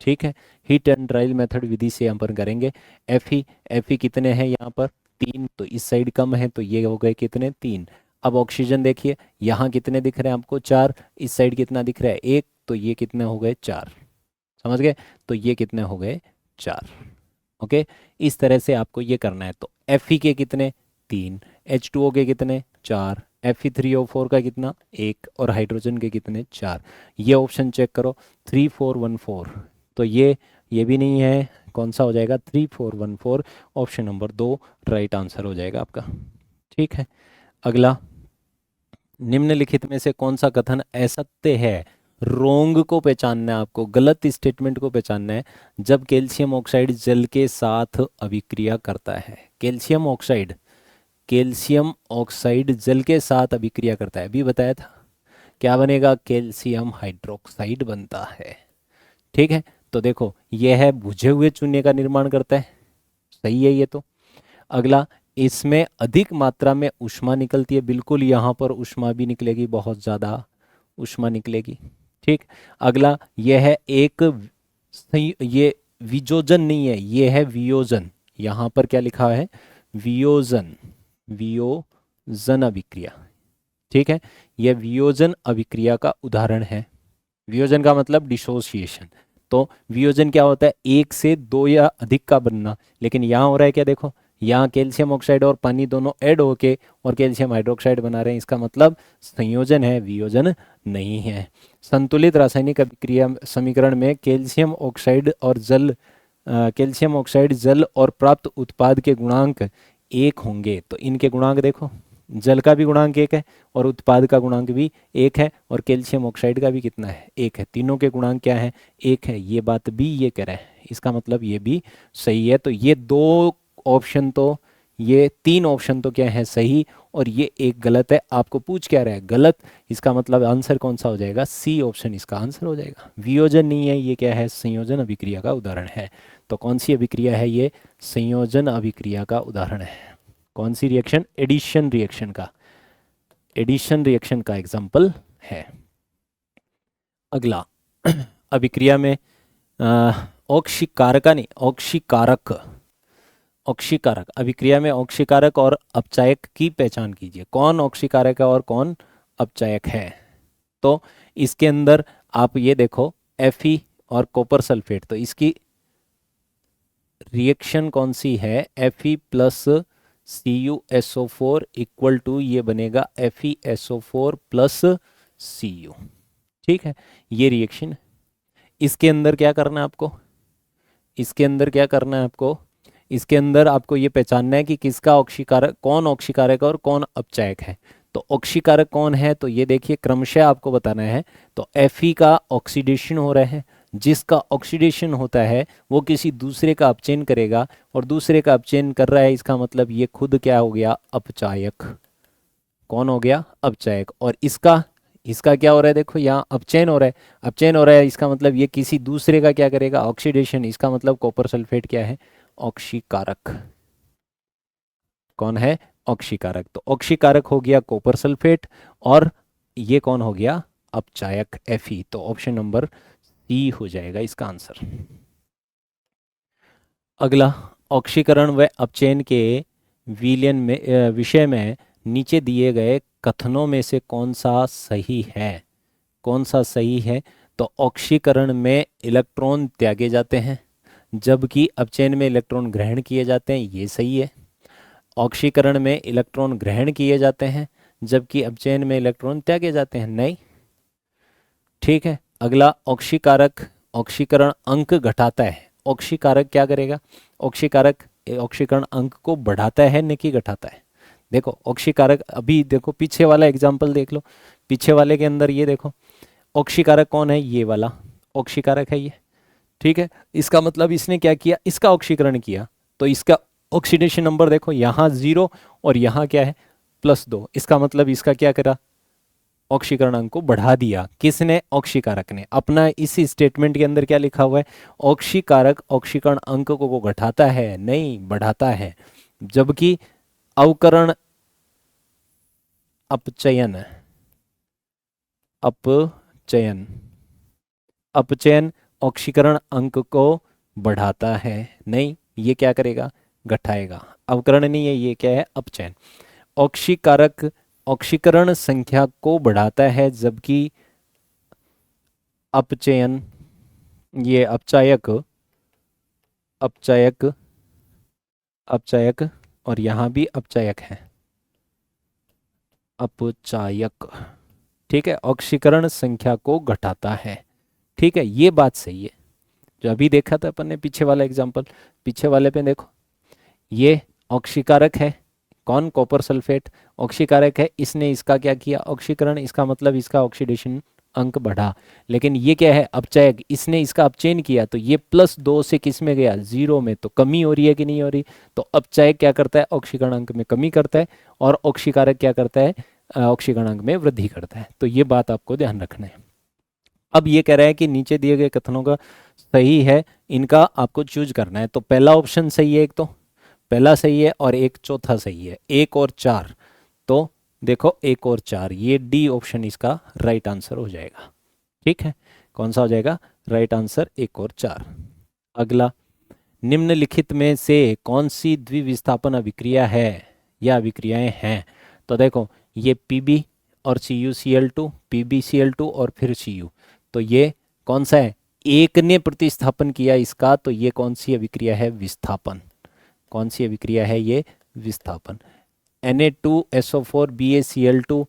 ठीक है। हीट एंड ट्रायल मेथड विधि से हम पर करेंगे। Fe कितने हैं यहाँ पर, 3, तो इस साइड कम है, तो ये हो गए कितने, 3। अब ऑक्सीजन देखिए, यहाँ कितने दिख रहे हैं आपको, 4, इस साइड कितना दिख रहा है, 1, तो ये कितने हो गए, 4, समझ गए। तो ये कितने हो गए, 4, ओके। इस तरह से आपको ये करना है। तो Fe के कितने, 3, H2O के कितने, 4, Fe3O4 का कितना, 1, और हाइड्रोजन के कितने, 4। ये ऑप्शन चेक करो, 3414, तो ये भी नहीं है, कौन सा हो जाएगा, 3414, ऑप्शन नंबर 2 राइट आंसर हो जाएगा आपका, ठीक है। अगला, निम्नलिखित में से कौन सा कथन असत्य है, रोंग को पहचानना है आपको, गलत स्टेटमेंट को पहचानना है। जब कैल्शियम ऑक्साइड जल के साथ अभिक्रिया करता है, कैल्शियम ऑक्साइड जल के साथ अभिक्रिया करता है, अभी बताया था, क्या बनेगा, कैल्शियम हाइड्रोक्साइड बनता है, ठीक है। तो देखो, यह है बुझे हुए चूने का निर्माण करता है, सही है ये तो। अगला, इसमें अधिक मात्रा में ऊष्मा निकलती है, बिल्कुल यहाँ पर ऊष्मा भी निकलेगी, बहुत ज़्यादा ऊष्मा निकलेगी, ठीक। अगला, यह है ये वियोजन नहीं है, ये है वियोजन, यहाँ पर क्या लिखा है, वियोजन अभिक्रिया, ठीक है। यह वियोजन अभिक्रिया का उदाहरण है। वियोजन का मतलब डिसोसिएशन। तो वियोजन क्या होता है, एक से दो या अधिक का बनना, लेकिन यहाँ हो रहा है क्या, देखो, यहाँ कैल्शियम ऑक्साइड और पानी दोनों ऐड होके और कैल्शियम हाइड्रोक्साइड बना रहे हैं, इसका मतलब संयोजन है, वियोजन नहीं है। संतुलित रासायनिक अभिक्रिया समीकरण में कैल्शियम ऑक्साइड जल और प्राप्त उत्पाद के गुणांक 1 होंगे। तो इनके गुणांक देखो, जल का भी गुणांक 1 है और उत्पाद का गुणांक भी 1 है और कैल्शियम ऑक्साइड का भी कितना है, 1 है। तीनों के गुणांक क्या है, 1 है। ये बात भी ये कह रहा है, इसका मतलब ये भी सही है। तो ये दो ऑप्शन तो, ये तीन ऑप्शन तो क्या है, सही, और ये एक गलत है। आपको पूछ क्या रहा है, गलत, इसका मतलब आंसर कौन सा हो जाएगा, सी ऑप्शन इसका आंसर हो जाएगा। वियोजन नहीं है, ये क्या है, संयोजन अभिक्रिया का उदाहरण है। तो कौन सी अभिक्रिया है, ये संयोजन अभिक्रिया का उदाहरण है। कौन सी रिएक्शन, एडिशन रिएक्शन का, एडिशन रिएक्शन का एग्जाम्पल है। अगला अभिक्रिया में औक्षिकारक नहीं, औक्षिकारक, औक्षिकारक अभिक्रिया में औक्षिकारक और अपचायक की पहचान कीजिए। कौन औक्षिकारक है और कौन अपचायक है। तो इसके अंदर आप ये देखो Fe और कॉपर सल्फेट, तो इसकी रिएक्शन कौन सी है, Fe plus CuSO4 equal to ये बनेगा FeSO4 प्लस Cu। ठीक है, ये रिएक्शन। इसके अंदर क्या करना है आपको, इसके अंदर क्या करना है आपको, इसके अंदर आपको ये पहचानना है कि किसका ऑक्सीकारक, कौन ऑक्सीकारक है और कौन अपचायक है। तो ऑक्सीकारक कौन है, तो ये देखिए क्रमशः आपको बताना है। तो Fe का ऑक्सीडेशन हो रहा है, जिसका ऑक्सीडेशन होता है वो किसी दूसरे का अपचयन करेगा, और दूसरे का अपचयन कर रहा है, इसका मतलब ये खुद क्या हो गया, अपचायक। कौन हो गया, अपचायक। और इसका, इसका क्या हो रहा है, देखो यहाँ अपचयन हो रहा है, अपचयन हो रहा है, इसका मतलब ये किसी दूसरे का क्या करेगा, ऑक्सीडेशन। इसका मतलब कॉपर सल्फेट क्या है, ऑक्सीकारक। कौन है, ऑक्सीकारक। तो ऑक्सीकारक हो गया कॉपर सल्फेट, और ये कौन हो गया, अपचायक Fe। तो ऑप्शन नंबर सी हो जाएगा इसका आंसर। अगला, ऑक्सीकरण व अपचयन के विलयन में विषय में नीचे दिए गए कथनों में से कौन सा सही है, कौन सा सही है। तो ऑक्सीकरण में इलेक्ट्रॉन त्यागे जाते हैं, जबकि अपचयन में इलेक्ट्रॉन ग्रहण किए जाते हैं, ये सही है। ऑक्सीकरण में इलेक्ट्रॉन ग्रहण किए जाते हैं, जबकि अपचयन में इलेक्ट्रॉन त्यागे जाते हैं, नहीं। ठीक है, अगला, ऑक्सीकारक ऑक्सीकरण अंक घटाता है। ऑक्सीकारक क्या करेगा, ऑक्सीकारक ऑक्सीकरण अंक को बढ़ाता है न कि घटाता है। देखो ऑक्सीकारक, अभी देखो पीछे वाला एग्जाम्पल देख लो, पीछे वाले के अंदर ये देखो ऑक्सीकारक कौन है, ये वाला ऑक्सीकारक है ये। ठीक है, इसका मतलब इसने क्या किया, इसका ऑक्सीकरण किया, तो इसका ऑक्सीडेशन नंबर देखो, यहाँ 0 और यहाँ क्या है, +2। इसका मतलब इसका क्या करा, ऑक्सीकरण अंक को बढ़ा दिया। किसने, ऑक्सीकारक ने। अपना इस स्टेटमेंट के अंदर क्या लिखा हुआ है, ऑक्सीकारक ऑक्सीकरण अंक को घटाता है, नहीं बढ़ाता है। जबकि अवकरण अपचयन, अपचयन, अपचयन ऑक्सीकरण अंक को बढ़ाता है, नहीं, ये क्या करेगा, घटाएगा। अवकरण नहीं है, ये क्या है, अपचयन। ऑक्सीकारक ऑक्सीकरण संख्या को बढ़ाता है, जबकि अपचयन, ये अपचायक, अपचायक, अपचायक, और यहाँ भी अपचायक है, अपचायक। ठीक है, ऑक्सीकरण संख्या को घटाता है। ठीक है, ये बात सही है। जो अभी देखा था अपन ने पीछे वाला एग्जांपल, पीछे वाले पे देखो, ये ऑक्सीकारक है, कौन, कॉपर सल्फेट ऑक्सीकारक है, इसने इसका क्या किया, ऑक्सीकरण, इसका मतलब इसका ऑक्सीडेशन अंक बढ़ा। लेकिन ये क्या है, अपचायक, इसने इसका अपचयन किया, तो ये +2 से किस में गया, 0 में। तो कमी हो रही है कि नहीं हो रही। तो अपचायक क्या करता है, ऑक्सीकरण अंक में कमी करता है, और ऑक्सीकारक क्या करता है, ऑक्सीकरण अंक में वृद्धि करता है। तो ये बात आपको ध्यान रखना है। अब ये कह रहा है कि नीचे दिए गए कथनों का सही है, इनका आपको चूज करना है। तो पहला ऑप्शन सही है, एक तो पहला सही है और एक चौथा सही है, 1 और 4। तो देखो 1 और 4, ये डी ऑप्शन इसका राइट आंसर हो जाएगा। ठीक है, कौन सा हो जाएगा, राइट आंसर 1 और 4। अगला, निम्नलिखित में से कौन सी द्विविस्थापन अभिक्रिया है या अभिक्रियाएं हैं। तो देखो ये Pb और CuCl2, PbCl2 और फिर Cu। तो ये कौन सा है, एक ने प्रतिस्थापन किया इसका, तो ये कौन सी अभिक्रिया है, विस्थापन। कौन सी अभिक्रिया है, ये विस्थापन। Na2SO4 BaCl2,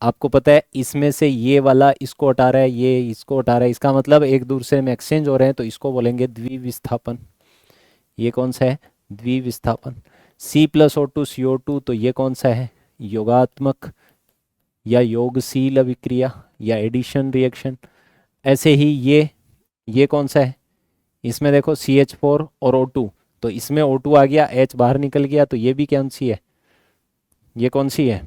आपको पता है इसमें से ये वाला इसको हटा रहा है, ये इसको हटा रहा है, इसका मतलब एक दूसरे में एक्सचेंज हो रहे हैं, तो इसको बोलेंगे द्विविस्थापन। ये कौन सा है, द्विविस्थापन। C+O2 CO2, तो ये कौन सा है, योगात्मक या योगशील अभिक्रिया या एडिशन रिएक्शन। ऐसे ही ये कौन सा है, इसमें देखो CH4 और O2, तो इसमें O2 आ गया, H बाहर निकल गया, तो ये भी कौन सी है, ये कौन सी है,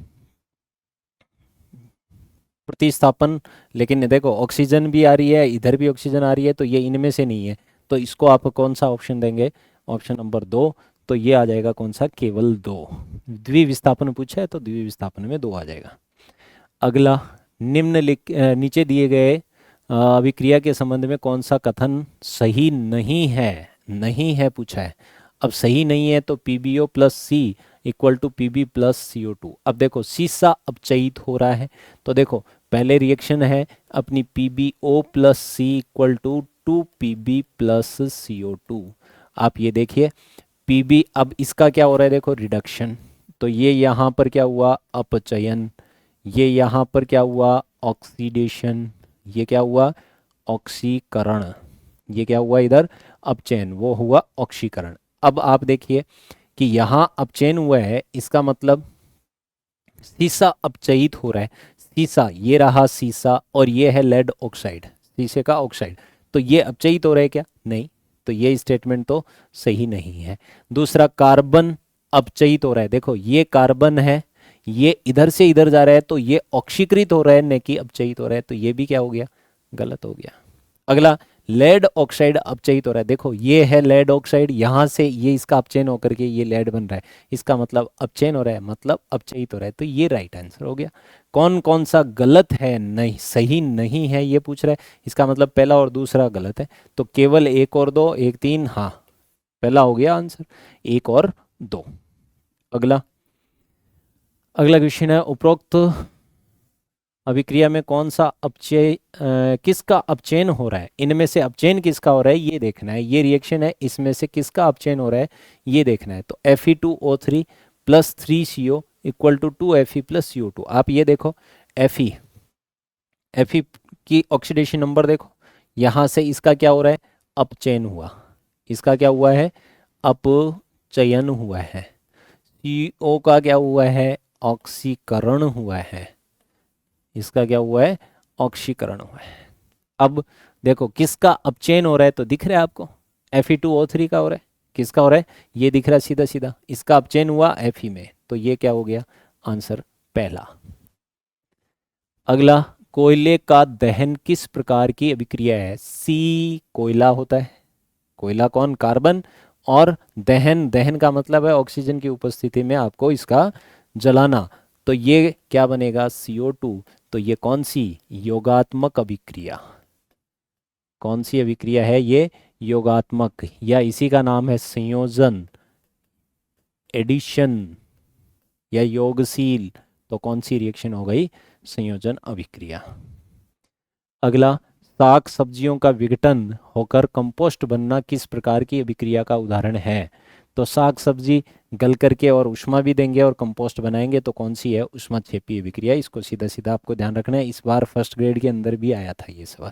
प्रतिस्थापन। लेकिन देखो ऑक्सीजन भी आ रही है, इधर भी ऑक्सीजन आ रही है, तो ये इनमें से नहीं है, तो इसको आप कौन सा ऑप्शन देंगे, ऑप्शन नंबर 2। तो ये आ जाएगा कौन सा, केवल 2। द्विविस्थापन पूछा है तो द्विविस्थापन में 2 आ जाएगा। अगला, नीचे दिए गए अभिक्रिया के संबंध में कौन सा कथन सही नहीं है पूछा है। अब सही नहीं है तो PbO plus C equal to Pb plus CO2। अब देखो सीसा अपचयित हो रहा है, तो देखो पहले रिएक्शन है अपनी PbO plus C equal to 2Pb plus CO2। आप ये देखिए Pb, अब इसका क्या हो रहा है, देखो रिडक्शन, तो ये यहाँ पर क्या हुआ, अपचयन, ये यहाँ पर क्या हुआ, ऑक्सीडेशन, ये क्या हुआ, ऑक्सीकरण, ये क्या हुआ इधर, अपचयन, वो हुआ ऑक्सीकरण। अब आप देखिए कि यहाँ अपचयन हुआ है, इसका मतलब सीसा अपचयित हो रहा है। सीसा, ये रहा सीसा और ये है लेड ऑक्साइड, शीशे का ऑक्साइड, तो ये अपचयित हो रहा है क्या, नहीं, तो ये स्टेटमेंट तो सही नहीं है। दूसरा, कार्बन अपचयित हो रहा है, देखो ये कार्बन है, ये इधर से इधर जा रहा है, तो ये ऑक्सीकृत हो रहा है, न कि अपचयित हो रहा है, तो ये भी क्या हो गया, गलत हो गया। अगला, लेड ऑक्साइड अपचयित हो रहा है, देखो ये है लेड ऑक्साइड, यहाँ से ये इसका अपचयन होकर के ये लेड बन रहा है, इसका मतलब अपचयन हो रहा है, मतलब अपचयित हो रहा है, तो ये राइट आंसर हो गया। कौन कौन सा गलत है, नहीं सही नहीं है ये पूछ रहा है, इसका मतलब पहला और दूसरा गलत है, तो केवल 1 और 2, 1 3, हाँ पहला हो गया आंसर, 1 और 2। अगला क्वेश्चन है, उपरोक्त अभिक्रिया में कौन सा अपचय, किसका अपचयन हो रहा है, इनमें से अपचयन किसका हो रहा है ये देखना है, ये रिएक्शन है, इसमें से किसका अपचयन हो रहा है ये देखना है। तो Fe2O3 plus 3CO equal to 2Fe plus CO2। आप ये देखो Fe की ऑक्सीडेशन नंबर देखो, यहाँ से इसका क्या हो रहा है, अपचयन हुआ, इसका क्या हुआ है, अपचयन हुआ है, CO का क्या हुआ है, ऑक्सीकरण हुआ है, इसका क्या हुआ है, ऑक्सीकरण हुआ है। अब देखो किसका अपचयन हो रहा है, तो दिख रहा है आपको Fe2O3 का हो रहा है, किसका हो रहा है, ये दिख रहा है सीधा सीधा, इसका अपचयन हुआ Fe में, तो ये क्या हो गया आंसर पहला। अगला, कोयले का दहन किस प्रकार की अभिक्रिया है, सी कोयला होता है, कोयला कौन, कार्बन, और दहन का मतलब है ऑक्सीजन की उपस्थिति में आपको इसका जलाना, तो ये क्या बनेगा CO2। तो ये कौन सी योगात्मक अभिक्रिया, कौन सी अभिक्रिया है ये, योगात्मक, या इसी का नाम है संयोजन, एडिशन या योगशील, तो कौन सी रिएक्शन हो गई, संयोजन अभिक्रिया। अगला, साग सब्जियों का विघटन होकर कंपोस्ट बनना किस प्रकार की अभिक्रिया का उदाहरण है। तो साग सब्जी गल करके और उष्मा भी देंगे और कंपोस्ट बनाएंगे, तो कौन सी है, उष्माक्षेपी अभिक्रिया। इसको सीधा सीधा आपको ध्यान रखना है, इस बार फर्स्ट ग्रेड के अंदर भी आया था ये सवाल।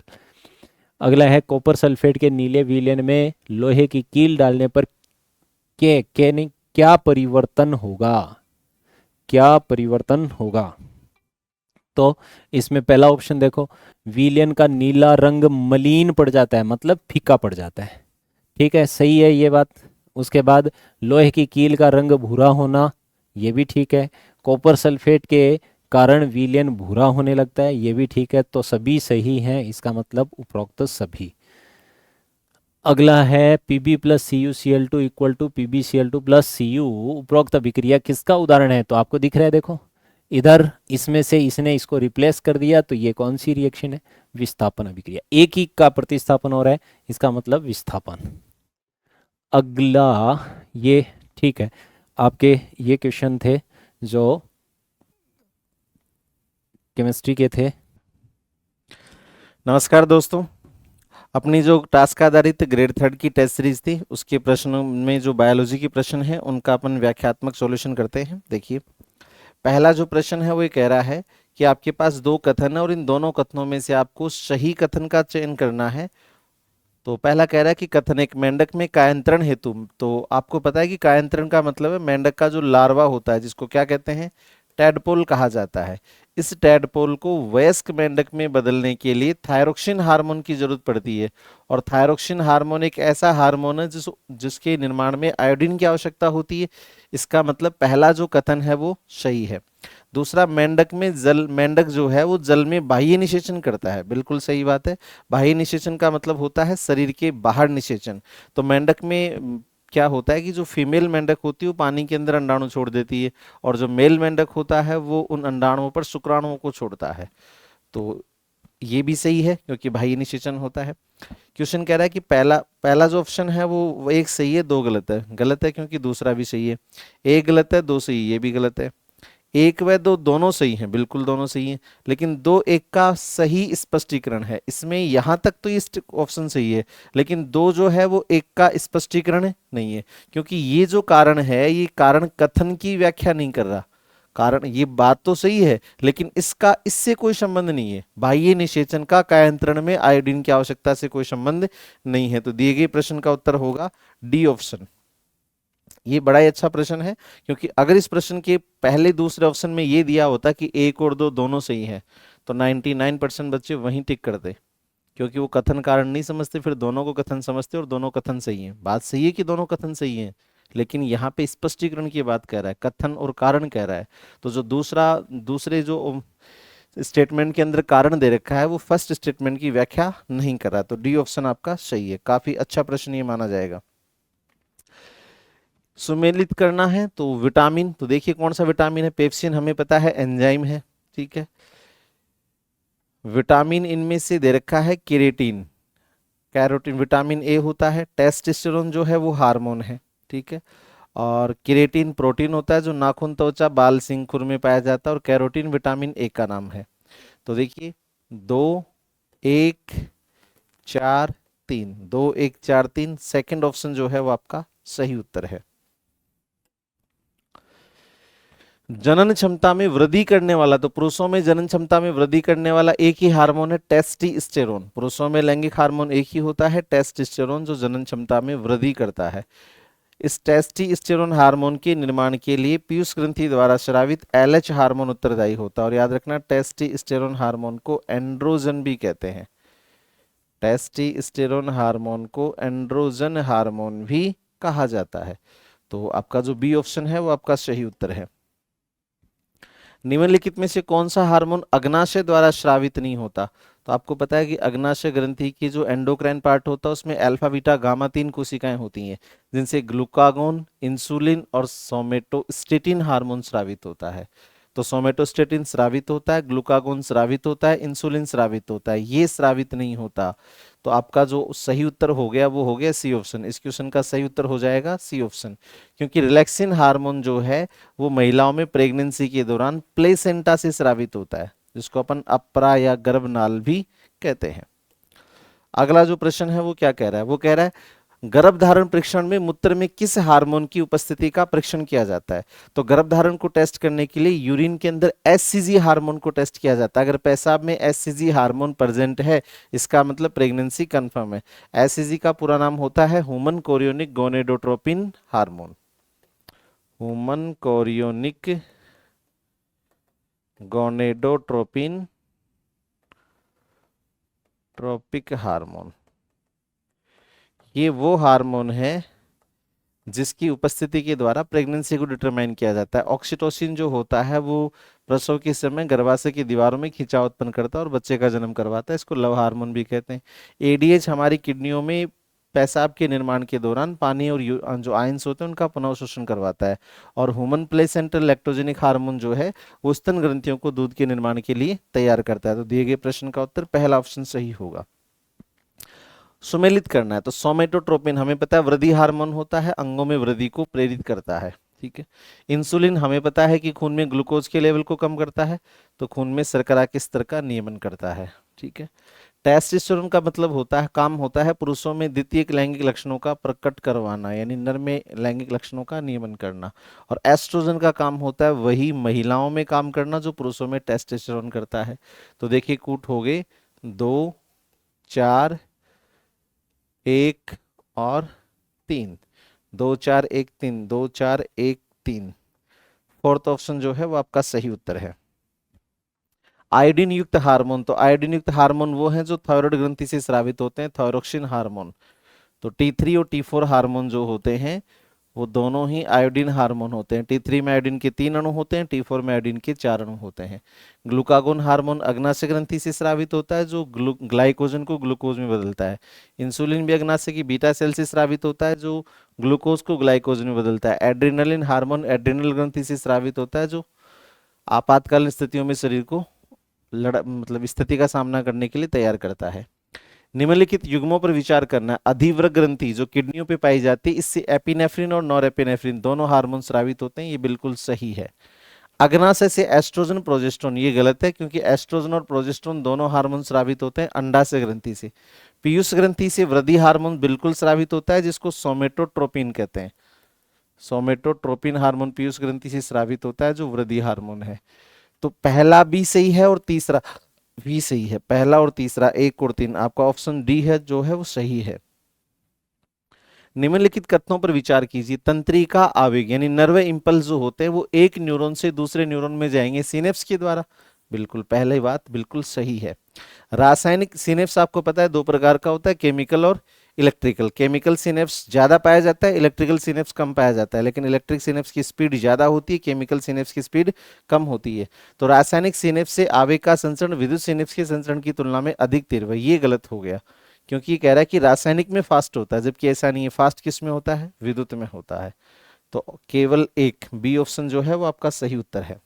अगला है, कॉपर सल्फेट के नीले विलयन में लोहे की कील डालने पर क्या परिवर्तन होगा, क्या परिवर्तन होगा। तो इसमें पहला ऑप्शन देखो, विलयन का नीला रंग मलिन पड़ जाता है, मतलब फीका पड़ जाता है, ठीक है, सही है ये बात। उसके बाद लोहे की कील का रंग भूरा होना, ये भी ठीक है। कॉपर सल्फेट के कारण विलयन भूरा होने लगता है, ये भी ठीक है, तो सभी सही हैं, इसका मतलब उपरोक्त सभी। अगला है, Pb plus CuCl2 equal to PbCl2 plus Cu, उपरोक्त अभिक्रिया किसका उदाहरण है। तो आपको दिख रहा है, देखो इधर इसमें से इसने इसको रिप्लेस कर दिया, तो ये कौन सी रिएक्शन है, विस्थापन अभिक्रिया, एक ही का प्रतिस्थापन हो रहा है, इसका मतलब विस्थापन। अगला, ये ठीक है, आपके ये क्वेश्चन थे जो केमिस्ट्री के थे। नमस्कार दोस्तों, अपनी जो टास्क आधारित ग्रेड 3 की टेस्ट सीरीज थी उसके प्रश्नों में जो बायोलॉजी के प्रश्न हैं उनका अपन व्याख्यात्मक सॉल्यूशन करते हैं। देखिए, पहला जो प्रश्न है वो ये कह रहा है कि आपके पास 2 कथन है और इन दोनों कथनों में से आपको सही कथन का चयन करना है। तो पहला कह रहा है कि कथन एक, मेंढक में कायांतरण हेतु, तो आपको पता है कि कायांतरण का मतलब है मेंढक का जो लार्वा होता है जिसको क्या कहते हैं, टैडपोल कहा जाता है। इस टैडपोल को वयस्क मेंढक में बदलने के लिए थायरोक्सिन हार्मोन की जरूरत पड़ती है, और थायरोक्सिन हार्मोन एक ऐसा हार्मोन है जिसके निर्माण में आयोडीन की आवश्यकता होती है। इसका मतलब पहला जो कथन है वो सही है। दूसरा, मेंढक में जल, मेंढक जो है वो जल में बाह्य निषेचन करता है, बिल्कुल सही बात है। बाह्य निषेचन का मतलब होता है शरीर के बाहर निषेचन। तो मेंढक में क्या होता है कि जो फीमेल मेंढक होती है वो पानी के अंदर अंडाणु छोड़ देती है, और जो मेल मेंढक होता है वो उन अंडाणुओं पर शुक्राणुओं को छोड़ता है। तो ये भी सही है क्योंकि बाह्य निषेचन होता है। क्वेश्चन कह रहा है कि पहला पहला जो ऑप्शन है वो एक सही है, दो गलत है। गलत है क्योंकि दूसरा भी सही है। एक गलत है, दो सही, ये भी गलत है। एक व दो दोनों सही हैं, बिल्कुल दोनों सही हैं, लेकिन दो एक का सही स्पष्टीकरण है इसमें। यहां तक तो ये ऑप्शन सही है, लेकिन दो जो है वो एक का स्पष्टीकरण नहीं है, क्योंकि ये जो कारण है ये कारण कथन की व्याख्या नहीं कर रहा। कारण, ये बात तो सही है लेकिन इसका इससे कोई संबंध नहीं है। बाह्य निषेचन का कायंत्रण में आयोडीन की आवश्यकता से कोई संबंध नहीं है। तो दिए गए प्रश्न का उत्तर होगा डी ऑप्शन। ये बड़ा ही अच्छा प्रश्न है, क्योंकि अगर इस प्रश्न के पहले दूसरे ऑप्शन में ये दिया होता कि एक और दो दोनों सही है, तो 99% बच्चे वहीं टिक करते, क्योंकि वो कथन कारण नहीं समझते, फिर दोनों को कथन समझते और दोनों कथन सही है। बात सही है कि दोनों कथन सही है, लेकिन यहाँ पे स्पष्टीकरण की बात कह रहा है, कथन और कारण कह रहा है। तो जो दूसरे जो स्टेटमेंट के अंदर कारण दे रखा है वो फर्स्ट स्टेटमेंट की व्याख्या नहीं कर रहा। तो डी ऑप्शन आपका सही है। काफी अच्छा प्रश्न ये माना जाएगा। सुमेलित करना है तो विटामिन, तो देखिए कौन सा विटामिन है। पेप्सिन हमें पता है एंजाइम है, ठीक है। विटामिन इनमें से दे रखा है केरेटिन, कैरोटीन विटामिन ए होता है। टेस्टोस्टेरोन जो है वो हार्मोन है, ठीक है। और केरेटिन प्रोटीन होता है जो नाखून, त्वचा, बाल, सिंग, खुर में पाया जाता है। और कैरोटीन विटामिन ए का नाम है। तो देखिए 2 1 4 3, 2 1 4 3 सेकेंड ऑप्शन जो है वो आपका सही उत्तर है। जनन क्षमता में वृद्धि करने वाला, तो पुरुषों में जनन क्षमता में वृद्धि करने वाला एक ही हार्मोन है, टेस्टोस्टेरोन। पुरुषों में लैंगिक हार्मोन एक ही होता है, टेस्टोस्टेरोन, जो जनन क्षमता में वृद्धि करता है। इस टेस्टोस्टेरोन हार्मोन के निर्माण के लिए पीयूष ग्रंथि द्वारा स्रावित एलएच हार्मोन उत्तरदायी होता है। और याद रखना, टेस्टोस्टेरोन हार्मोन को एंड्रोजन भी कहते हैं। टेस्टोस्टेरोन हार्मोन को एंड्रोजन हार्मोन भी कहा जाता है। तो आपका जो बी ऑप्शन है वो आपका सही उत्तर है। निम्नलिखित में से कौन सा हार्मोन अग्नाशय द्वारा स्रावित नहीं होता। तो आपको पता है कि अग्नाशय ग्रंथि की जो एंडोक्राइन पार्ट होता है उसमें अल्फा बीटा गामा 3 कोशिकाएं होती हैं, जिनसे ग्लूकागोन, इंसुलिन और सोमेटोस्टेटिन हार्मोन स्रावित होता है। तो सोमेटोस्टेटिन स्रावित होता है, ग्लूकागोन स्रावित होता है, इंसुलिन स्रावित होता है, ये स्रावित नहीं होता। तो आपका जो सही उत्तर हो गया वो हो गया सी ऑप्शन। इस क्वेश्चन का सही उत्तर हो जाएगा सी ऑप्शन, क्योंकि रिलैक्सिन हार्मोन जो है वो महिलाओं में प्रेगनेंसी के दौरान प्लेसेंटा से स्रावित होता है, जिसको अपन अपरा या गर्भनाल भी कहते हैं। अगला जो प्रश्न है वो क्या कह रहा है, वो कह रहा है गर्भधारण परीक्षण में मूत्र में किस हार्मोन की उपस्थिति का परीक्षण किया जाता है। तो गर्भधारण को टेस्ट करने के लिए यूरिन के अंदर एचसीजी हार्मोन को टेस्ट किया जाता है। अगर पेशाब में एचसीजी हार्मोन प्रेजेंट है, इसका मतलब प्रेगनेंसी कंफर्म है। एचसीजी का पूरा नाम होता है human chorionic gonadotropin hormone. Human chorionic gonadotropin trophic hormone, ये वो हार्मोन है जिसकी उपस्थिति के द्वारा प्रेगनेंसी को डिटरमाइन किया जाता है। ऑक्सीटोसिन जो होता है वो प्रसव के समय गर्भाशय की दीवारों में खिंचाव उत्पन्न करता है और बच्चे का जन्म करवाता है, इसको लव हार्मोन भी कहते हैं। एडीएच हमारी किडनियों में पेशाब के निर्माण के दौरान पानी और जो आयंस होते हैं उनका पुनर्शोषण करवाता है। और ह्यूमन प्लेसेंटल लैक्टोजेनिक हार्मोन जो है वो स्तन ग्रंथियों को दूध के निर्माण के लिए तैयार करता है। तो दिए गए प्रश्न का उत्तर पहला ऑप्शन सही होगा। सुमेलित करना है तो सोमेटोट्रोपिन हमें पता है वृद्धि हार्मोन होता है, अंगों में वृद्धि को प्रेरित करता है, ठीक है। इंसुलिन हमें पता है कि खून में ग्लूकोज के लेवल को कम करता है, तो खून में शर्करा के स्तर का नियमन करता है, ठीक है। टेस्टोस्टेरोन का मतलब होता है, काम होता है पुरुषों में द्वितीयक लैंगिक लक्षणों का प्रकट करवाना, यानी नर में लैंगिक लक्षणों का नियमन करना। और एस्ट्रोजन का काम होता है वही महिलाओं में काम करना जो पुरुषों में टेस्टोस्टेरोन करता है। तो देखिए कूट हो गए 2 4 1 और 3, 2 4 1 3, 2 4 1 3, फोर्थ ऑप्शन जो है वो आपका सही उत्तर है। आयोडीन युक्त हार्मोन, तो आयोडीन युक्त हार्मोन वो हैं जो थायराइड ग्रंथि से स्रावित होते हैं, थायरोक्सिन हार्मोन। तो T3 और T4 हार्मोन जो होते हैं वो दोनों ही आयोडीन हार्मोन होते हैं। T3 में आयोडीन के 3 अणु होते हैं, T4 में आयोडीन के 4 अणु होते हैं। ग्लूकागोन हार्मोन अग्नाशय ग्रंथि से स्रावित होता है, जो ग्लाइकोजन को ग्लूकोज में बदलता है। इंसुलिन भी अग्नाशय की बीटा सेल से स्रावित होता है, जो ग्लूकोज को ग्लाइकोजन में बदलता है। एड्रेनलिन हार्मोन एड्रेनल ग्रंथि से स्रावित होता है, जो आपातकालीन स्थितियों में शरीर को मतलब स्थिति का सामना करने के लिए तैयार करता है। निम्नलिखित युग्मों पर विचार करना। अधिवृक्क ग्रंथि जो किडनियों पे पाई जाती है, इससे एपिनेफ्रिन और नॉरएपिनेफ्रिन दोनों हार्मोन स्रावित होते हैं, ये बिल्कुल सही है। अग्नाशय से एस्ट्रोजन प्रोजेस्टेरोन, ये गलत है क्योंकि एस्ट्रोजन और प्रोजेस्टेरोन दोनों हार्मोन स्रावित होते हैं अंडाशय ग्रंथि से। पीयूष ग्रंथि से वृद्धि हार्मोन बिल्कुल स्रावित होता है, जिसको सोमेटोट्रोपिन कहते हैं। सोमेटोट्रोपिन हार्मोन पीयूष ग्रंथि से स्रावित होता है, जो वृद्धि हार्मोन है। तो पहला भी सही है और तीसरा भी सही है। पहला और तीसरा, 1 और 3, आपका ऑप्शन डी है जो है वो सही है। निम्नलिखित कथनों पर विचार कीजिए। तंत्रिका आवेग यानी नर्व इंपल्स जो होते हैं वो एक न्यूरॉन से दूसरे न्यूरॉन में जाएंगे सिनेप्स के द्वारा, बिल्कुल पहली बात बिल्कुल सही है। रासायनिक सिनेप्स आपको पता है 2 प्रकार का होता है, केमिकल और इलेक्ट्रिकल। केमिकल सिनेप्स ज्यादा पाया जाता है, इलेक्ट्रिकल सिनेप्स कम पाया जाता है, लेकिन इलेक्ट्रिक सिनेप्स की स्पीड ज्यादा होती है, केमिकल सिनेप्स की स्पीड कम होती है। तो रासायनिक सिनेप्स से आवेग का संचरण विद्युत सिनेप्स के संचरण की तुलना में अधिक तीव्र है, ये गलत हो गया क्योंकि ये कह रहा है कि रासायनिक में फास्ट होता है, जबकि ऐसा नहीं है। फास्ट किस में होता है? विद्युत में होता है। तो केवल एक बी ऑप्शन जो है वो आपका सही उत्तर है।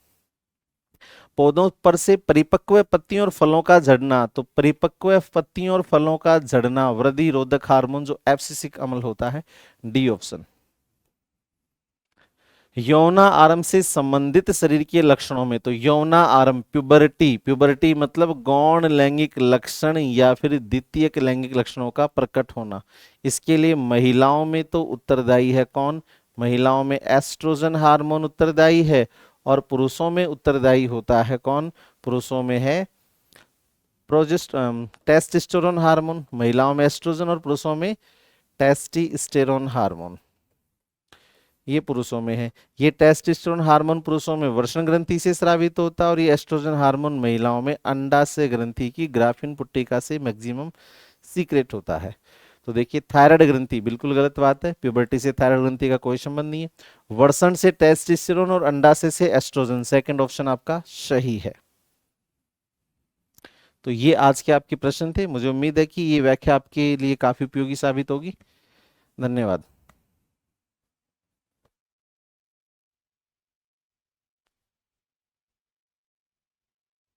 पौधों पर से परिपक्व पत्तियों और फलों का झड़ना, तो परिपक्व पत्तियों और फलों का झड़ना वृद्धि रोधक हार्मोन जो एब्सिसिक अम्ल होता है, डी ऑप्शन। यौना आरंभ से संबंधित शरीर के लक्षणों में, तो यौना आरंभ प्यूबर्टी, प्यूबर्टी मतलब गौण लैंगिक लक्षण या फिर द्वितीयक लैंगिक लक्षणों का प्रकट होना। इसके लिए महिलाओं में तो उत्तरदायी है कौन? महिलाओं में एस्ट्रोजन हार्मोन उत्तरदायी है, और पुरुषों में उत्तरदायी होता है कौन? पुरुषों में है टेस्टोस्टेरोन हार्मोन। महिलाओं में एस्ट्रोजन और पुरुषों में टेस्टोस्टेरोन हार्मोन, ये पुरुषों में है। ये टेस्टोस्टेरोन हार्मोन पुरुषों में वृषण ग्रंथि से स्रावित होता है, और ये एस्ट्रोजन हार्मोन महिलाओं में अंडाशय ग्रंथि की ग्राफिन पुट्टिका से मैक्सिमम सीक्रेट होता है। तो देखिए थायराइड ग्रंथि बिल्कुल गलत बात है, प्यूबर्टी से थायराइड ग्रंथि का कोई संबंध नहीं है। वृषण से टेस्टोस्टेरोन और अंडाशय से एस्ट्रोजन, सेकंड ऑप्शन आपका सही है। तो ये आज के आपके प्रश्न थे। मुझे उम्मीद है कि ये व्याख्या आपके लिए काफी उपयोगी साबित होगी। धन्यवाद।